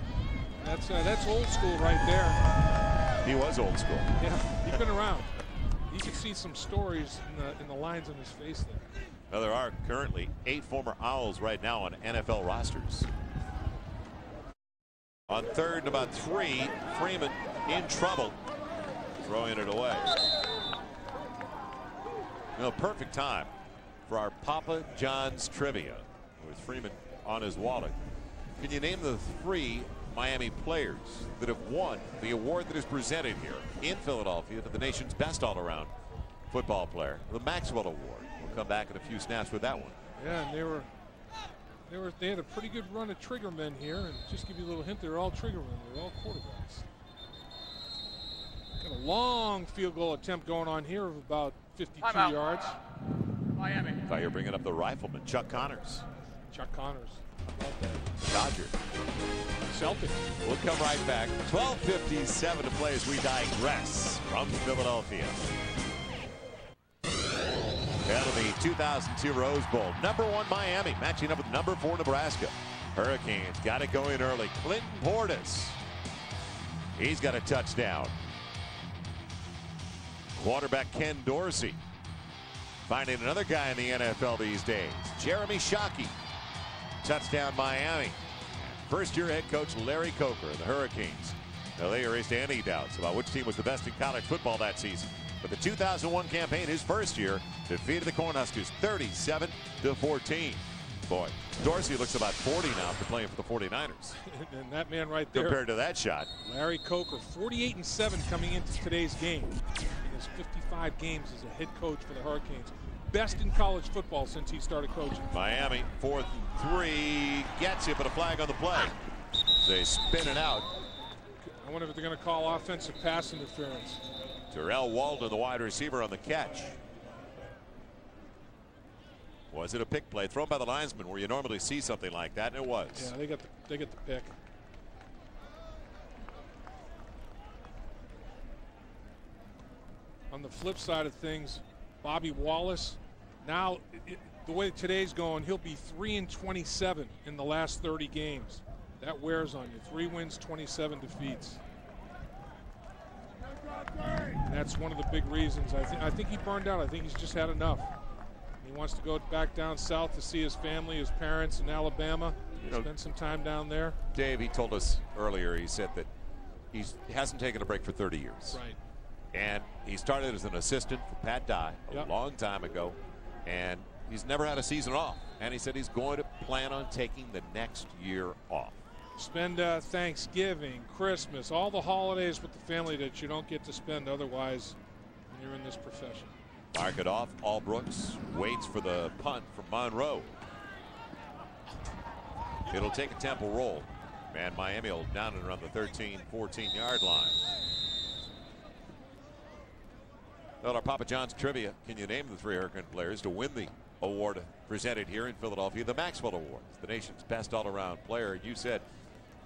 that's old school right there. He was old school. Yeah, he's been around. You can see some stories in the lines on his face there. Well, there are currently 8 former Owls right now on NFL rosters. On 3rd and about 3, Freeman in trouble, throwing it away. Perfect time for our Papa John's trivia. with Freeman on his wallet. Can you name the 3 Miami players that have won the award that is presented here in Philadelphia to the nation's best all-around football player, the Maxwell Award? We'll come back in a few snaps with that one. Yeah, and they had a pretty good run of trigger men here, and just give you a little hint, they're all trigger men. They're all quarterbacks. Got a long field goal attempt going on here of about 52 yards. Miami. Thought you were bringing up the rifleman, Chuck Connors. Chuck Connors. Dodger. Celtic. We'll come right back. 12:57 to play as we digress from Philadelphia. Out of the 2002 Rose Bowl, #1 Miami matching up with #4 Nebraska. Hurricanes got it going early. Clinton Portis. He's got a touchdown. Quarterback Ken Dorsey finding another guy in the NFL these days. Jeremy Shockey. Touchdown Miami. First-year head coach Larry Coker of the Hurricanes. Now they erased any doubts about which team was the best in college football that season. But the 2001 campaign, his first year, defeated the Cornhuskers 37-14. Boy, Dorsey looks about 40 now after playing for the 49ers. And that man right there. Compared to that shot. Larry Coker, 48-7 coming into today's game. He has 55 games as a head coach for the Hurricanes. Best in college football since he started coaching. Miami, 4th and 3, gets it, but a flag on the play. They spin it out. I wonder if they're going to call offensive pass interference. Terrell Walden, the wide receiver, on the catch. Was it a pick play thrown by the linesman where you normally see something like that? And it was. Yeah, they get the pick. On the flip side of things, Bobby Wallace, now the way today's going, he'll be 3-27 in the last 30 games. That wears on you. 3 wins, 27 defeats. And that's one of the big reasons. I think he burned out. I think he's just had enough. He wants to go back down south to see his family, his parents in Alabama. Spend some time down there. Dave, he told us earlier, he said that he hasn't taken a break for 30 years. Right. And he started as an assistant for Pat Dye a long time ago, and he's never had a season off. And he said he's going to plan on taking the next year off. Spend Thanksgiving, Christmas, all the holidays with the family that you don't get to spend otherwise when you're in this profession. Mark it off. Allbrooks waits for the punt from Monroe. It'll take a Temple roll. Man, Miami will down and around the 13, 14-yard line. Well, our Papa John's trivia. Can you name the 3 Hurricane players to win the award presented here in Philadelphia, the Maxwell Award, the nation's best all-around player? You said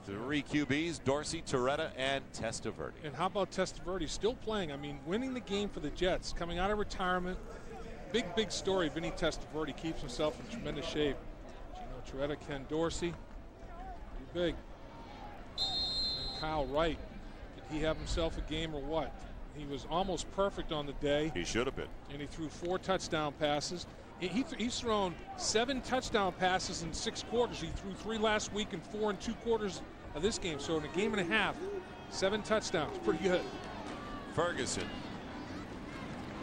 3 QBs, Dorsey, Torretta, and Testaverde. And how about Testaverde still playing? I mean, winning the game for the Jets, coming out of retirement. Big story. Vinny Testaverde keeps himself in tremendous shape. Gino Torretta, Ken Dorsey, pretty big. And Kyle Wright, did he have himself a game or what? He was almost perfect on the day. He should have been. And he threw 4 touchdown passes. He's thrown 7 touchdown passes in 6 quarters. He threw 3 last week and 4 in 2 quarters of this game. So in a game and a half, 7 touchdowns. Pretty good. Ferguson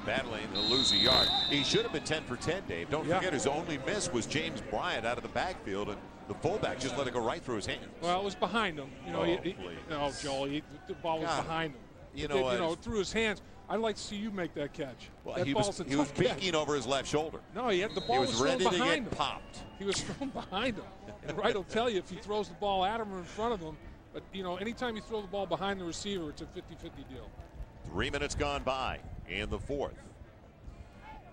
battling to lose a yard. He should have been 10 for 10, Dave. Don't forget his only miss was James Bryant out of the backfield, and the fullback just let it go right through his hands. Well, it was behind him. You know, Joel, the ball was behind him. You know, through his hands. I'd like to see you make that catch. Well, that he was peeking over his left shoulder. No, the ball was ready thrown to behind get him. popped. He was thrown behind him. And Wright will tell you if he throws the ball at him or in front of him. But, anytime you throw the ball behind the receiver, it's a 50-50 deal. 3 minutes gone by in the 4th.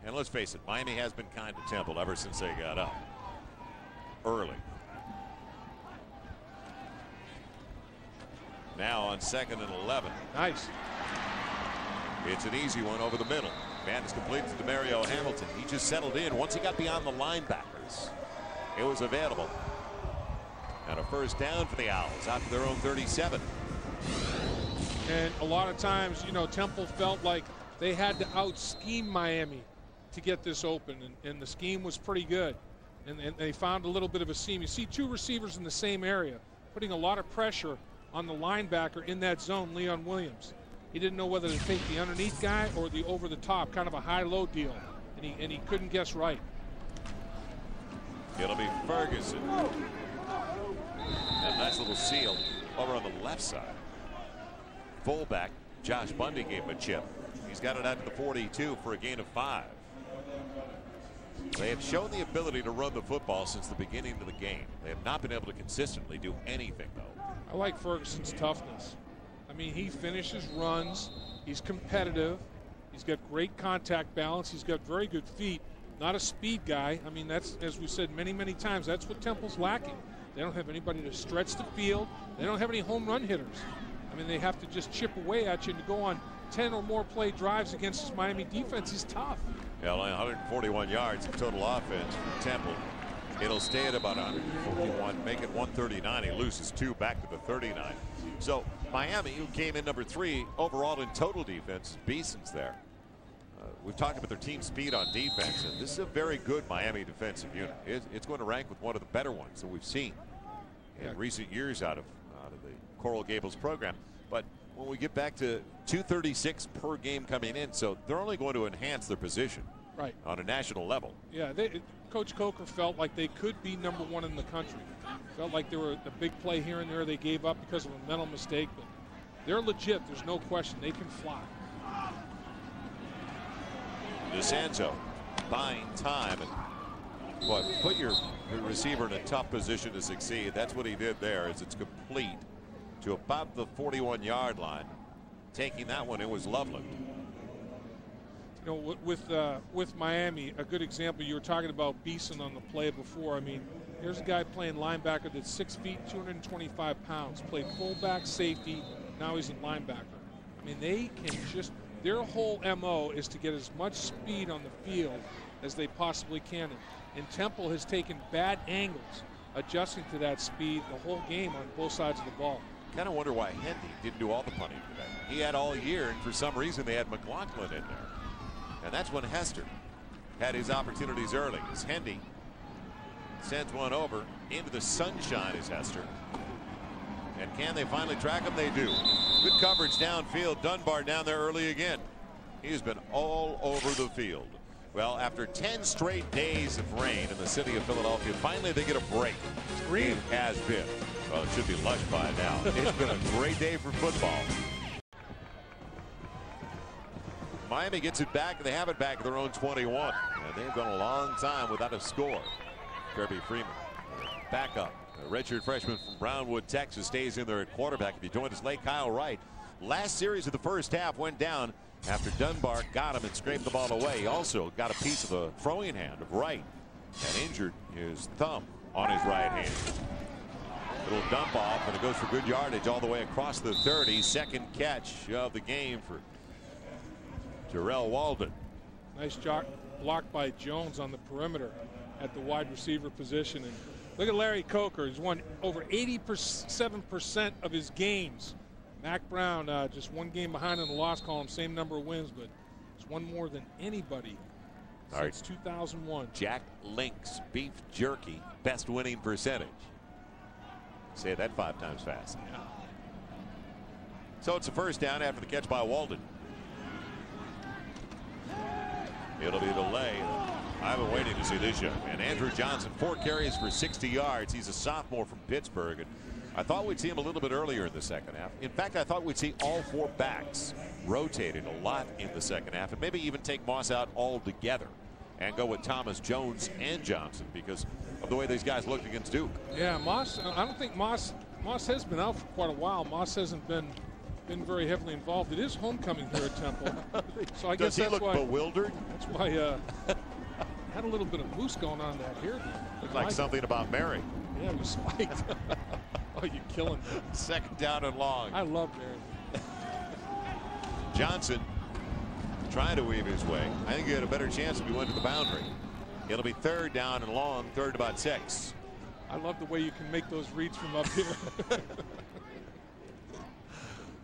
And let's face it, Miami has been kind to Temple ever since they got up early. Now on 2nd and 11. Nice. It's an easy one over the middle. Man is completed to Demario Hamilton. He just settled in. Once he got beyond the linebackers, it was available. And a first down for the Owls out to their own 37. And a lot of times, Temple felt like they had to out-scheme Miami to get this open. And the scheme was pretty good. And they found a little bit of a seam. You see 2 receivers in the same area, putting a lot of pressure on the linebacker in that zone, Leon Williams. He didn't know whether to take the underneath guy or the over the top, kind of a high-low deal, and he couldn't guess right. It'll be Ferguson. A nice little seal over on the left side. Fullback Josh Bundy gave him a chip. He's got it out to the 42 for a gain of 5. They have shown the ability to run the football since the beginning of the game. They have not been able to consistently do anything, though. I like Ferguson's toughness. I mean, he finishes runs. He's competitive. He's got great contact balance. He's got very good feet. Not a speed guy. I mean, that's, as we said many, many times, that's what Temple's lacking. They don't have anybody to stretch the field. They don't have any home run hitters. I mean, they have to just chip away at you, and to go on 10 or more play drives against this Miami defense is tough. Yeah, only 141 yards in total offense for Temple. It'll stay at about 141, make it 139. He loses 2 back to the 39. So Miami, who came in number 3 overall in total defense, Beeson's there. We've talked about their team speed on defense, and this is a very good Miami defensive unit. It's going to rank with one of the better ones that we've seen in recent years out of the Coral Gables program. But when we get back to 236 per game coming in, so they're only going to enhance their position on a national level. Yeah, Coach Coker felt like they could be number 1 in the country. Felt like there were a big play here and there they gave up because of a mental mistake, but they're legit. There's no question. They can fly. DeSanto buying time and put your receiver in a tough position to succeed. That's what he did there. As it's complete to about the 41-yard line. Taking that one, it was Loveland. You know, with Miami, a good example, you were talking about Beeson on the play before. I mean, here's a guy playing linebacker that's 6 feet, 225 pounds, played fullback, safety, now he's a linebacker. I mean, they can just, their whole MO is to get as much speed on the field as they possibly can. And Temple has taken bad angles, adjusting to that speed the whole game on both sides of the ball. Kind of wonder why Hendy didn't do all the punting today. He had all year, and for some reason they had McLaughlin in there. And that's when Hester had his opportunities early, as Hendy sends one over into the sunshine as Hester. And can they finally track him? They do. Good coverage downfield. Dunbar down there early again. He's been all over the field. Well, after 10 straight days of rain in the city of Philadelphia, finally they get a break. It has been. Well, it should be lush by now. It's been a great day for football. Miami gets it back, and they have it back at their own 21. And they've gone a long time without a score. Kirby Freeman, back up. A redshirt freshman from Brownwood, Texas, stays in there at quarterback. If you joined us late, Kyle Wright. Last series of the first half went down after Dunbar got him and scraped the ball away. He also got a piece of the throwing hand of Wright and injured his thumb on his right hand. Little dump off, and it goes for good yardage all the way across the 30. Second catch of the game for Jarrell Walden. Nice block by Jones on the perimeter at the wide receiver position. And look at Larry Coker. He's won over 87% of his games. Mac Brown just one game behind in the loss column, same number of wins, but he's won more than anybody since 2001. Jack Link's beef jerky, best winning percentage. Say that 5 times fast. Yeah. So it's a first down after the catch by Walden. It'll be a delay. I've been waiting to see this young man. Andrew Johnson, 4 carries for 60 yards. He's a sophomore from Pittsburgh. And I thought we'd see him a little bit earlier in the second half. In fact, I thought we'd see all 4 backs rotating a lot in the second half, and maybe even take Moss out altogether and go with Thomas, Jones, and Johnson because of the way these guys looked against Duke. Yeah, Moss, I don't think Moss has been out for quite a while. Moss hasn't been very heavily involved. It is homecoming here at Temple. So I guess Does he look bewildered? That's why had a little bit of moose going on that here. Looked like something about Mary. Yeah, it was spiked. Oh, you're killing me. Second down and long. I love Mary. Johnson trying to weave his way. I think he had a better chance if he went to the boundary. It'll be 3rd down and long, 3rd about 6. I love the way you can make those reads from up here.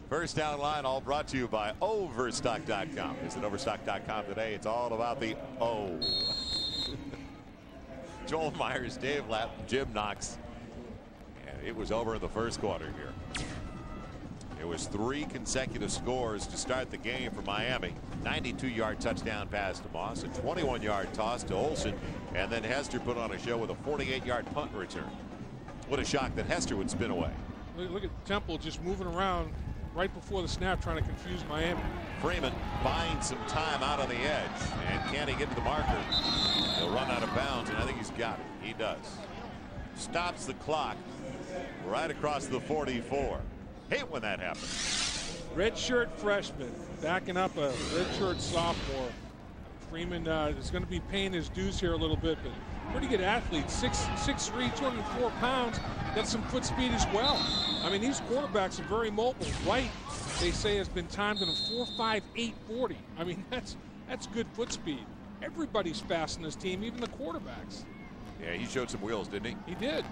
First down line, all brought to you by Overstock.com. Visit Overstock.com today. It's all about the O. Joel Myers, Dave Lapp, Jim Knox. And it was over in the first quarter here. It was 3 consecutive scores to start the game for Miami. 92-yard touchdown pass to Moss, a 21-yard toss to Olsen, and then Hester put on a show with a 48-yard punt return. What a shock that Hester would spin away. Look at Temple just moving around right before the snap, trying to confuse Miami. Freeman buying some time out on the edge, and can he get to the marker? He'll run out of bounds, and I think he's got it. He does. Stops the clock right across the 44. Hate when that happens. Redshirt freshman backing up a redshirt sophomore. Freeman is going to be paying his dues here a little bit, but pretty good athlete. 6'3", 204 pounds. Got some foot speed as well. I mean, these quarterbacks are very mobile. Wright, they say, has been timed in a 4.5, 8.40. I mean, that's good foot speed. Everybody's fast in this team, even the quarterbacks. Yeah, he showed some wheels, didn't he? He did.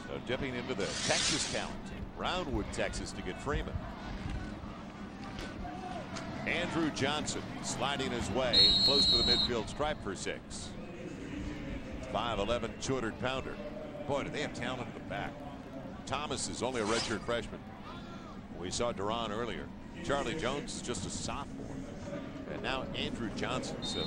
So dipping into the Texas talent, Brownwood, Texas, to get Freeman. Andrew Johnson sliding his way close to the midfield stripe for 6. 5'11", 200-pounder. Boy, do they have talent in the back. Thomas is only a redshirt freshman. We saw Duran earlier. Charlie Jones is just a sophomore. And now Andrew Johnson. So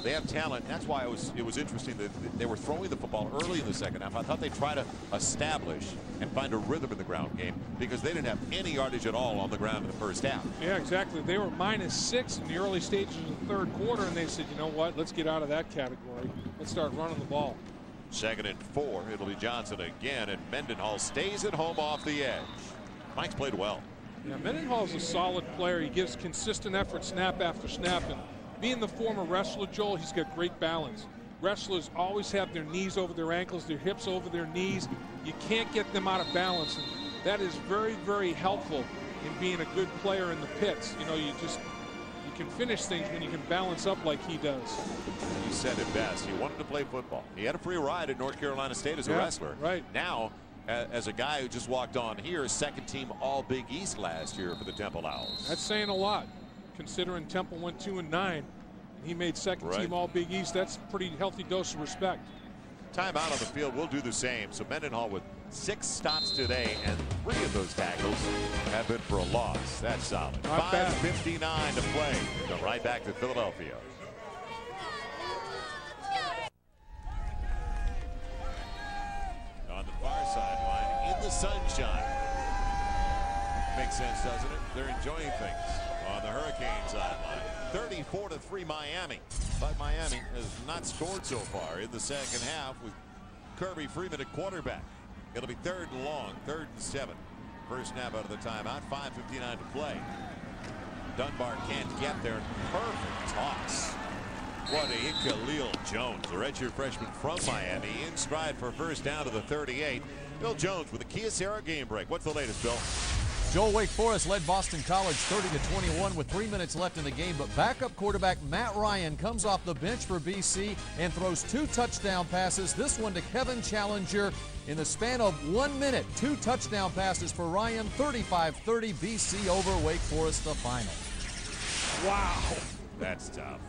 they have talent. That's why it was interesting that they were throwing the football early in the second half. I thought they'd try to establish and find a rhythm in the ground game because they didn't have any yardage at all on the ground in the first half. Yeah, exactly. They were -6 in the early stages of the third quarter, and they said, you know what, let's get out of that category. Let's start running the ball. 2nd and 4. It'll be Johnson again, and Mendenhall stays at home off the edge. Mike's played well. Yeah, Mendenhall's a solid player. He gives consistent effort snap after snap, and being the former wrestler, Joel, he's got great balance. Wrestlers always have their knees over their ankles, their hips over their knees. You can't get them out of balance, and that is very, very helpful in being a good player in the pits. You know, you can finish things when you can balance up like he does. He said it best. He wanted to play football. He had a free ride at North Carolina State as a wrestler. Right. Now, as a guy who just walked on here, second team All Big East last year for the Temple Owls. That's saying a lot, considering Temple went 2-9. And he made second team All Big East. That's a pretty healthy dose of respect. Timeout on the field. We'll do the same. So Mendenhall with 6 stops today, and 3 of those tackles have been for a loss. That's solid. 5:59 to play. Go right back to Philadelphia. On the far sideline, in the sunshine. Makes sense, doesn't it? They're enjoying things on the Hurricane sideline. 34-3 Miami. But Miami has not scored so far in the second half with Kirby Freeman at quarterback. It'll be 3rd and long, 3rd and 7. First snap out of the timeout, 5:59 to play. Dunbar can't get there. Perfect toss. What a hit, Khalil Jones, the redshirt freshman from Miami, in stride for first down to the 38. Bill Jones with a Kyocera game break. What's the latest, Bill? Joel, Wake Forest led Boston College 30-21 with 3 minutes left in the game, but backup quarterback Matt Ryan comes off the bench for BC and throws 2 touchdown passes. This one to Kevin Challenger in the span of 1 minute. 2 touchdown passes for Ryan. 35-30 BC over Wake Forest, the final. Wow. That's tough.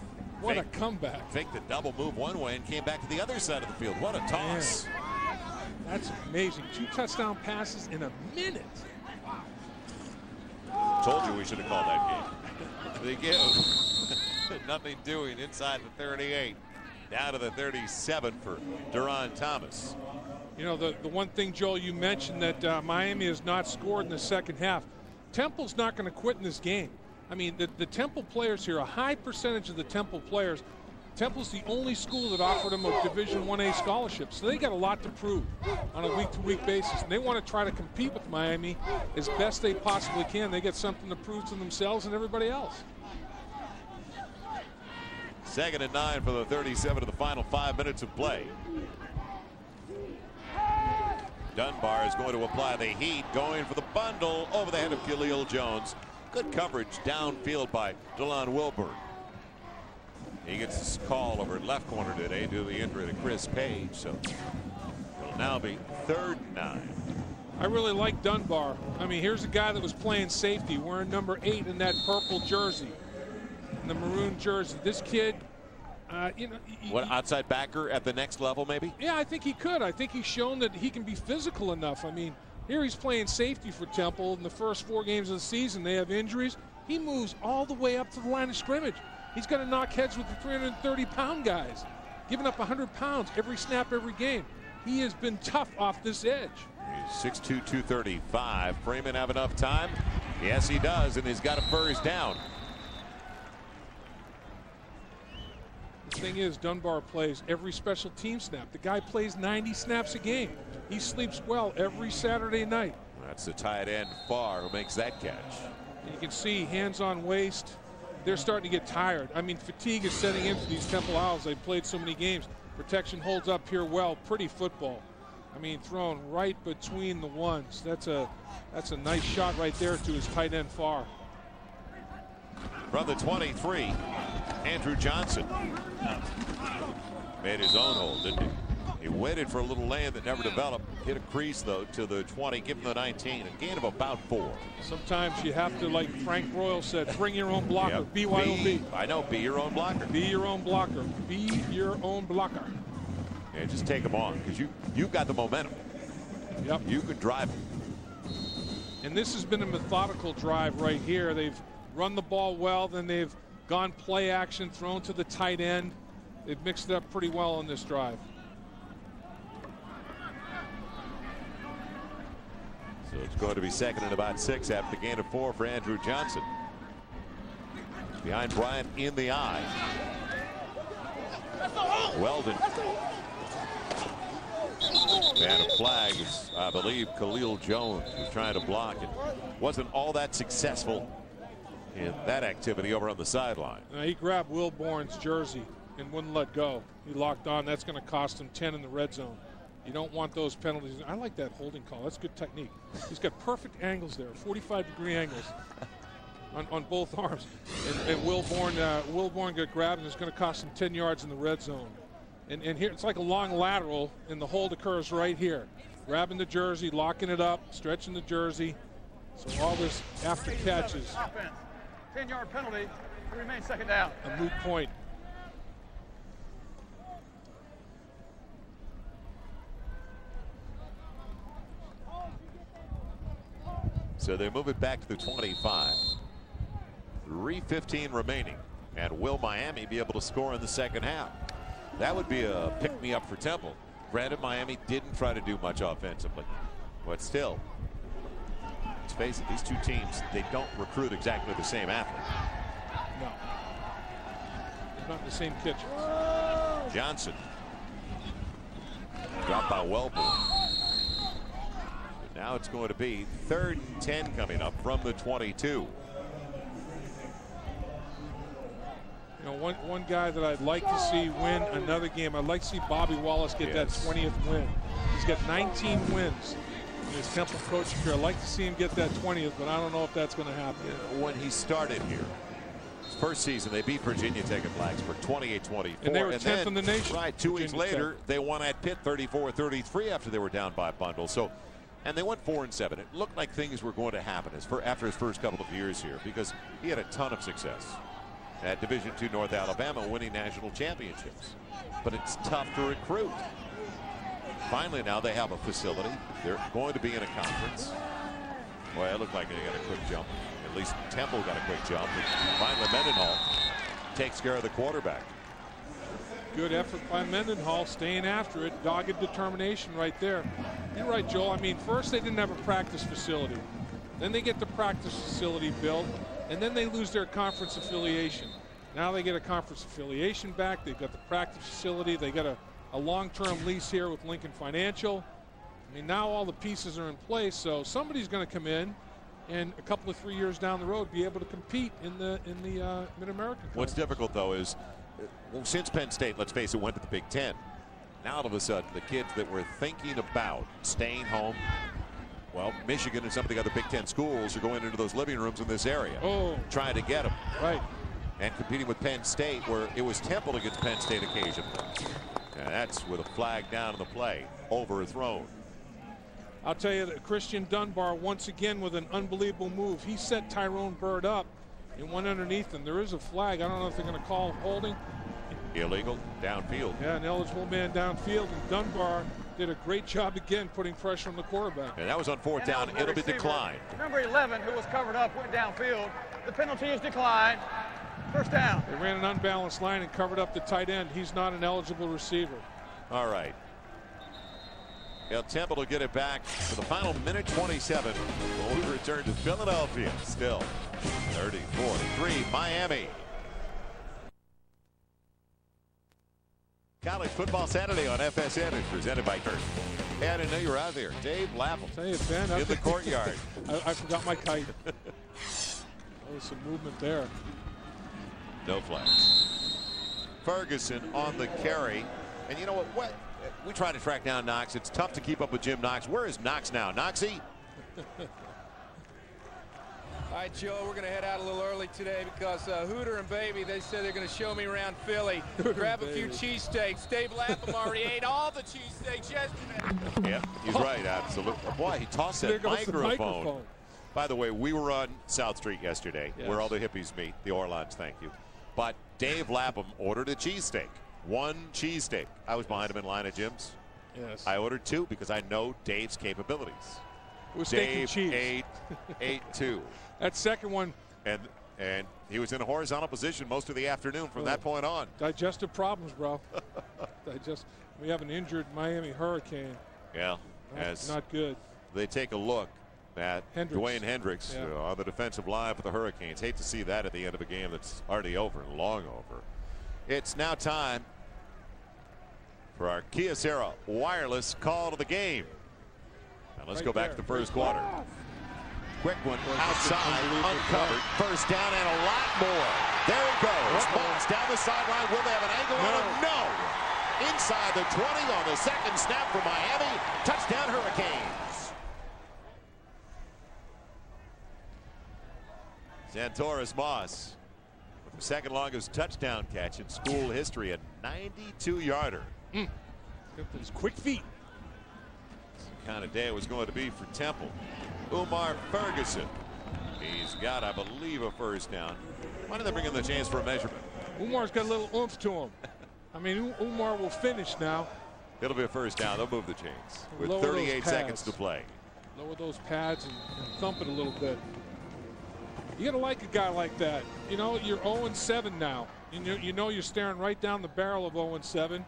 What a comeback. Faked the double move one way and came back to the other side of the field. What a toss. Man. That's amazing. 2 touchdown passes in a minute. Told you we should have called that game. They give. Nothing doing inside the 38. Down to the 37 for Duran Thomas. You know, the one thing, Joel, you mentioned that Miami has not scored in the second half. Temple's not going to quit in this game. I mean, the Temple players here, a high percentage of the Temple players, Temple's the only school that offered them a Division 1A scholarship. So they got a lot to prove on a week-to-week basis. And they want to try to compete with Miami as best they possibly can. They get something to prove to themselves and everybody else. 2nd and 9 for the 37 of the final 5 minutes of play. Dunbar is going to apply the heat, going for the bundle over the head of Khalil Jones. Good coverage downfield by DeLon Wilburn. He gets his call over at left corner today due to the injury to Chris Page. So it'll now be 3rd and 9. I really like Dunbar. I mean, here's a guy that was playing safety, wearing number 8 in that purple jersey, in the maroon jersey. This kid, you know. What, outside backer at the next level, maybe? Yeah, I think he could. I think he's shown that he can be physical enough. I mean, Here he's playing safety for Temple. In the first 4 games of the season, they have injuries. He moves all the way up to the line of scrimmage. He's going to knock heads with the 330-pound guys, giving up 100 pounds every snap, every game. He has been tough off this edge. He's 6'2", 235. Freeman have enough time? Yes, he does, and he's got a first down. The thing is, Dunbar plays every special team snap. The guy plays 90 snaps a game. He sleeps well every Saturday night. That's the tight end Farr who makes that catch. And you can see hands on waist. They're starting to get tired. I mean, fatigue is setting in for these Temple Owls. They've played so many games. Protection holds up here well. Pretty football. I mean, thrown right between the ones. That's a nice shot right there to his tight end Farr. From the 23, Andrew Johnson made his own hold, didn't he? He waited for a little lane that never developed. Hit a crease, though, to the 20, give him the 19, a gain of about 4. Sometimes you have to, like Frank Royal said, bring your own blocker. Yep. BYOB. I know, be your own blocker. Be your own blocker. Be your own blocker. Yeah, just take him on, because you've got the momentum. Yep. You could drive him. And this has been a methodical drive right here. They've run the ball well, then they've gone play action, thrown to the tight end. They've mixed it up pretty well on this drive. So it's going to be second and about 6 after the gain of 4 for Andrew Johnson. Behind Bryant in the eye. Weldon. And a flag is, I believe, Khalil Jones was trying to block it. Wasn't all that successful in that activity over on the sideline. He grabbed Will Bourne's jersey and wouldn't let go. He locked on. That's going to cost him 10 in the red zone. You don't want those penalties. I like that holding call. That's good technique. He's got perfect angles there, 45-degree angles on both arms. And Will Bourne got grabbed, and it's going to cost him 10 yards in the red zone. And here it's like a long lateral, and the hold occurs right here. Grabbing the jersey, locking it up, stretching the jersey. So all this after catches. 10-yard penalty to remain second down. A moot point. So they move it back to the 25. 3:15 remaining. And will Miami be able to score in the second half? That would be a pick-me-up for Temple. Granted, Miami didn't try to do much offensively. But still, let's face it, these two teams, they don't recruit exactly the same athlete. No. They're not in the same kitchens. Johnson. Dropped by Wellborn. Now it's going to be 3rd and 10 coming up from the 22. You know, one guy that I'd like to see win another game, I'd like to see Bobby Wallace get that 20th win. He's got 19 wins in his Temple coaching career. I'd like to see him get that 20th, but I don't know if that's going to happen. Yeah, when he started here, his first season, they beat Virginia Tech at Blacksburg 28-24. And they were 10th in the nation. Right, 2 weeks later, they won at Pitt 34-33 after they were down by a bundle. So, and they went 4-7. It looked like things were going to happen after his first couple of years here, because he had a ton of success at Division II North Alabama, winning national championships. But it's tough to recruit. Finally, now they have a facility. They're going to be in a conference. Well, it looked like they got a quick jump. At least Temple got a quick jump. And finally, Mendenhall takes care of the quarterback. Good effort by Mendenhall, staying after it. Dogged determination right there. You're right, Joel. I mean, first they didn't have a practice facility. Then they get the practice facility built, and then they lose their conference affiliation. Now they get a conference affiliation back. They've got the practice facility. They got a long-term lease here with Lincoln Financial. I mean, now all the pieces are in place, so somebody's going to come in and a couple of 3 years down the road be able to compete in the Mid-American Conference. What's difficult, though, is since Penn State, let's face it, went to the Big Ten, now all of a sudden the kids that were thinking about staying home, well, Michigan and some of the other Big Ten schools are going into those living rooms in this area, trying to get them. Right. And competing with Penn State, where it was Temple against Penn State occasionally. And that's with a flag down in the play, overthrown. I'll tell you that Christian Dunbar once again with an unbelievable move. He set Tyrone Bird up and went underneath him. There is a flag. I don't know if they're going to call holding. Illegal downfield. Yeah, an eligible man downfield. And Dunbar did a great job again putting pressure on the quarterback. And that was on fourth down. It'll be declined. Number 11, who was covered up, went downfield. The penalty is declined. First down. They ran an unbalanced line and covered up the tight end. He's not an eligible receiver. All right. Temple will get it back for the final minute 27. When we return to Philadelphia. Still 34-3 Miami. College Football Saturday on FSN is presented by Kurt. Hey, I didn't know you were out there. Dave Lapham. Tell you, Ben, in the courtyard. I forgot my kite. There was some movement there. No flags. Ferguson on the carry. And you know what? We try to track down Knox. It's tough to keep up with Jim Knox. Where is Knox now? Knoxy? All right, Joe, we're going to head out a little early today because Hooter and Baby, they said they're going to show me around Philly. Grab a few cheesesteaks. Dave Lapham already ate all the cheesesteaks yesterday. Yeah, he's right, absolutely. Boy, he tossed that microphone. By the way, we were on South Street yesterday, where all the hippies meet, the Orlons, thank you. But Dave Lapham ordered a cheesesteak. One cheesesteak. I was behind him in line at Jim's. Yes. I ordered two because I know Dave's capabilities. It was Dave steak and cheese. ate two. That second one. And he was in a horizontal position most of the afternoon from that point on. Digestive problems, bro. We have an injured Miami Hurricane. Yeah. Not good. They take a look at Dwayne Hendricks on the defensive line for the Hurricanes. Hate to see that at the end of a game that's already over and long over. It's now time for our Kyocera wireless call to the game. Now let's go back to the first quarter. Quick one outside, uncovered. First down and a lot more. There he goes. Moss down the sideline. Will they have an angle on him? No. Inside the 20 on the second snap for Miami. Touchdown Hurricanes. Santoris Moss with the second longest touchdown catch in school history, a 92-yarder. Got those quick feet. Kind of day it was going to be for Temple. Umar Ferguson. He's got, I believe, a first down. Why did they bring in the chance for a measurement? Umar's got a little oomph to him. I mean, Umar will finish now. It'll be a first down. They'll move the chains with Lower 38 seconds to play. Lower those pads and thump it a little bit. You got to like a guy like that. You know, you're 0-7 now. You know you're staring right down the barrel of 0-7.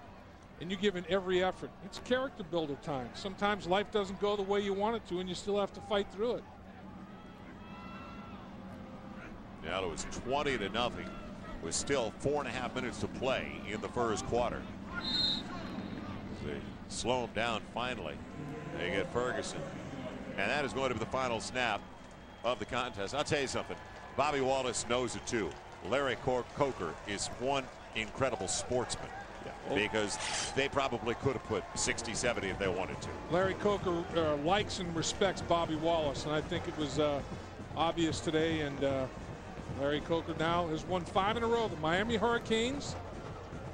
And you're giving every effort. It's character builder time. Sometimes life doesn't go the way you want it to, and you still have to fight through it. Now it was 20-0. With still 4.5 minutes to play in the first quarter. They slow him down finally. They get Ferguson. And that is going to be the final snap of the contest. I'll tell you something. Bobby Wallace knows it too. Larry Coker is one incredible sportsman. Because they probably could have put 60, 70 if they wanted to. Larry Coker likes and respects Bobby Wallace, and I think it was obvious today. And Larry Coker now has won 5 in a row. The Miami Hurricanes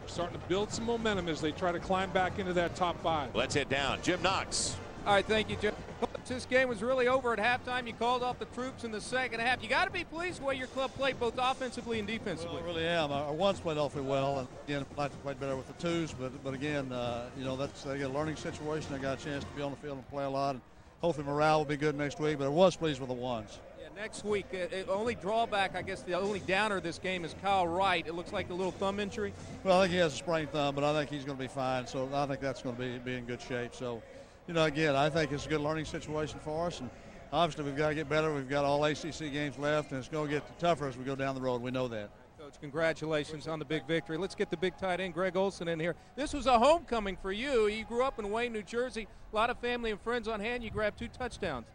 are starting to build some momentum as they try to climb back into that top 5. Let's head down. Jim Knox. All right, thank you, Jim. This game was really over at halftime. You called off the troops in the second half. You got to be pleased with the way your club played both offensively and defensively. Well, I really am. Our ones played awfully well, and again, I'd like to play better with the twos. But again, you know, they got a learning situation. They got a chance to be on the field and play a lot. And hopefully, morale will be good next week. But I was pleased with the ones. Yeah, next week, only drawback, I guess, the only downer of this game is Kyle Wright. It looks like a little thumb injury. Well, I think he has a sprained thumb, but I think he's going to be fine. So I think that's going to be in good shape. So. You know, again, I think it's a good learning situation for us, and obviously we've got to get better. We've got all ACC games left, and it's going to get tougher as we go down the road. We know that. Coach, congratulations on the big victory. Let's get the big tight end, Greg Olson, in here. This was a homecoming for you. You grew up in Wayne, New Jersey. A lot of family and friends on hand. You grabbed 2 touchdowns.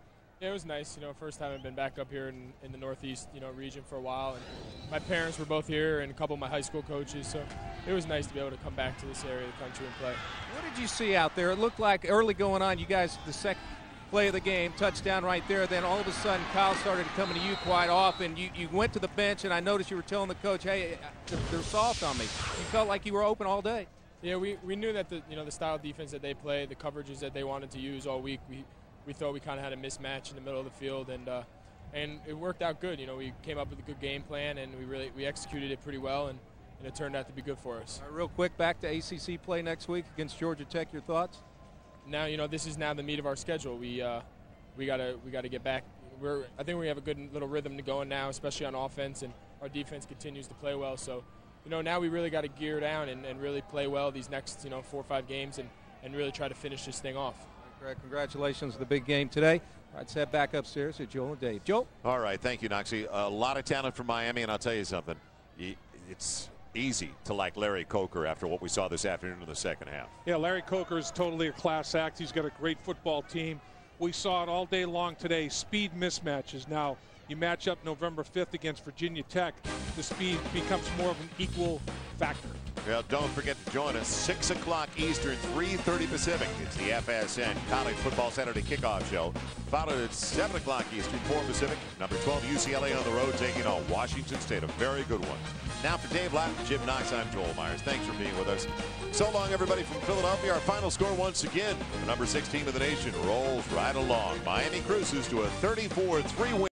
Yeah, it was nice. You know, first time I've been back up here in the Northeast, you know, region for a while. And my parents were both here and a couple of my high school coaches. So it was nice to be able to come back to this area of the country and play. What did you see out there? It looked like early going on, you guys, the second play of the game, touchdown right there. Then all of a sudden, Kyle started coming to you quite often. You went to the bench, and I noticed you were telling the coach, hey, they're soft on me. You felt like you were open all day. Yeah, we knew that the style of defense that they play, the coverages that they wanted to use all week, we thought we kind of had a mismatch in the middle of the field, and it worked out good. You know, we came up with a good game plan, and we executed it pretty well, and it turned out to be good for us. Real quick, back to ACC play next week against Georgia Tech. Your thoughts? now, you know, this is now the meat of our schedule. We gotta get back. I think we have a good little rhythm to going now, especially on offense, and our defense continues to play well. So, you know, now we really got to gear down and really play well these next, you know, 4 or 5 games and really try to finish this thing off. Greg, congratulations on the big game today. All right, let's head back upstairs to Joel and Dave. Joel? All right, thank you, Noxie. A lot of talent from Miami, and I'll tell you something. It's easy to like Larry Coker after what we saw this afternoon in the second half. Yeah, Larry Coker is totally a class act. He's got a great football team. We saw it all day long today, speed mismatches. Now, you match up November 5th against Virginia Tech, the speed becomes more of an equal factor. Well, don't forget to join us 6 o'clock Eastern, 3:30 Pacific. It's the FSN College Football Saturday Kickoff Show. Followed at 7 o'clock Eastern, 4 Pacific. Number 12 UCLA on the road taking on Washington State. A very good one. Now for Dave Lapp and Jim Knox, I'm Joel Myers. Thanks for being with us. So long, everybody from Philadelphia. Our final score once again. The number 6 team of the nation rolls right along. Miami cruises to a 34-3 win.